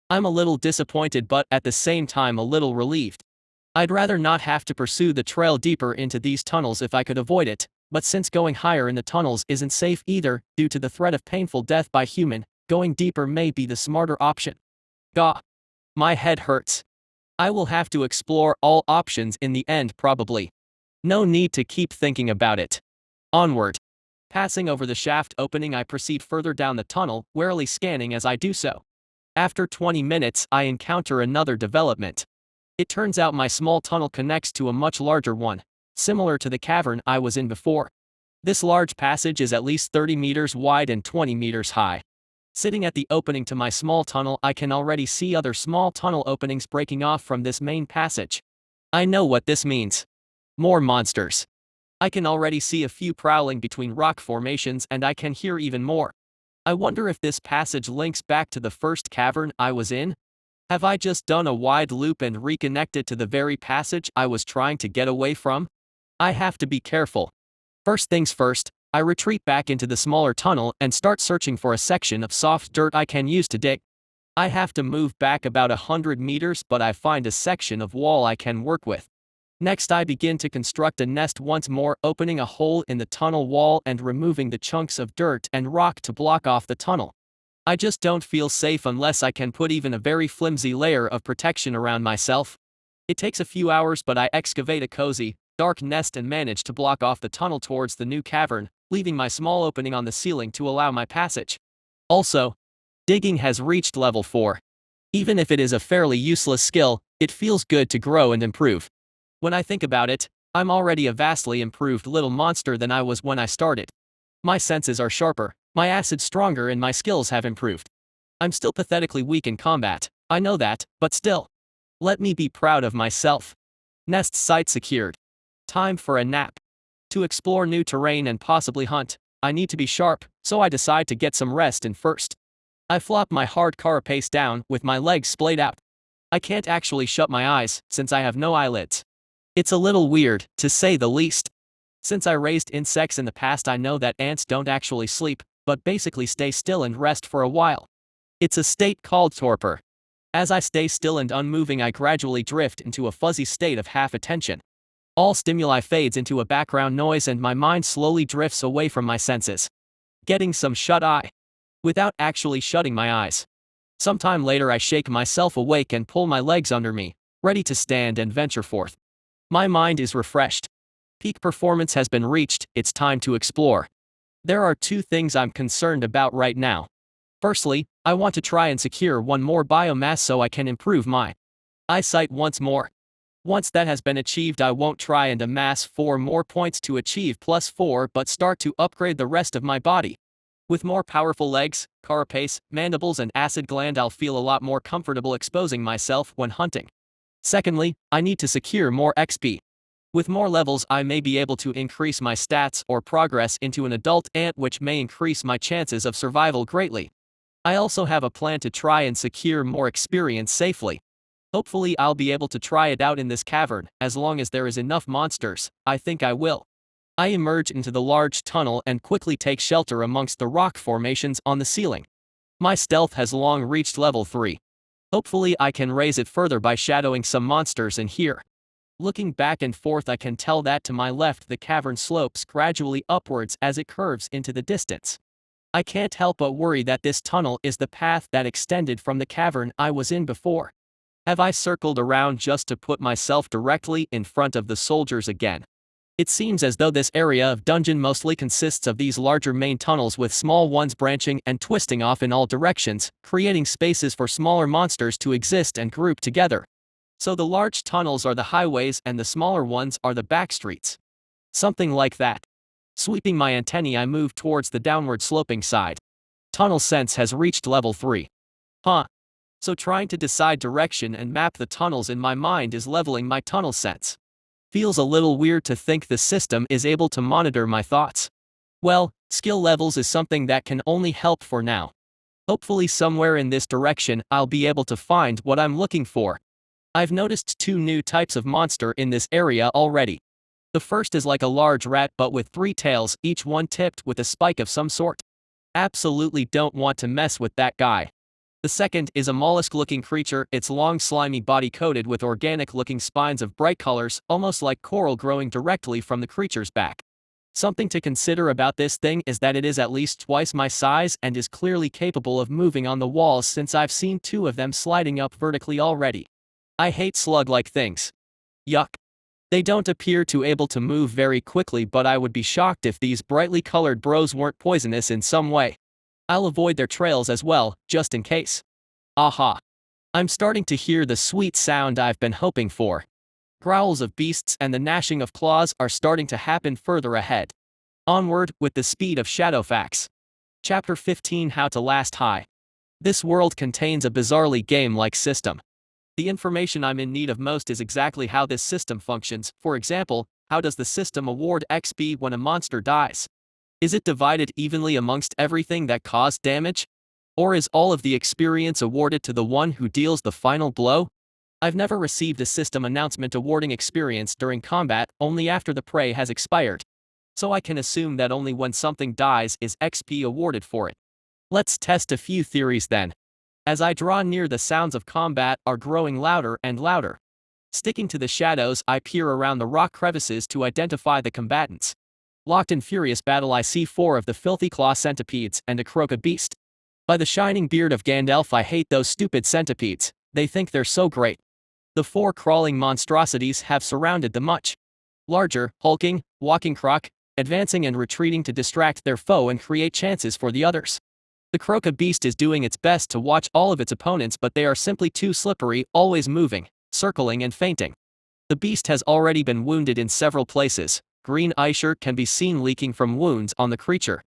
I'm a little disappointed, but at the same time a little relieved. I'd rather not have to pursue the trail deeper into these tunnels if I could avoid it, but since going higher in the tunnels isn't safe either, due to the threat of painful death by human, going deeper may be the smarter option. Gah. My head hurts. I will have to explore all options in the end, probably. No need to keep thinking about it. Onward. Passing over the shaft opening, I proceed further down the tunnel, warily scanning as I do so. After 20 minutes, I encounter another development. It turns out my small tunnel connects to a much larger one, similar to the cavern I was in before. This large passage is at least 30 meters wide and 20 meters high. Sitting at the opening to my small tunnel, I can already see other small tunnel openings breaking off from this main passage. I know what this means. More monsters. I can already see a few prowling between rock formations, and I can hear even more. I wonder if this passage links back to the first cavern I was in? Have I just done a wide loop and reconnected to the very passage I was trying to get away from? I have to be careful. First things first, I retreat back into the smaller tunnel and start searching for a section of soft dirt I can use to dig. I have to move back about 100 meters, but I find a section of wall I can work with. Next, I begin to construct a nest once more, opening a hole in the tunnel wall and removing the chunks of dirt and rock to block off the tunnel. I just don't feel safe unless I can put even a very flimsy layer of protection around myself. It takes a few hours, but I excavate a cozy, dark nest and manage to block off the tunnel towards the new cavern, leaving my small opening on the ceiling to allow my passage. Also, digging has reached level 4. Even if it is a fairly useless skill, it feels good to grow and improve. When I think about it, I'm already a vastly improved little monster than I was when I started. My senses are sharper, my acid stronger, and my skills have improved. I'm still pathetically weak in combat, I know that, but still. Let me be proud of myself. Nest site secured. Time for a nap. To explore new terrain and possibly hunt, I need to be sharp, so I decide to get some rest in first. I flop my hard carapace down with my legs splayed out. I can't actually shut my eyes since I have no eyelids. It's a little weird, to say the least. Since I raised insects in the past, I know that ants don't actually sleep, but basically stay still and rest for a while. It's a state called torpor. As I stay still and unmoving, I gradually drift into a fuzzy state of half attention. All stimuli fades into a background noise and my mind slowly drifts away from my senses. Getting some shut-eye. Without actually shutting my eyes. Sometime later I shake myself awake and pull my legs under me, ready to stand and venture forth. My mind is refreshed. Peak performance has been reached, it's time to explore. There are 2 things I'm concerned about right now. Firstly, I want to try and secure one more biomass so I can improve my eyesight once more. Once that has been achieved, I won't try and amass 4 more points to achieve +4, but start to upgrade the rest of my body. With more powerful legs, carapace, mandibles, and acid gland, I'll feel a lot more comfortable exposing myself when hunting. Secondly, I need to secure more XP. With more levels, I may be able to increase my stats or progress into an adult ant, which may increase my chances of survival greatly. I also have a plan to try and secure more experience safely. Hopefully I'll be able to try it out in this cavern, as long as there is enough monsters. I think I will. I emerge into the large tunnel and quickly take shelter amongst the rock formations on the ceiling. My stealth has long reached level 3. Hopefully I can raise it further by shadowing some monsters in here. Looking back and forth, I can tell that to my left the cavern slopes gradually upwards as it curves into the distance. I can't help but worry that this tunnel is the path that extended from the cavern I was in before. Have I circled around just to put myself directly in front of the soldiers again? It seems as though this area of dungeon mostly consists of these larger main tunnels with small ones branching and twisting off in all directions, creating spaces for smaller monsters to exist and group together. So the large tunnels are the highways and the smaller ones are the back streets. Something like that. Sweeping my antennae, I move towards the downward sloping side. Tunnel sense has reached level 3. Huh. So trying to decide direction and map the tunnels in my mind is leveling my tunnel sense. Feels a little weird to think the system is able to monitor my thoughts. Well, skill levels is something that can only help for now. Hopefully somewhere in this direction I'll be able to find what I'm looking for. I've noticed 2 new types of monster in this area already. The first is like a large rat but with 3 tails, each one tipped with a spike of some sort. Absolutely don't want to mess with that guy. The second is a mollusk-looking creature, its long slimy body coated with organic-looking spines of bright colors, almost like coral growing directly from the creature's back. Something to consider about this thing is that it is at least twice my size and is clearly capable of moving on the walls since I've seen 2 of them sliding up vertically already. I hate slug-like things. Yuck. They don't appear to able to move very quickly, but I would be shocked if these brightly colored bros weren't poisonous in some way. I'll avoid their trails as well, just in case. Aha. I'm starting to hear the sweet sound I've been hoping for. Growls of beasts and the gnashing of claws are starting to happen further ahead. Onward, with the speed of Shadowfax. Chapter 15: How to Last High. This world contains a bizarrely game-like system. The information I'm in need of most is exactly how this system functions. For example, how does the system award XP when a monster dies? Is it divided evenly amongst everything that caused damage? Or is all of the experience awarded to the one who deals the final blow? I've never received a system announcement awarding experience during combat, only after the prey has expired. So I can assume that only when something dies is XP awarded for it. Let's test a few theories then. As I draw near, the sounds of combat are growing louder and louder. Sticking to the shadows, I peer around the rock crevices to identify the combatants. Locked in furious battle, I see 4 of the filthy claw centipedes and a croca beast. By the shining beard of Gandalf, I hate those stupid centipedes, they think they're so great. The 4 crawling monstrosities have surrounded the much larger, hulking, walking croc, advancing and retreating to distract their foe and create chances for the others. The croca beast is doing its best to watch all of its opponents, but they are simply too slippery, always moving, circling and feinting. The beast has already been wounded in several places. Green ichor can be seen leaking from wounds on the creature.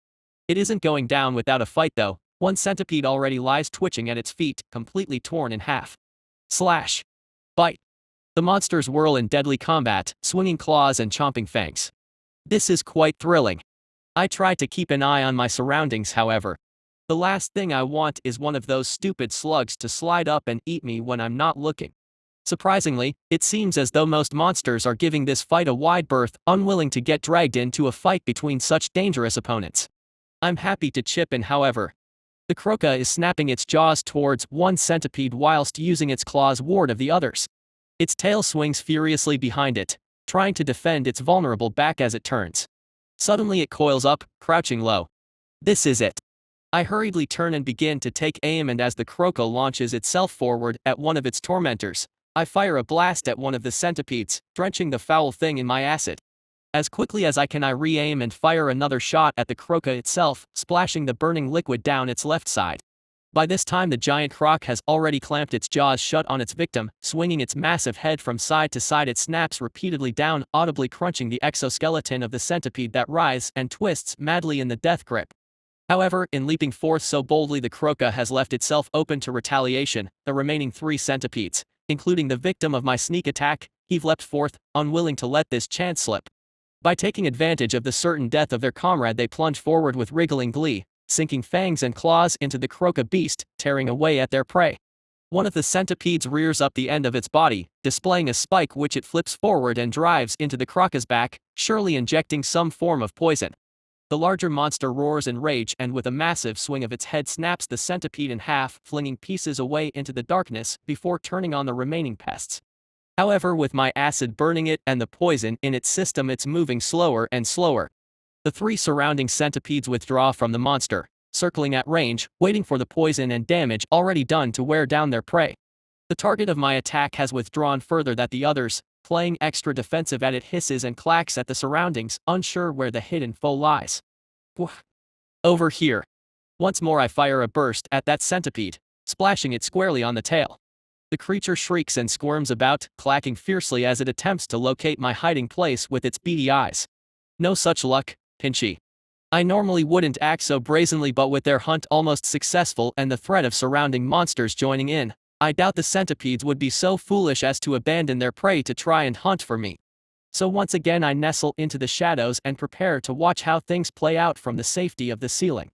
It isn't going down without a fight though. 1 centipede already lies twitching at its feet, completely torn in half. Slash. Bite. The monsters whirl in deadly combat, swinging claws and chomping fangs. This is quite thrilling. I try to keep an eye on my surroundings, however. The last thing I want is one of those stupid slugs to slide up and eat me when I'm not looking. Surprisingly, it seems as though most monsters are giving this fight a wide berth, unwilling to get dragged into a fight between such dangerous opponents. I'm happy to chip in, however. The croca is snapping its jaws towards 1 centipede whilst using its claws ward of the others. Its tail swings furiously behind it, trying to defend its vulnerable back as it turns. Suddenly it coils up, crouching low. This is it. I hurriedly turn and begin to take aim, and as the croca launches itself forward at one of its tormentors, I fire a blast at one of the centipedes, drenching the foul thing in my acid. As quickly as I can, I re-aim and fire another shot at the croca itself, splashing the burning liquid down its left side. By this time the giant croc has already clamped its jaws shut on its victim, swinging its massive head from side to side. It snaps repeatedly down, audibly crunching the exoskeleton of the centipede that writhes and twists madly in the death grip. However, in leaping forth so boldly, the croca has left itself open to retaliation. The remaining 3 centipedes, including the victim of my sneak attack, heave leapt forth, unwilling to let this chance slip. By taking advantage of the certain death of their comrade, they plunge forward with wriggling glee, sinking fangs and claws into the croca beast, tearing away at their prey. One of the centipedes rears up the end of its body, displaying a spike which it flips forward and drives into the croca's back, surely injecting some form of poison. The larger monster roars in rage and with a massive swing of its head snaps the centipede in half, flinging pieces away into the darkness before turning on the remaining pests. However, with my acid burning it and the poison in its system, it's moving slower and slower. The 3 surrounding centipedes withdraw from the monster, circling at range, waiting for the poison and damage already done to wear down their prey. The target of my attack has withdrawn further than the others, playing extra defensive as it hisses and clacks at the surroundings, unsure where the hidden foe lies. Over here. Once more I fire a burst at that centipede, splashing it squarely on the tail. The creature shrieks and squirms about, clacking fiercely as it attempts to locate my hiding place with its beady eyes. No such luck, Pinchy. I normally wouldn't act so brazenly, but with their hunt almost successful and the threat of surrounding monsters joining in, I doubt the centipedes would be so foolish as to abandon their prey to try and hunt for me. So once again I nestle into the shadows and prepare to watch how things play out from the safety of the ceiling.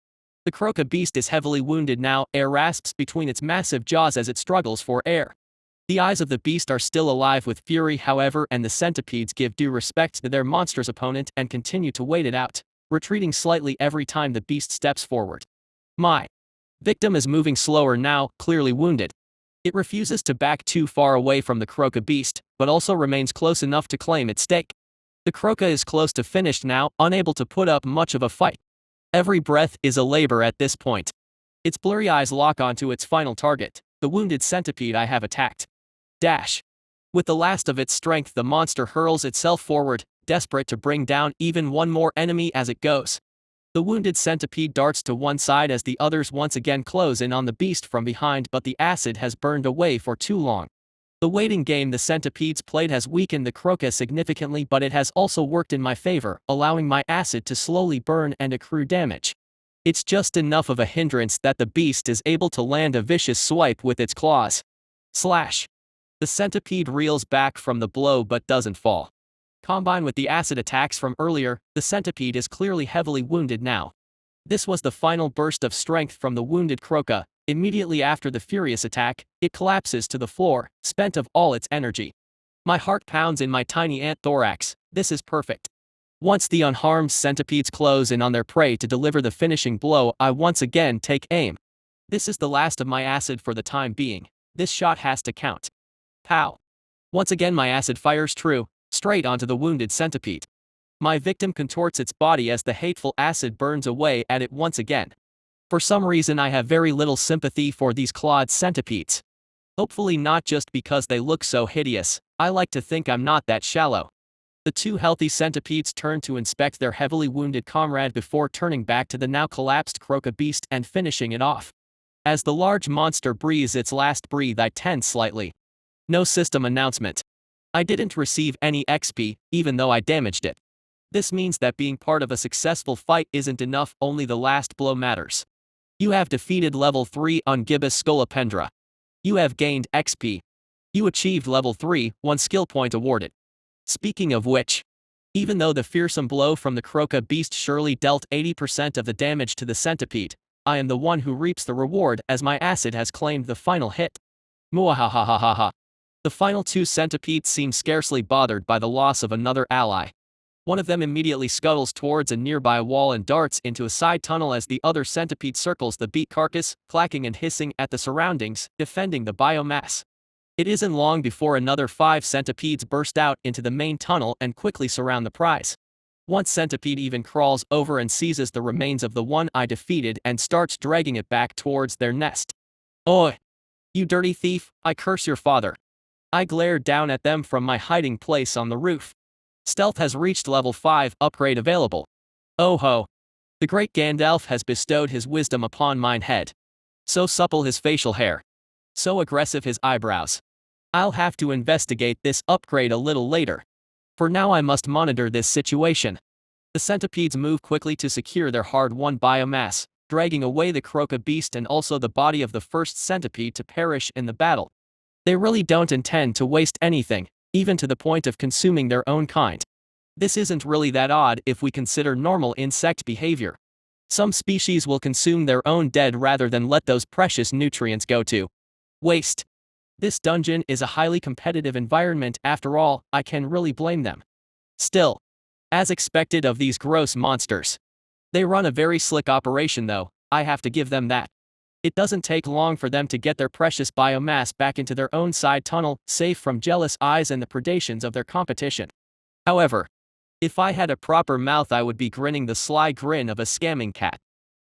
The croca beast is heavily wounded now, air rasps between its massive jaws as it struggles for air. The eyes of the beast are still alive with fury, however, and the centipedes give due respect to their monstrous opponent and continue to wait it out, retreating slightly every time the beast steps forward. My victim is moving slower now, clearly wounded. It refuses to back too far away from the croca beast, but also remains close enough to claim its stake. The croca is close to finished now, unable to put up much of a fight. Every breath is a labor at this point. Its blurry eyes lock onto its final target, the wounded centipede I have attacked. Dash. With the last of its strength, the monster hurls itself forward, desperate to bring down even one more enemy as it goes. The wounded centipede darts to one side as the others once again close in on the beast from behind, but the acid has burned away for too long. The waiting game the centipedes played has weakened the croca significantly, but it has also worked in my favor, allowing my acid to slowly burn and accrue damage. It's just enough of a hindrance that the beast is able to land a vicious swipe with its claws. Slash. The centipede reels back from the blow but doesn't fall. Combined with the acid attacks from earlier, the centipede is clearly heavily wounded now. This was the final burst of strength from the wounded croca. Immediately after the furious attack, it collapses to the floor, spent of all its energy. My heart pounds in my tiny ant thorax. This is perfect. Once the unharmed centipedes close in on their prey to deliver the finishing blow, I once again take aim. This is the last of my acid for the time being. This shot has to count. Pow. Once again my acid fires true, straight onto the wounded centipede. My victim contorts its body as the hateful acid burns away at it once again. For some reason I have very little sympathy for these clawed centipedes. Hopefully not just because they look so hideous. I like to think I'm not that shallow. The two healthy centipedes turn to inspect their heavily wounded comrade before turning back to the now collapsed croca beast and finishing it off. As the large monster breathes its last breath, I tense slightly. No system announcement. I didn't receive any XP, even though I damaged it. This means that being part of a successful fight isn't enough, only the last blow matters. You have defeated level 3 on Gibbous Scolopendra. You have gained XP. You achieved level 3, 1 skill point awarded. Speaking of which, even though the fearsome blow from the croca beast surely dealt 80% of the damage to the centipede, I am the one who reaps the reward as my acid has claimed the final hit. Muahahahaha. The final two centipedes seem scarcely bothered by the loss of another ally. One of them immediately scuttles towards a nearby wall and darts into a side tunnel as the other centipede circles the beat carcass, clacking and hissing at the surroundings, defending the biomass. It isn't long before another 5 centipedes burst out into the main tunnel and quickly surround the prize. One centipede even crawls over and seizes the remains of the one I defeated and starts dragging it back towards their nest. Oi! You dirty thief, I curse your father. I glare down at them from my hiding place on the roof. Stealth has reached level 5, upgrade available. Oh ho! The great Gandalf has bestowed his wisdom upon mine head. So supple his facial hair. So aggressive his eyebrows. I'll have to investigate this upgrade a little later. For now I must monitor this situation. The centipedes move quickly to secure their hard-won biomass, dragging away the croca beast and also the body of the first centipede to perish in the battle. They really don't intend to waste anything, even to the point of consuming their own kind. This isn't really that odd if we consider normal insect behavior. Some species will consume their own dead rather than let those precious nutrients go to waste. This dungeon is a highly competitive environment after all, I can really blame them. Still, as expected of these gross monsters. They run a very slick operation though, I have to give them that. It doesn't take long for them to get their precious biomass back into their own side tunnel, safe from jealous eyes and the predations of their competition. However, if I had a proper mouth I would be grinning the sly grin of a scamming cat.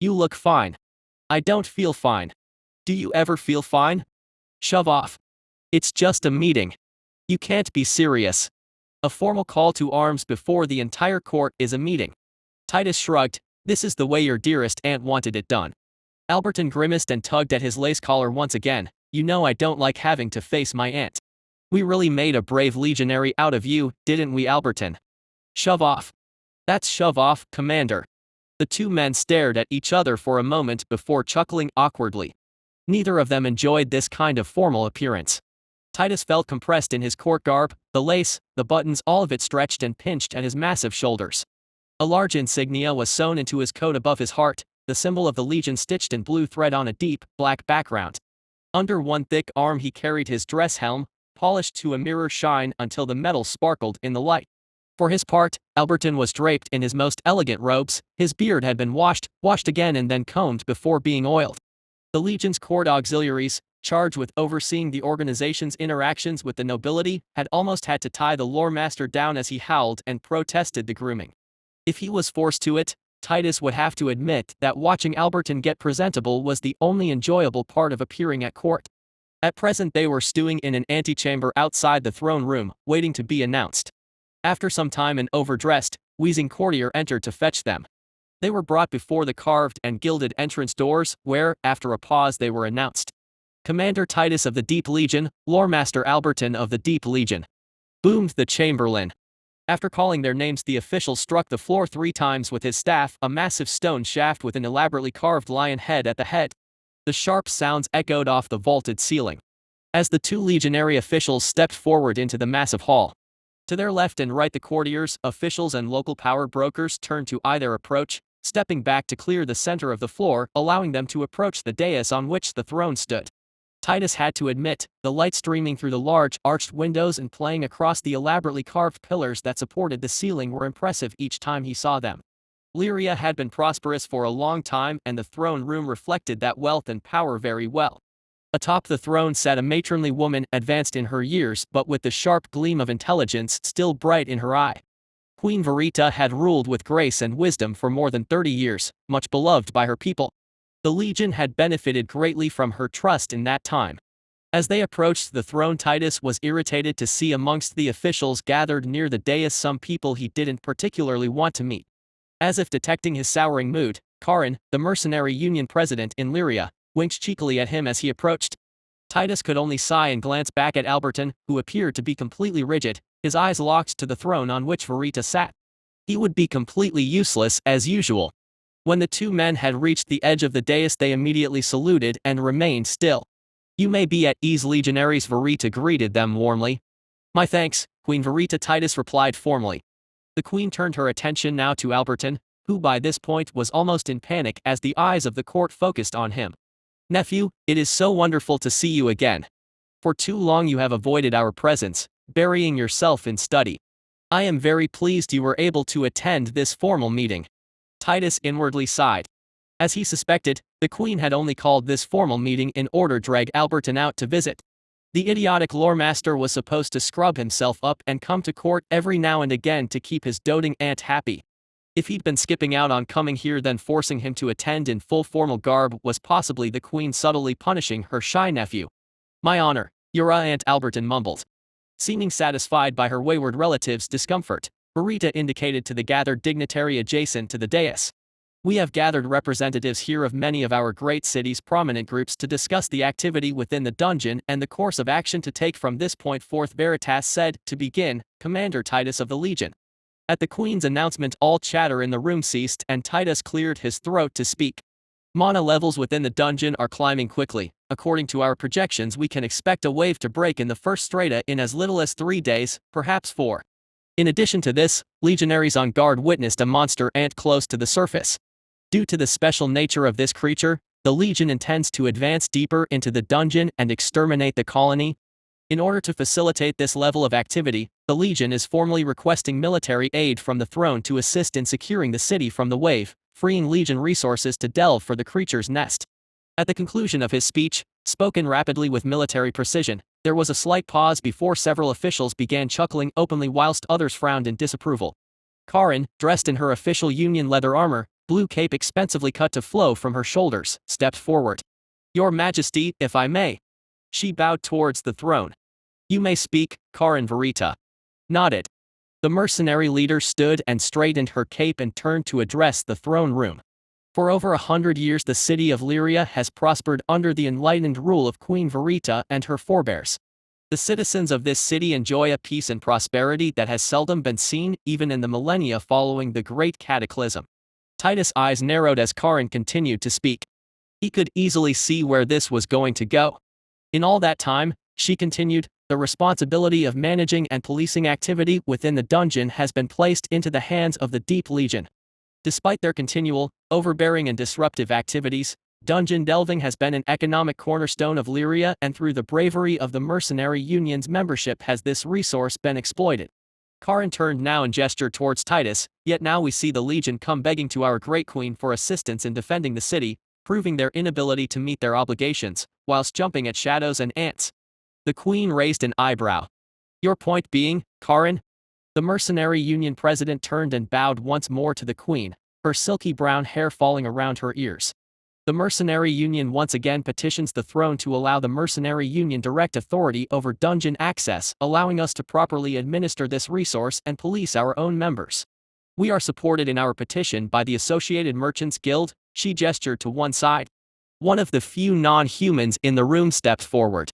You look fine. I don't feel fine. Do you ever feel fine? Shove off. It's just a meeting. You can't be serious. A formal call to arms before the entire court is a meeting. Titus shrugged. This is the way your dearest aunt wanted it done. Alberton grimaced and tugged at his lace collar once again. You know I don't like having to face my aunt. We really made a brave legionary out of you, didn't we, Alberton? Shove off. That's shove off, Commander. The two men stared at each other for a moment before chuckling awkwardly. Neither of them enjoyed this kind of formal appearance. Titus felt compressed in his court garb, the lace, the buttons, all of it stretched and pinched at his massive shoulders. A large insignia was sewn into his coat above his heart, the symbol of the Legion stitched in blue thread on a deep, black background. Under one thick arm he carried his dress helm, polished to a mirror shine until the metal sparkled in the light. For his part, Alberton was draped in his most elegant robes, his beard had been washed again and then combed before being oiled. The Legion's court auxiliaries, charged with overseeing the organization's interactions with the nobility, had almost had to tie the lore master down as he howled and protested the grooming. If he was forced to it, Titus would have to admit that watching Alberton get presentable was the only enjoyable part of appearing at court. At present they were stewing in an antechamber outside the throne room, waiting to be announced. After some time an overdressed, wheezing courtier entered to fetch them. They were brought before the carved and gilded entrance doors, where, after a pause, they were announced. Commander Titus of the Deep Legion, Loremaster Alberton of the Deep Legion. Boomed the chamberlain. After calling their names the official struck the floor 3 times with his staff, a massive stone shaft with an elaborately carved lion head at the head. The sharp sounds echoed off the vaulted ceiling. As the 2 legionary officials stepped forward into the massive hall. To their left and right the courtiers, officials and local power brokers turned to eye their approach, stepping back to clear the center of the floor, allowing them to approach the dais on which the throne stood. Titus had to admit, the light streaming through the large, arched windows and playing across the elaborately carved pillars that supported the ceiling were impressive each time he saw them. Lyria had been prosperous for a long time and the throne room reflected that wealth and power very well. Atop the throne sat a matronly woman advanced in her years but with the sharp gleam of intelligence still bright in her eye. Queen Verita had ruled with grace and wisdom for more than 30 years, much beloved by her people. The Legion had benefited greatly from her trust in that time. As they approached the throne, Titus was irritated to see amongst the officials gathered near the dais some people he didn't particularly want to meet. As if detecting his souring mood, Karin, the mercenary union president in Lyria, winked cheekily at him as he approached. Titus could only sigh and glance back at Alberton, who appeared to be completely rigid, his eyes locked to the throne on which Verita sat. He would be completely useless as usual. When the 2 men had reached the edge of the dais they immediately saluted and remained still. You may be at ease, legionaries, Verita greeted them warmly. My thanks, Queen Verita, Titus replied formally. The queen turned her attention now to Alberton, who by this point was almost in panic as the eyes of the court focused on him. Nephew, it is so wonderful to see you again. For too long you have avoided our presence, burying yourself in study. I am very pleased you were able to attend this formal meeting. Titus inwardly sighed. As he suspected, the Queen had only called this formal meeting in order to drag Alberton out to visit. The idiotic loremaster was supposed to scrub himself up and come to court every now and again to keep his doting aunt happy. If he'd been skipping out on coming here, then forcing him to attend in full formal garb was possibly the Queen subtly punishing her shy nephew. My honor, your Aunt Alberton mumbled. Seeming satisfied by her wayward relative's discomfort, Verita indicated to the gathered dignitary adjacent to the dais. We have gathered representatives here of many of our great city's prominent groups to discuss the activity within the dungeon and the course of action to take from this point forth, Veritas said. To begin, Commander Titus of the Legion. At the Queen's announcement, all chatter in the room ceased and Titus cleared his throat to speak. Mana levels within the dungeon are climbing quickly. According to our projections, we can expect a wave to break in the first strata in as little as 3 days, perhaps 4. In addition to this, legionaries on guard witnessed a monster ant close to the surface. Due to the special nature of this creature, the Legion intends to advance deeper into the dungeon and exterminate the colony. In order to facilitate this level of activity, the Legion is formally requesting military aid from the throne to assist in securing the city from the wave, freeing Legion resources to delve for the creature's nest. At the conclusion of his speech, spoken rapidly with military precision, there was a slight pause before several officials began chuckling openly whilst others frowned in disapproval. Karin, dressed in her official Union leather armor, blue cape expensively cut to flow from her shoulders, stepped forward. Your Majesty, if I may. She bowed towards the throne. You may speak, Karin Verita. Nodded. The mercenary leader stood and straightened her cape and turned to address the throne room. For over 100 years the city of Lyria has prospered under the enlightened rule of Queen Verita and her forebears. The citizens of this city enjoy a peace and prosperity that has seldom been seen even in the millennia following the Great Cataclysm. Titus' eyes narrowed as Karin continued to speak. He could easily see where this was going to go. In all that time, she continued, the responsibility of managing and policing activity within the dungeon has been placed into the hands of the Deep Legion. Despite their continual, overbearing and disruptive activities, dungeon delving has been an economic cornerstone of Lyria, and through the bravery of the Mercenary Union's membership has this resource been exploited. Karin turned now and gestured towards Titus, yet now we see the Legion come begging to our Great Queen for assistance in defending the city, proving their inability to meet their obligations, whilst jumping at shadows and ants. The Queen raised an eyebrow. Your point being, Karin? The Mercenary Union president turned and bowed once more to the Queen, her silky brown hair falling around her ears. The Mercenary Union once again petitions the throne to allow the Mercenary Union direct authority over dungeon access, allowing us to properly administer this resource and police our own members. We are supported in our petition by the Associated Merchants Guild. She gestured to one side. One of the few non-humans in the room stepped forward.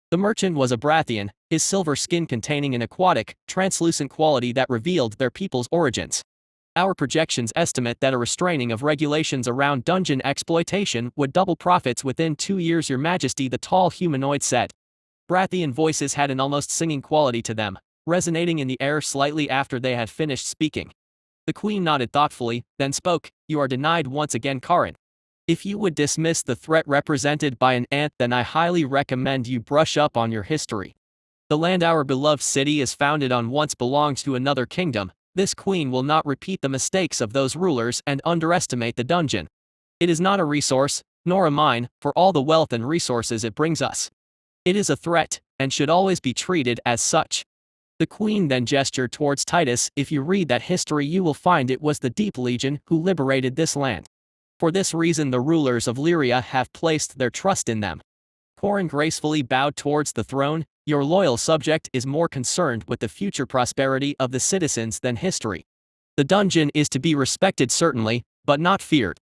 The merchant was a Brathian, his silver skin containing an aquatic, translucent quality that revealed their people's origins. Our projections estimate that a restraining of regulations around dungeon exploitation would double profits within 2 years, Your Majesty, the tall humanoid said. Brathian voices had an almost singing quality to them, resonating in the air slightly after they had finished speaking. The Queen nodded thoughtfully, then spoke. You are denied once again, Karin. If you would dismiss the threat represented by an ant, then I highly recommend you brush up on your history. The land our beloved city is founded on once belonged to another kingdom. This Queen will not repeat the mistakes of those rulers and underestimate the dungeon. It is not a resource, nor a mine, for all the wealth and resources it brings us. It is a threat, and should always be treated as such. The Queen then gestured towards Titus. If you read that history, you will find it was the Deep Legion who liberated this land. For this reason the rulers of Lyria have placed their trust in them. Karin gracefully bowed towards the throne. Your loyal subject is more concerned with the future prosperity of the citizens than history. The dungeon is to be respected certainly, but not feared.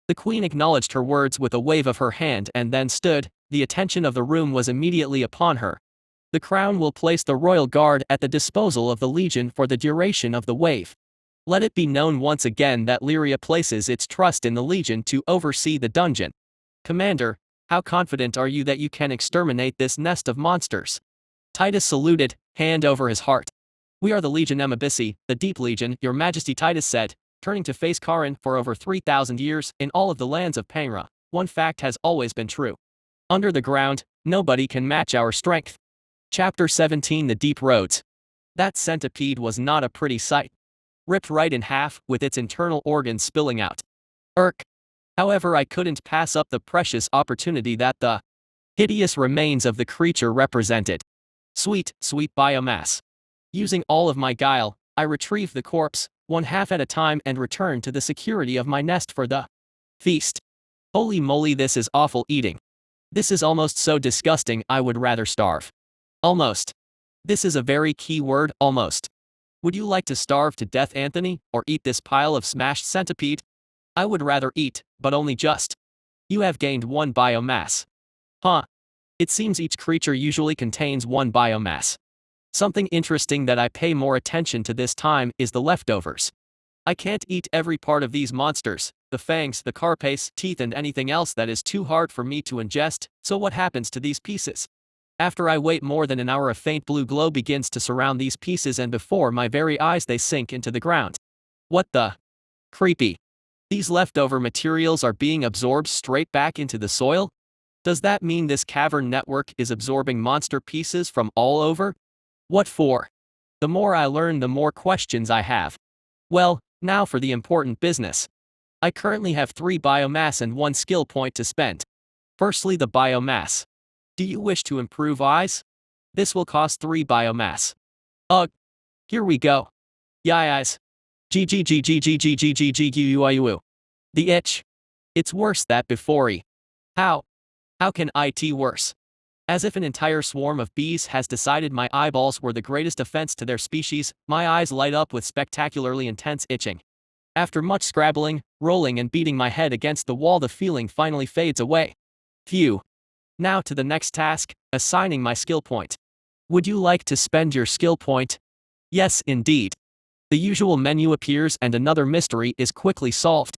The Queen acknowledged her words with a wave of her hand and then stood. The attention of the room was immediately upon her. The Crown will place the Royal Guard at the disposal of the Legion for the duration of the wave. Let it be known once again that Lyria places its trust in the Legion to oversee the dungeon. Commander, how confident are you that you can exterminate this nest of monsters? Titus saluted, hand over his heart. We are the Legion Emabissi, the Deep Legion, Your Majesty, Titus said, turning to face Karin. For over 3,000 years, in all of the lands of Pangera, one fact has always been true. Under the ground, nobody can match our strength. Chapter 17 The Deep Roads. That centipede was not a pretty sight. Ripped right in half, with its internal organs spilling out. Irk. However, I couldn't pass up the precious opportunity that the hideous remains of the creature represented. Sweet, sweet biomass. Using all of my guile, I retrieved the corpse, one half at a time, and returned to the security of my nest for the feast. Holy moly, this is awful eating. This is almost so disgusting I would rather starve. Almost. This is a very key word, almost. Would you like to starve to death, Anthony, or eat this pile of smashed centipede? I would rather eat, but only just. You have gained 1 biomass. Huh. It seems each creature usually contains 1 biomass. Something interesting that I pay more attention to this time is the leftovers. I can't eat every part of these monsters, the fangs, the carapace, teeth, and anything else that is too hard for me to ingest, so what happens to these pieces? After I wait more than an hour, a faint blue glow begins to surround these pieces, and before my very eyes they sink into the ground. What the? Creepy. These leftover materials are being absorbed straight back into the soil? Does that mean this cavern network is absorbing monster pieces from all over? What for? The more I learn, the more questions I have. Well, now for the important business. I currently have 3 biomass and 1 skill point to spend. Firstly, the biomass. Do you wish to improve eyes? This will cost 3 biomass. Ugh. Here we go. Yai eyes. GGGGGGGGGGUIU. The itch. It's worse that before. How? How can it worse? As if an entire swarm of bees has decided my eyeballs were the greatest offense to their species, my eyes light up with spectacularly intense itching. After much scrabbling, rolling, and beating my head against the wall, the feeling finally fades away. Phew. Now to the next task, assigning my skill point. Would you like to spend your skill point? Yes, indeed. The usual menu appears and another mystery is quickly solved.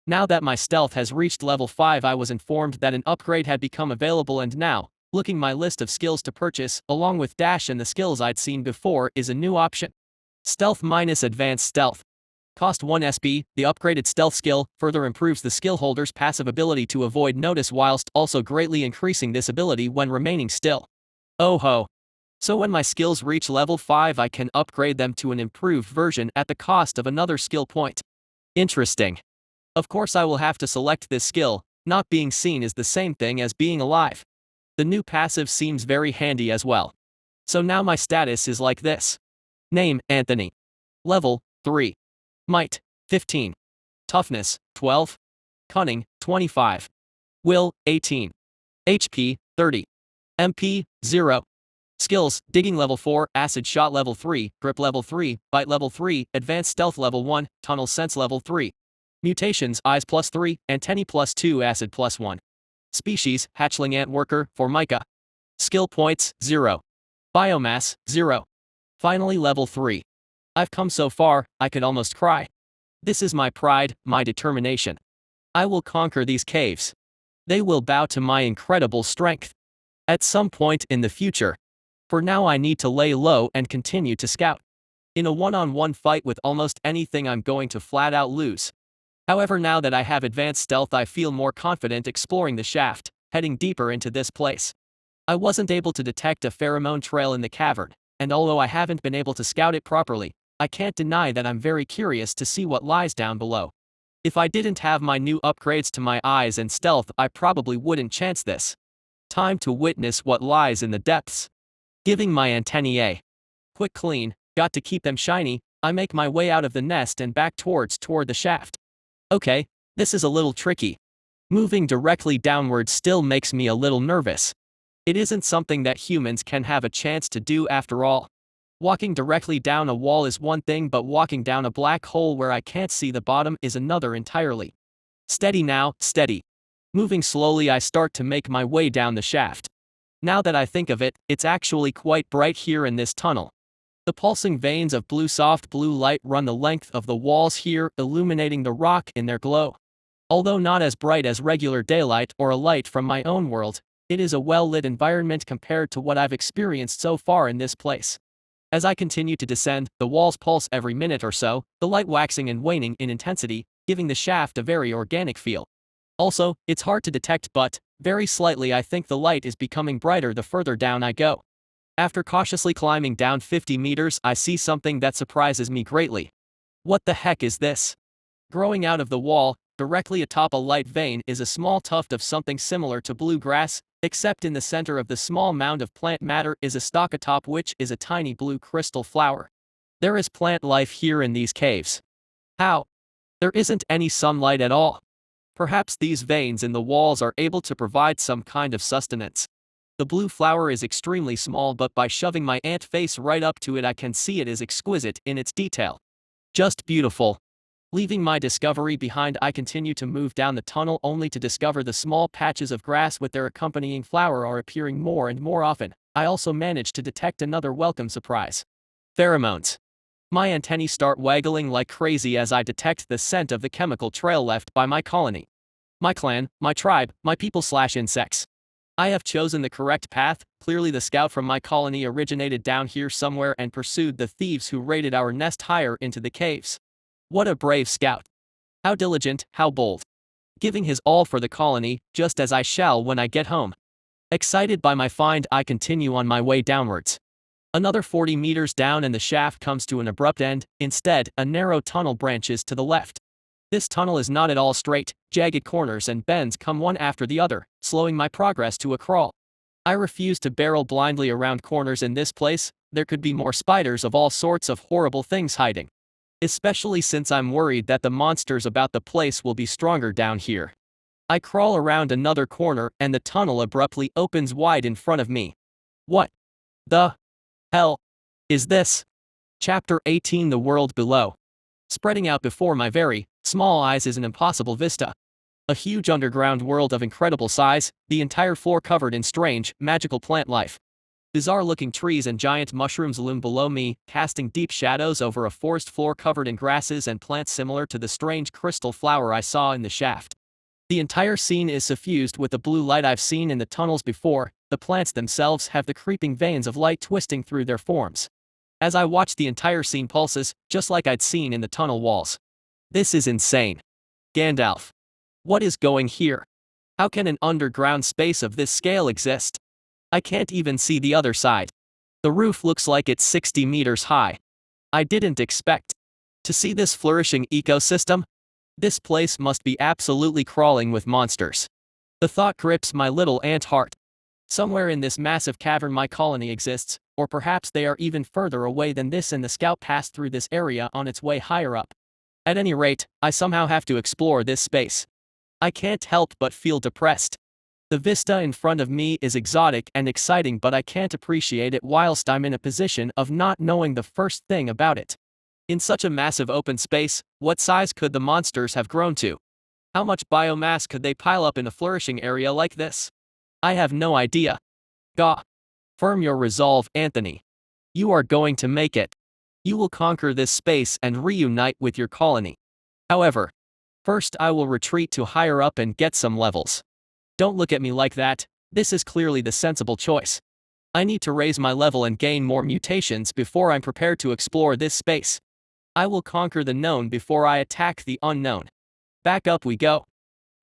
Now that my stealth has reached level 5, I was informed that an upgrade had become available, and now, looking my list of skills to purchase, along with dash and the skills I'd seen before, is a new option. Stealth minus advanced stealth. Cost 1 SP, the upgraded stealth skill further improves the skill holder's passive ability to avoid notice whilst also greatly increasing this ability when remaining still. Oh ho. So when my skills reach level 5, I can upgrade them to an improved version at the cost of another skill point. Interesting. Of course I will have to select this skill. Not being seen is the same thing as being alive. The new passive seems very handy as well. So now my status is like this. Name, Anthony. Level, 3. Might, 15. Toughness, 12. Cunning, 25. Will, 18. HP, 30. MP, 0. Skills, Digging level 4, Acid Shot level 3, Grip level 3, Bite level 3, Advanced Stealth level 1, Tunnel Sense level 3. Mutations, Eyes +3, Antennae +2, Acid +1. Species, Hatchling Ant Worker, Formica. Skill points, 0. Biomass, 0. Finally level 3. I've come so far, I could almost cry. This is my pride, my determination. I will conquer these caves. They will bow to my incredible strength. At some point in the future. For now I need to lay low and continue to scout. In a one-on-one fight with almost anything I'm going to flat out lose. However, now that I have advanced stealth, I feel more confident exploring the shaft, heading deeper into this place. I wasn't able to detect a pheromone trail in the cavern, and although I haven't been able to scout it properly, I can't deny that I'm very curious to see what lies down below. If I didn't have my new upgrades to my eyes and stealth, I probably wouldn't chance this. Time to witness what lies in the depths. Giving my antennae a quick clean, got to keep them shiny, I make my way out of the nest and back toward the shaft. Okay, this is a little tricky. Moving directly downward still makes me a little nervous. It isn't something that humans can have a chance to do after all. Walking directly down a wall is one thing, but walking down a black hole where I can't see the bottom is another entirely. Steady now, steady. Moving slowly, I start to make my way down the shaft. Now that I think of it, it's actually quite bright here in this tunnel. The pulsing veins of soft blue light run the length of the walls here, illuminating the rock in their glow. Although not as bright as regular daylight or a light from my own world, it is a well-lit environment compared to what I've experienced so far in this place. As I continue to descend, the walls pulse every minute or so, the light waxing and waning in intensity, giving the shaft a very organic feel. Also, it's hard to detect, but, very slightly, I think the light is becoming brighter the further down I go. After cautiously climbing down 50 meters, I see something that surprises me greatly. What the heck is this? Growing out of the wall, directly atop a light vein, is a small tuft of something similar to blue grass, except in the center of the small mound of plant matter is a stalk atop which is a tiny blue crystal flower. There is plant life here in these caves. How? There isn't any sunlight at all. Perhaps these veins in the walls are able to provide some kind of sustenance. The blue flower is extremely small, but by shoving my ant face right up to it I can see it is exquisite in its detail. Just beautiful. Leaving my discovery behind, I continue to move down the tunnel only to discover the small patches of grass with their accompanying flower are appearing more and more often. I also manage to detect another welcome surprise. Pheromones. My antennae start waggling like crazy as I detect the scent of the chemical trail left by my colony. My clan, my tribe, my people/insects. I have chosen the correct path. Clearly the scout from my colony originated down here somewhere and pursued the thieves who raided our nest higher into the caves. What a brave scout. How diligent, how bold. Giving his all for the colony, just as I shall when I get home. Excited by my find, I continue on my way downwards. Another 40 meters down and the shaft comes to an abrupt end. Instead, a narrow tunnel branches to the left. This tunnel is not at all straight, jagged corners and bends come one after the other, slowing my progress to a crawl. I refuse to barrel blindly around corners in this place. There could be more spiders of all sorts of horrible things hiding. Especially since I'm worried that the monsters about the place will be stronger down here. I crawl around another corner and the tunnel abruptly opens wide in front of me. What the hell is this? Chapter 18: The World Below. Spreading out before my very small eyes is an impossible vista. A huge underground world of incredible size, the entire floor covered in strange, magical plant life. Bizarre-looking trees and giant mushrooms loom below me, casting deep shadows over a forest floor covered in grasses and plants similar to the strange crystal flower I saw in the shaft. The entire scene is suffused with the blue light I've seen in the tunnels before. The plants themselves have the creeping veins of light twisting through their forms. As I watch, the entire scene pulses, just like I'd seen in the tunnel walls. This is insane. Gandalf. What is going here? How can an underground space of this scale exist? I can't even see the other side. The roof looks like it's 60 meters high. I didn't expect to see this flourishing ecosystem. This place must be absolutely crawling with monsters. The thought grips my little ant heart. Somewhere in this massive cavern my colony exists, or perhaps they are even further away than this and the scout passed through this area on its way higher up. At any rate, I somehow have to explore this space. I can't help but feel depressed. The vista in front of me is exotic and exciting, but I can't appreciate it whilst I'm in a position of not knowing the first thing about it. In such a massive open space, what size could the monsters have grown to? How much biomass could they pile up in a flourishing area like this? I have no idea. Gah. Firm your resolve, Anthony. You are going to make it. You will conquer this space and reunite with your colony. However, first I will retreat to higher up and get some levels. Don't look at me like that. This is clearly the sensible choice. I need to raise my level and gain more mutations before I'm prepared to explore this space. I will conquer the known before I attack the unknown. Back up we go.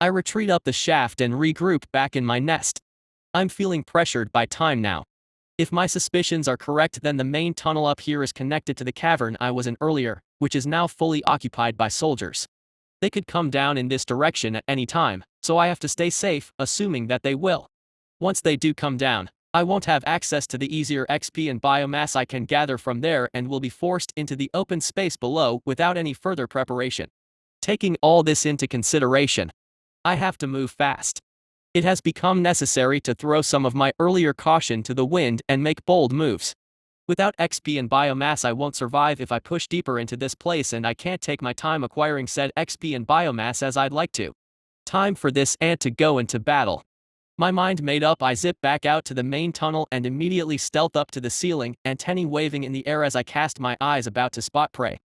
I retreat up the shaft and regroup back in my nest. I'm feeling pressured by time now. If my suspicions are correct, then the main tunnel up here is connected to the cavern I was in earlier, which is now fully occupied by soldiers. They could come down in this direction at any time, so I have to stay safe, assuming that they will. Once they do come down, I won't have access to the easier XP and biomass I can gather from there and will be forced into the open space below without any further preparation. Taking all this into consideration, I have to move fast. It has become necessary to throw some of my earlier caution to the wind and make bold moves. Without XP and biomass I won't survive if I push deeper into this place, and I can't take my time acquiring said XP and biomass as I'd like to. Time for this ant to go into battle. My mind made up, I zip back out to the main tunnel and immediately stealth up to the ceiling, antennae waving in the air as I cast my eyes about to spot prey.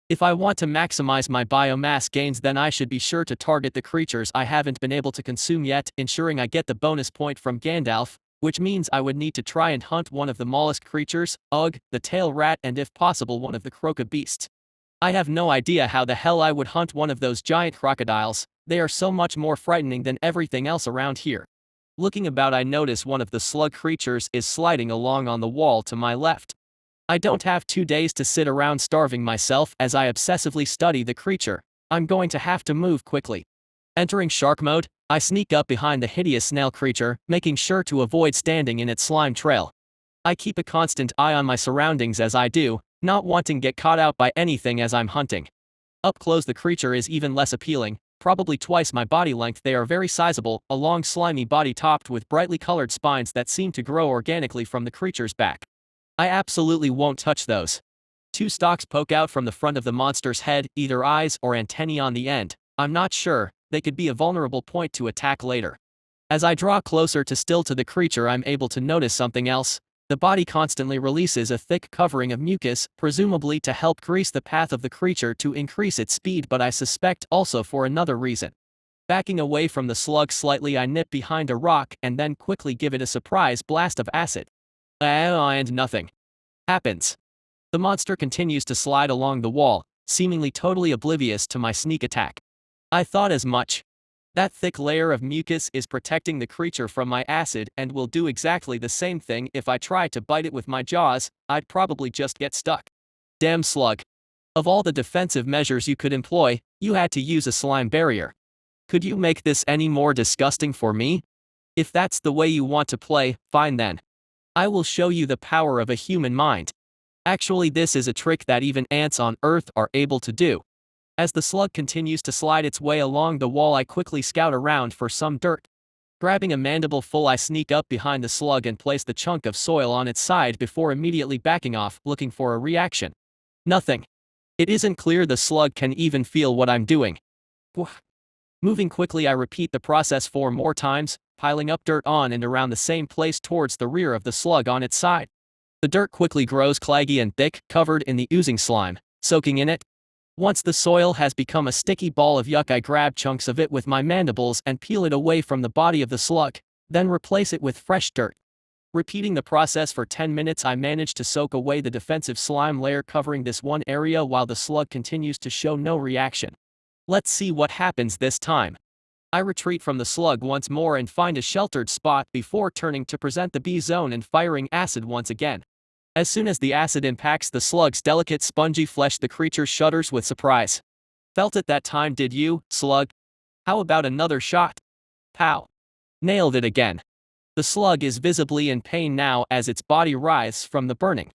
If I want to maximize my biomass gains, then I should be sure to target the creatures I haven't been able to consume yet, ensuring I get the bonus point from Gandalf, which means I would need to try and hunt one of the mollusk creatures, ugh, the tail rat, and if possible one of the croca beasts. I have no idea how the hell I would hunt one of those giant crocodiles. They are so much more frightening than everything else around here. Looking about, I notice one of the slug creatures is sliding along on the wall to my left. I don't have 2 days to sit around starving myself as I obsessively study the creature. I'm going to have to move quickly. Entering shark mode, I sneak up behind the hideous snail creature, making sure to avoid standing in its slime trail. I keep a constant eye on my surroundings as I do, not wanting to get caught out by anything as I'm hunting. Up close, the creature is even less appealing, probably twice my body length. They are very sizable, a long slimy body topped with brightly colored spines that seem to grow organically from the creature's back. I absolutely won't touch those. 2 stalks poke out from the front of the monster's head, either eyes or antennae on the end. I'm not sure, they could be a vulnerable point to attack later. As I draw closer to the creature, I'm able to notice something else. The body constantly releases a thick covering of mucus, presumably to help grease the path of the creature to increase its speed, but I suspect also for another reason. Backing away from the slug slightly, I nip behind a rock and then quickly give it a surprise blast of acid. And nothing happens. The monster continues to slide along the wall, seemingly totally oblivious to my sneak attack. I thought as much. That thick layer of mucus is protecting the creature from my acid and will do exactly the same thing if I try to bite it with my jaws. I'd probably just get stuck. Damn slug. Of all the defensive measures you could employ, you had to use a slime barrier. Could you make this any more disgusting for me? If that's the way you want to play, fine then. I will show you the power of a human mind. Actually, this is a trick that even ants on Earth are able to do. As the slug continues to slide its way along the wall, I quickly scout around for some dirt. Grabbing a mandible full, I sneak up behind the slug and place the chunk of soil on its side before immediately backing off, looking for a reaction. Nothing. It isn't clear the slug can even feel what I'm doing. Moving quickly, I repeat the process 4 more times, piling up dirt on and around the same place towards the rear of the slug on its side. The dirt quickly grows claggy and thick, covered in the oozing slime, soaking in it. Once the soil has become a sticky ball of yuck, I grab chunks of it with my mandibles and peel it away from the body of the slug, then replace it with fresh dirt. Repeating the process for 10 minutes, I manage to soak away the defensive slime layer covering this one area while the slug continues to show no reaction. Let's see what happens this time. I retreat from the slug once more and find a sheltered spot before turning to present the B zone and firing acid once again. As soon as the acid impacts the slug's delicate spongy flesh, the creature shudders with surprise. Felt it that time, did you, slug? How about another shot? Pow. Nailed it again. The slug is visibly in pain now as its body writhes from the burning.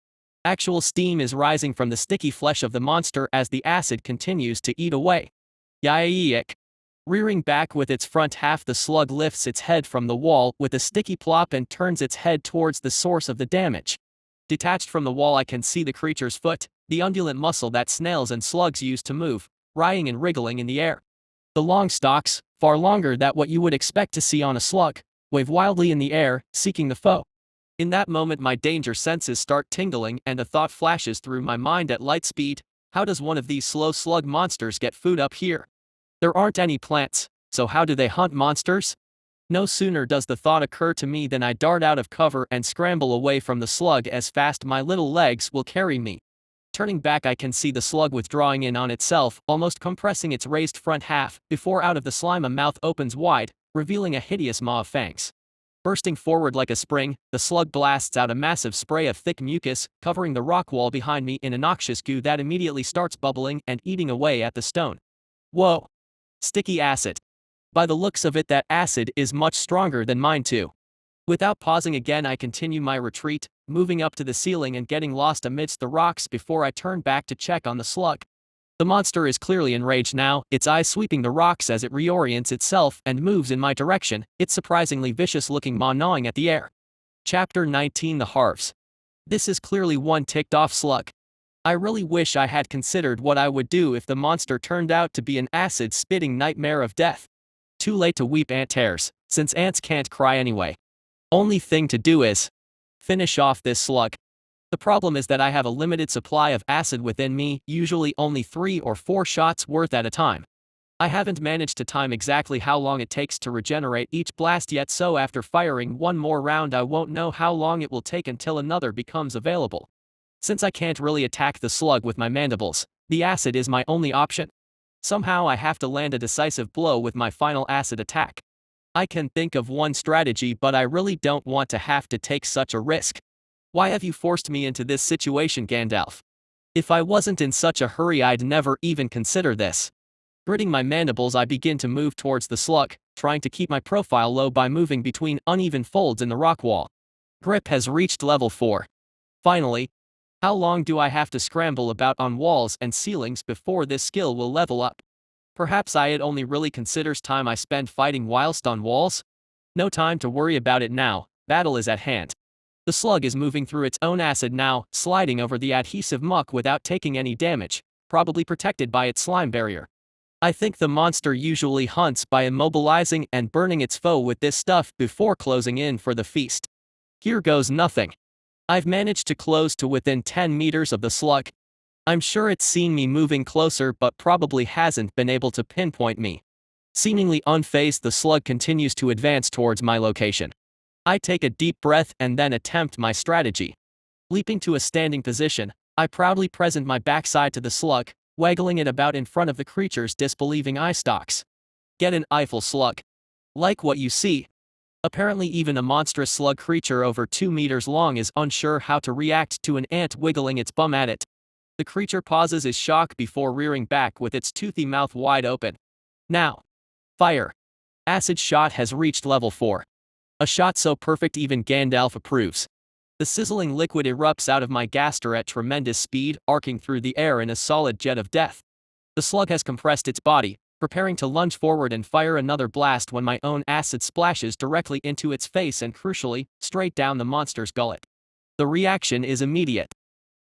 Actual steam is rising from the sticky flesh of the monster as the acid continues to eat away. Yike. Rearing back with its front half, the slug lifts its head from the wall with a sticky plop and turns its head towards the source of the damage. Detached from the wall, I can see the creature's foot, the undulant muscle that snails and slugs use to move, writhing and wriggling in the air. The long stalks, far longer than what you would expect to see on a slug, wave wildly in the air, seeking the foe. In that moment, my danger senses start tingling and a thought flashes through my mind at light speed. How does one of these slow slug monsters get food up here? There aren't any plants, so how do they hunt monsters? No sooner does the thought occur to me than I dart out of cover and scramble away from the slug as fast my little legs will carry me. Turning back, I can see the slug withdrawing in on itself, almost compressing its raised front half, before out of the slime a mouth opens wide, revealing a hideous maw of fangs. Bursting forward like a spring, the slug blasts out a massive spray of thick mucus, covering the rock wall behind me in a noxious goo that immediately starts bubbling and eating away at the stone. Whoa! Sticky acid. By the looks of it, that acid is much stronger than mine too. Without pausing again, I continue my retreat, moving up to the ceiling and getting lost amidst the rocks before I turn back to check on the slug. The monster is clearly enraged now, its eyes sweeping the rocks as it reorients itself and moves in my direction, its surprisingly vicious-looking maw gnawing at the air. Chapter 19: The Harves. This is clearly one ticked-off slug. I really wish I had considered what I would do if the monster turned out to be an acid-spitting nightmare of death. Too late to weep ant tears, since ants can't cry anyway. Only thing to do is finish off this slug. The problem is that I have a limited supply of acid within me, usually only 3 or 4 shots worth at a time. I haven't managed to time exactly how long it takes to regenerate each blast yet, so after firing one more round I won't know how long it will take until another becomes available. Since I can't really attack the slug with my mandibles, the acid is my only option. Somehow I have to land a decisive blow with my final acid attack. I can think of one strategy, but I really don't want to have to take such a risk. Why have you forced me into this situation, Gandalf? If I wasn't in such a hurry, I'd never even consider this. Gritting my mandibles, I begin to move towards the slug, trying to keep my profile low by moving between uneven folds in the rock wall. Grip has reached level 4. Finally. How long do I have to scramble about on walls and ceilings before this skill will level up? Perhaps it only really considers time I spend fighting whilst on walls? No time to worry about it now, battle is at hand. The slug is moving through its own acid now, sliding over the adhesive muck without taking any damage, probably protected by its slime barrier. I think the monster usually hunts by immobilizing and burning its foe with this stuff before closing in for the feast. Here goes nothing. I've managed to close to within 10 meters of the slug. I'm sure it's seen me moving closer but probably hasn't been able to pinpoint me. Seemingly unfazed, the slug continues to advance towards my location. I take a deep breath and then attempt my strategy. Leaping to a standing position, I proudly present my backside to the slug, waggling it about in front of the creature's disbelieving eye stalks. Get an eyeful, slug. Like what you see. Apparently even a monstrous slug creature over 2 meters long is unsure how to react to an ant wiggling its bum at it. The creature pauses in shock before rearing back with its toothy mouth wide open. Now. Fire. Acid shot has reached level 4. A shot so perfect even Gandalf approves. The sizzling liquid erupts out of my gaster at tremendous speed, arcing through the air in a solid jet of death. The slug has compressed its body, preparing to lunge forward and fire another blast when my own acid splashes directly into its face and, crucially, straight down the monster's gullet. The reaction is immediate.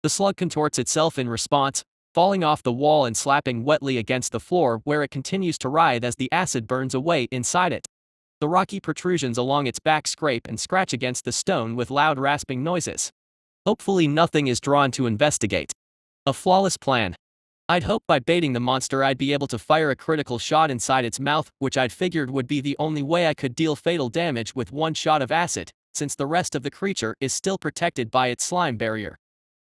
The slug contorts itself in response, falling off the wall and slapping wetly against the floor, where it continues to writhe as the acid burns away inside it. The rocky protrusions along its back scrape and scratch against the stone with loud rasping noises. Hopefully nothing is drawn to investigate. A flawless plan. I'd hoped by baiting the monster I'd be able to fire a critical shot inside its mouth, which I'd figured would be the only way I could deal fatal damage with one shot of acid, since the rest of the creature is still protected by its slime barrier.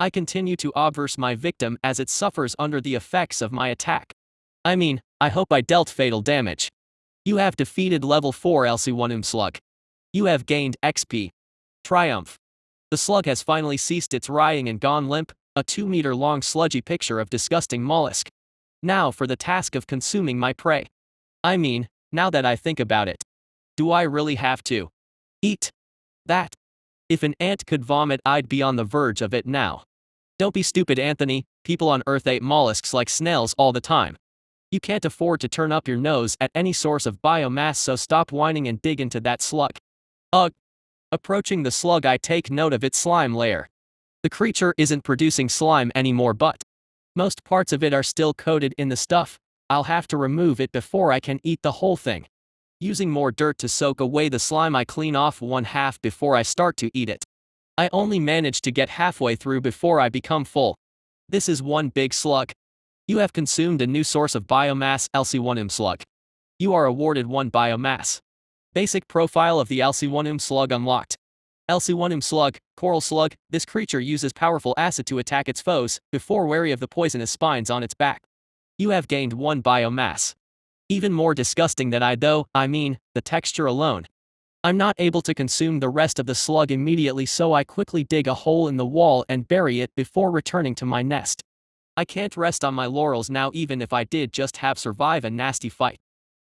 I continue to obverse my victim as it suffers under the effects of my attack. I hope I dealt fatal damage. You have defeated level 4 LC1 slug. You have gained XP. Triumph. The slug has finally ceased its writhing and gone limp, a 2-meter-long sludgy picture of disgusting mollusk. Now for the task of consuming my prey. Now that I think about it. Do I really have to eat that? If an ant could vomit, I'd be on the verge of it now. Don't be stupid, Anthony, people on Earth ate mollusks like snails all the time. You can't afford to turn up your nose at any source of biomass, so stop whining and dig into that slug. Ugh. Approaching the slug, I take note of its slime layer. The creature isn't producing slime anymore, but most parts of it are still coated in the stuff. I'll have to remove it before I can eat the whole thing. Using more dirt to soak away the slime, I clean off one half before I start to eat it. I only manage to get halfway through before I become full. This is one big slug. You have consumed a new source of biomass, LC1 slug. You are awarded 1 biomass. Basic profile of the LC1 slug unlocked. LC1 slug, coral slug. This creature uses powerful acid to attack its foes, before wary of the poisonous spines on its back. You have gained 1 biomass. Even more disgusting than the texture alone. I'm not able to consume the rest of the slug immediately, so I quickly dig a hole in the wall and bury it before returning to my nest. I can't rest on my laurels now, even if I did just have survive a nasty fight.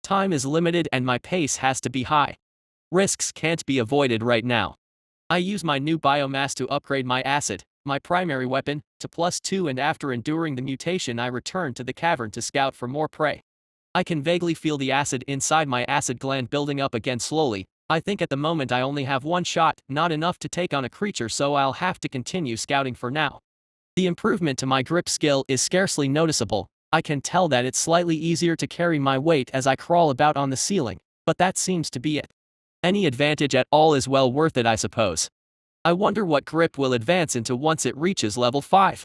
Time is limited and my pace has to be high. Risks can't be avoided right now. I use my new biomass to upgrade my acid, my primary weapon, to +2, and after enduring the mutation I return to the cavern to scout for more prey. I can vaguely feel the acid inside my acid gland building up again slowly. I think at the moment I only have 1 shot, not enough to take on a creature, so I'll have to continue scouting for now. The improvement to my grip skill is scarcely noticeable. I can tell that it's slightly easier to carry my weight as I crawl about on the ceiling, but that seems to be it. Any advantage at all is well worth it, I suppose. I wonder what grip will advance into once it reaches level 5.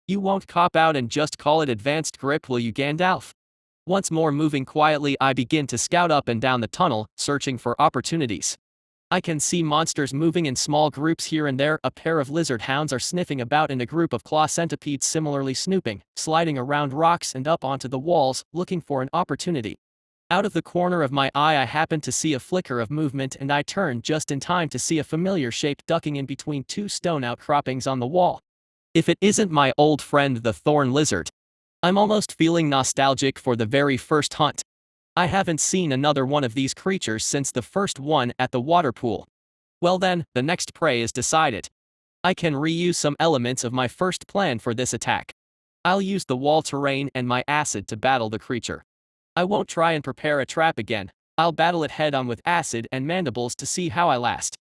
You won't cop out and just call it advanced grip, will you, Gandalf? Once more moving quietly, I begin to scout up and down the tunnel, searching for opportunities. I can see monsters moving in small groups here and there. A pair of lizard hounds are sniffing about, and a group of claw centipedes similarly snooping, sliding around rocks and up onto the walls, looking for an opportunity. Out of the corner of my eye I happened to see a flicker of movement and I turned just in time to see a familiar shape ducking in between two stone outcroppings on the wall. If it isn't my old friend the thorn lizard. I'm almost feeling nostalgic for the very first hunt. I haven't seen another one of these creatures since the first one at the water pool. Well then, the next prey is decided. I can reuse some elements of my first plan for this attack. I'll use the wall terrain and my acid to battle the creature. I won't try and prepare a trap again, I'll battle it head on with acid and mandibles to see how I last.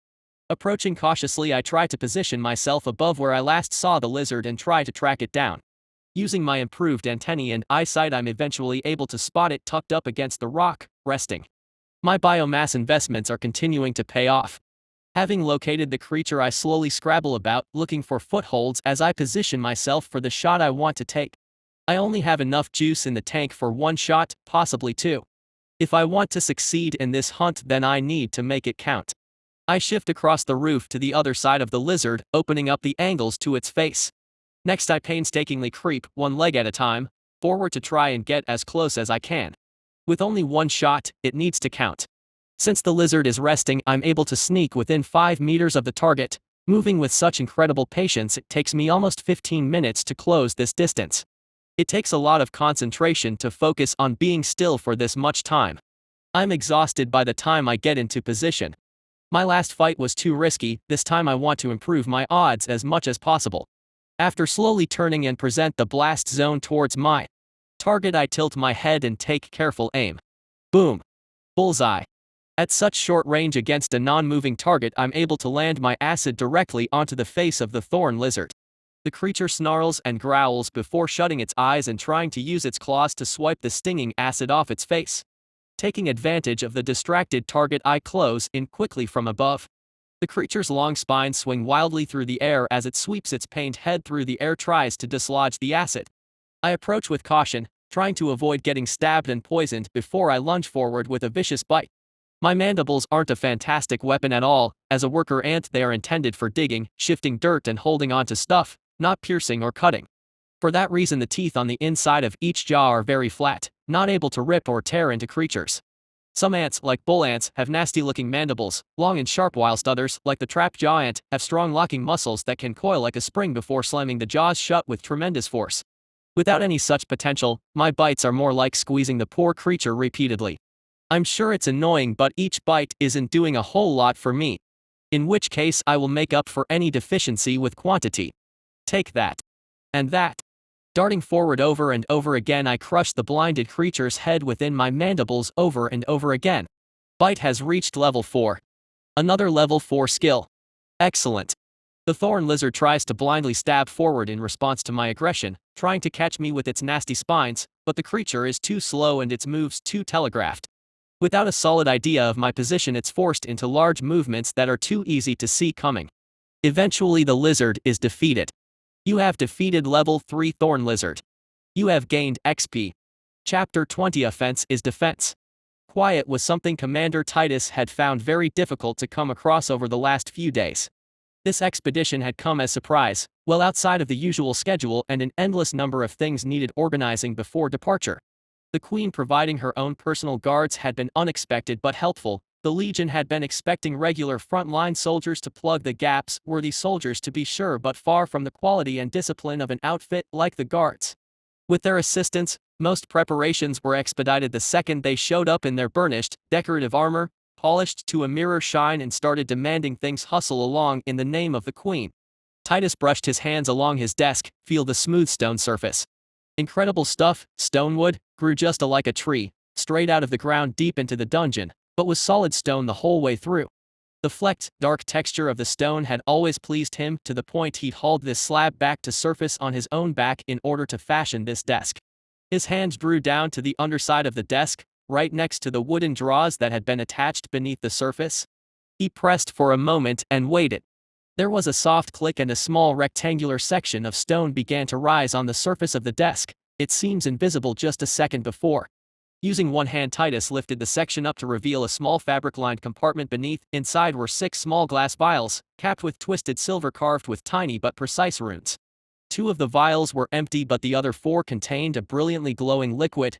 Approaching cautiously I try to position myself above where I last saw the lizard and try to track it down. Using my improved antennae and eyesight I'm eventually able to spot it tucked up against the rock, resting. My biomass investments are continuing to pay off. Having located the creature I slowly scrabble about, looking for footholds as I position myself for the shot I want to take. I only have enough juice in the tank for one shot, possibly two. If I want to succeed in this hunt then I need to make it count. I shift across the roof to the other side of the lizard, opening up the angles to its face. Next I painstakingly creep, one leg at a time, forward to try and get as close as I can. With only one shot, it needs to count. Since the lizard is resting I'm able to sneak within 5 meters of the target, moving with such incredible patience it takes me almost 15 minutes to close this distance. It takes a lot of concentration to focus on being still for this much time. I'm exhausted by the time I get into position. My last fight was too risky, this time I want to improve my odds as much as possible. After slowly turning and present the blast zone towards my target I tilt my head and take careful aim. Boom. Bullseye. At such short range against a non-moving target I'm able to land my acid directly onto the face of the thorn lizard. The creature snarls and growls before shutting its eyes and trying to use its claws to swipe the stinging acid off its face. Taking advantage of the distracted target I close in quickly from above. The creature's long spines swing wildly through the air as it sweeps its pained head through the air tries to dislodge the acid. I approach with caution, trying to avoid getting stabbed and poisoned before I lunge forward with a vicious bite. My mandibles aren't a fantastic weapon at all, as a worker ant they are intended for digging, shifting dirt and holding onto stuff, not piercing or cutting. For that reason the teeth on the inside of each jaw are very flat, not able to rip or tear into creatures. Some ants, like bull ants, have nasty-looking mandibles, long and sharp whilst others, like the trap jaw ant, have strong locking muscles that can coil like a spring before slamming the jaws shut with tremendous force. Without any such potential, my bites are more like squeezing the poor creature repeatedly. I'm sure it's annoying but each bite isn't doing a whole lot for me. In which case I will make up for any deficiency with quantity. Take that. And that. Darting forward over and over again I crush the blinded creature's head within my mandibles over and over again. Bite has reached level 4. Another level 4 skill. Excellent. The thorn lizard tries to blindly stab forward in response to my aggression, trying to catch me with its nasty spines, but the creature is too slow and its moves too telegraphed. Without a solid idea of my position it's forced into large movements that are too easy to see coming. Eventually the lizard is defeated. You have defeated level 3 thorn lizard. You have gained XP. Chapter 20 Offense is Defense. Quiet was something Commander Titus had found very difficult to come across over the last few days. This expedition had come as surprise, well outside of the usual schedule and an endless number of things needed organizing before departure. The Queen providing her own personal guards had been unexpected but helpful. The Legion had been expecting regular frontline soldiers to plug the gaps, worthy soldiers to be sure but far from the quality and discipline of an outfit like the Guards. With their assistance, most preparations were expedited the second they showed up in their burnished, decorative armor, polished to a mirror shine and started demanding things hustle along in the name of the Queen. Titus brushed his hands along his desk, feel the smooth stone surface. Incredible stuff, stonewood, grew just like a tree, straight out of the ground deep into the dungeon, but was solid stone the whole way through. The flecked, dark texture of the stone had always pleased him to the point he'd hauled this slab back to surface on his own back in order to fashion this desk. His hands drew down to the underside of the desk, right next to the wooden drawers that had been attached beneath the surface. He pressed for a moment and waited. There was a soft click and a small rectangular section of stone began to rise on the surface of the desk. It seems invisible just a second before. Using one hand Titus lifted the section up to reveal a small fabric-lined compartment beneath. Inside were 6 small glass vials, capped with twisted silver carved with tiny but precise runes. 2 of the vials were empty but the other 4 contained a brilliantly glowing liquid,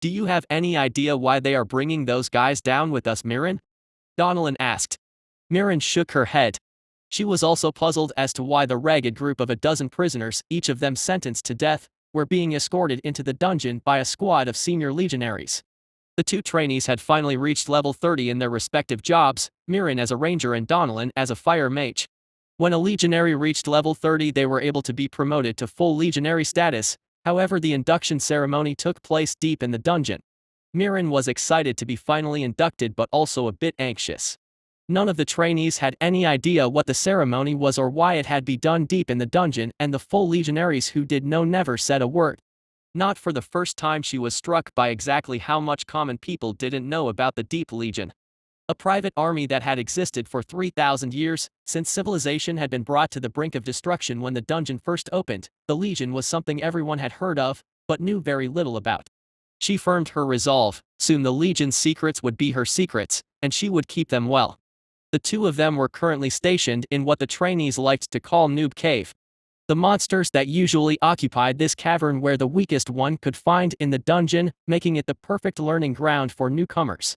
Do you have any idea why they are bringing those guys down with us, Mirren? Donalyn asked. Mirren shook her head. She was also puzzled as to why the ragged group of a dozen prisoners, each of them sentenced to death, were being escorted into the dungeon by a squad of senior legionaries. The two trainees had finally reached level 30 in their respective jobs, Mirren as a ranger and Donalyn as a fire mage. When a legionary reached level 30, they were able to be promoted to full legionary status. However, the induction ceremony took place deep in the dungeon. Mirren was excited to be finally inducted but also a bit anxious. None of the trainees had any idea what the ceremony was or why it had been done deep in the dungeon, and the full legionaries who did know never said a word. Not for the first time she was struck by exactly how much common people didn't know about the Deep Legion. A private army that had existed for 3,000 years, since civilization had been brought to the brink of destruction when the dungeon first opened. The Legion was something everyone had heard of, but knew very little about. She firmed her resolve. Soon the Legion's secrets would be her secrets, and she would keep them well. The two of them were currently stationed in what the trainees liked to call Noob Cave. The monsters that usually occupied this cavern were the weakest one could find in the dungeon, making it the perfect learning ground for newcomers.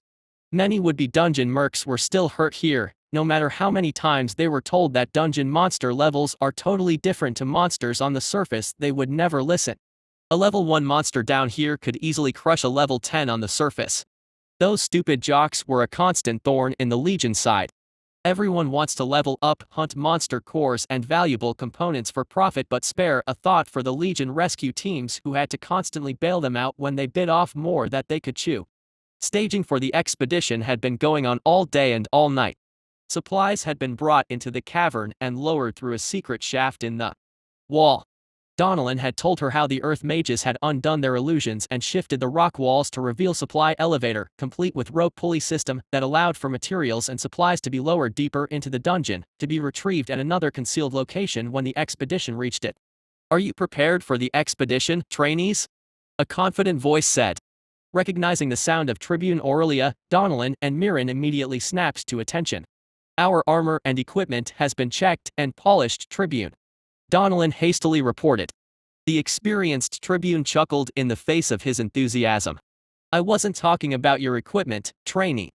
Many would-be dungeon mercs were still hurt here, no matter how many times they were told that dungeon monster levels are totally different to monsters on the surface. They would never listen. A level 1 monster down here could easily crush a level 10 on the surface. Those stupid jocks were a constant thorn in the Legion side. Everyone wants to level up, hunt monster cores and valuable components for profit, but spare a thought for the Legion rescue teams who had to constantly bail them out when they bit off more that they could chew. Staging for the expedition had been going on all day and all night. Supplies had been brought into the cavern and lowered through a secret shaft in the wall. Donalyn had told her how the earth mages had undone their illusions and shifted the rock walls to reveal supply elevator, complete with rope pulley system that allowed for materials and supplies to be lowered deeper into the dungeon, to be retrieved at another concealed location when the expedition reached it. Are you prepared for the expedition, trainees? A confident voice said. Recognizing the sound of Tribune Aurelia, Donalyn and Mirren immediately snapped to attention. Our armor and equipment has been checked and polished, Tribune. Donalyn hastily reported. The experienced Tribune chuckled in the face of his enthusiasm. I wasn't talking about your equipment, trainee.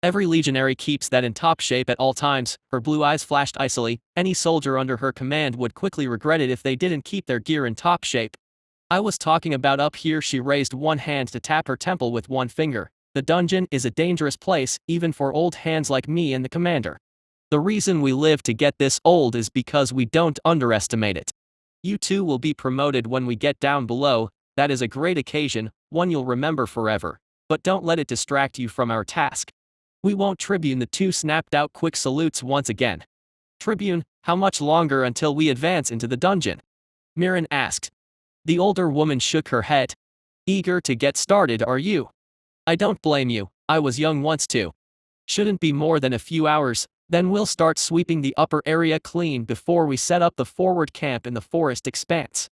Every legionary keeps that in top shape at all times. Her blue eyes flashed icily. Any soldier under her command would quickly regret it if they didn't keep their gear in top shape. I was talking about up here. She raised one hand to tap her temple with one finger. The dungeon is a dangerous place, even for old hands like me and the commander. The reason we live to get this old is because we don't underestimate it. You two will be promoted when we get down below. That is a great occasion, one you'll remember forever. But don't let it distract you from our task. We won't Tribune. The two snapped out quick salutes once again. Tribune, how much longer until we advance into the dungeon? Mirren asked. The older woman shook her head. Eager to get started, are you? I don't blame you, I was young once too. Shouldn't be more than a few hours, then we'll start sweeping the upper area clean before we set up the forward camp in the forest expanse.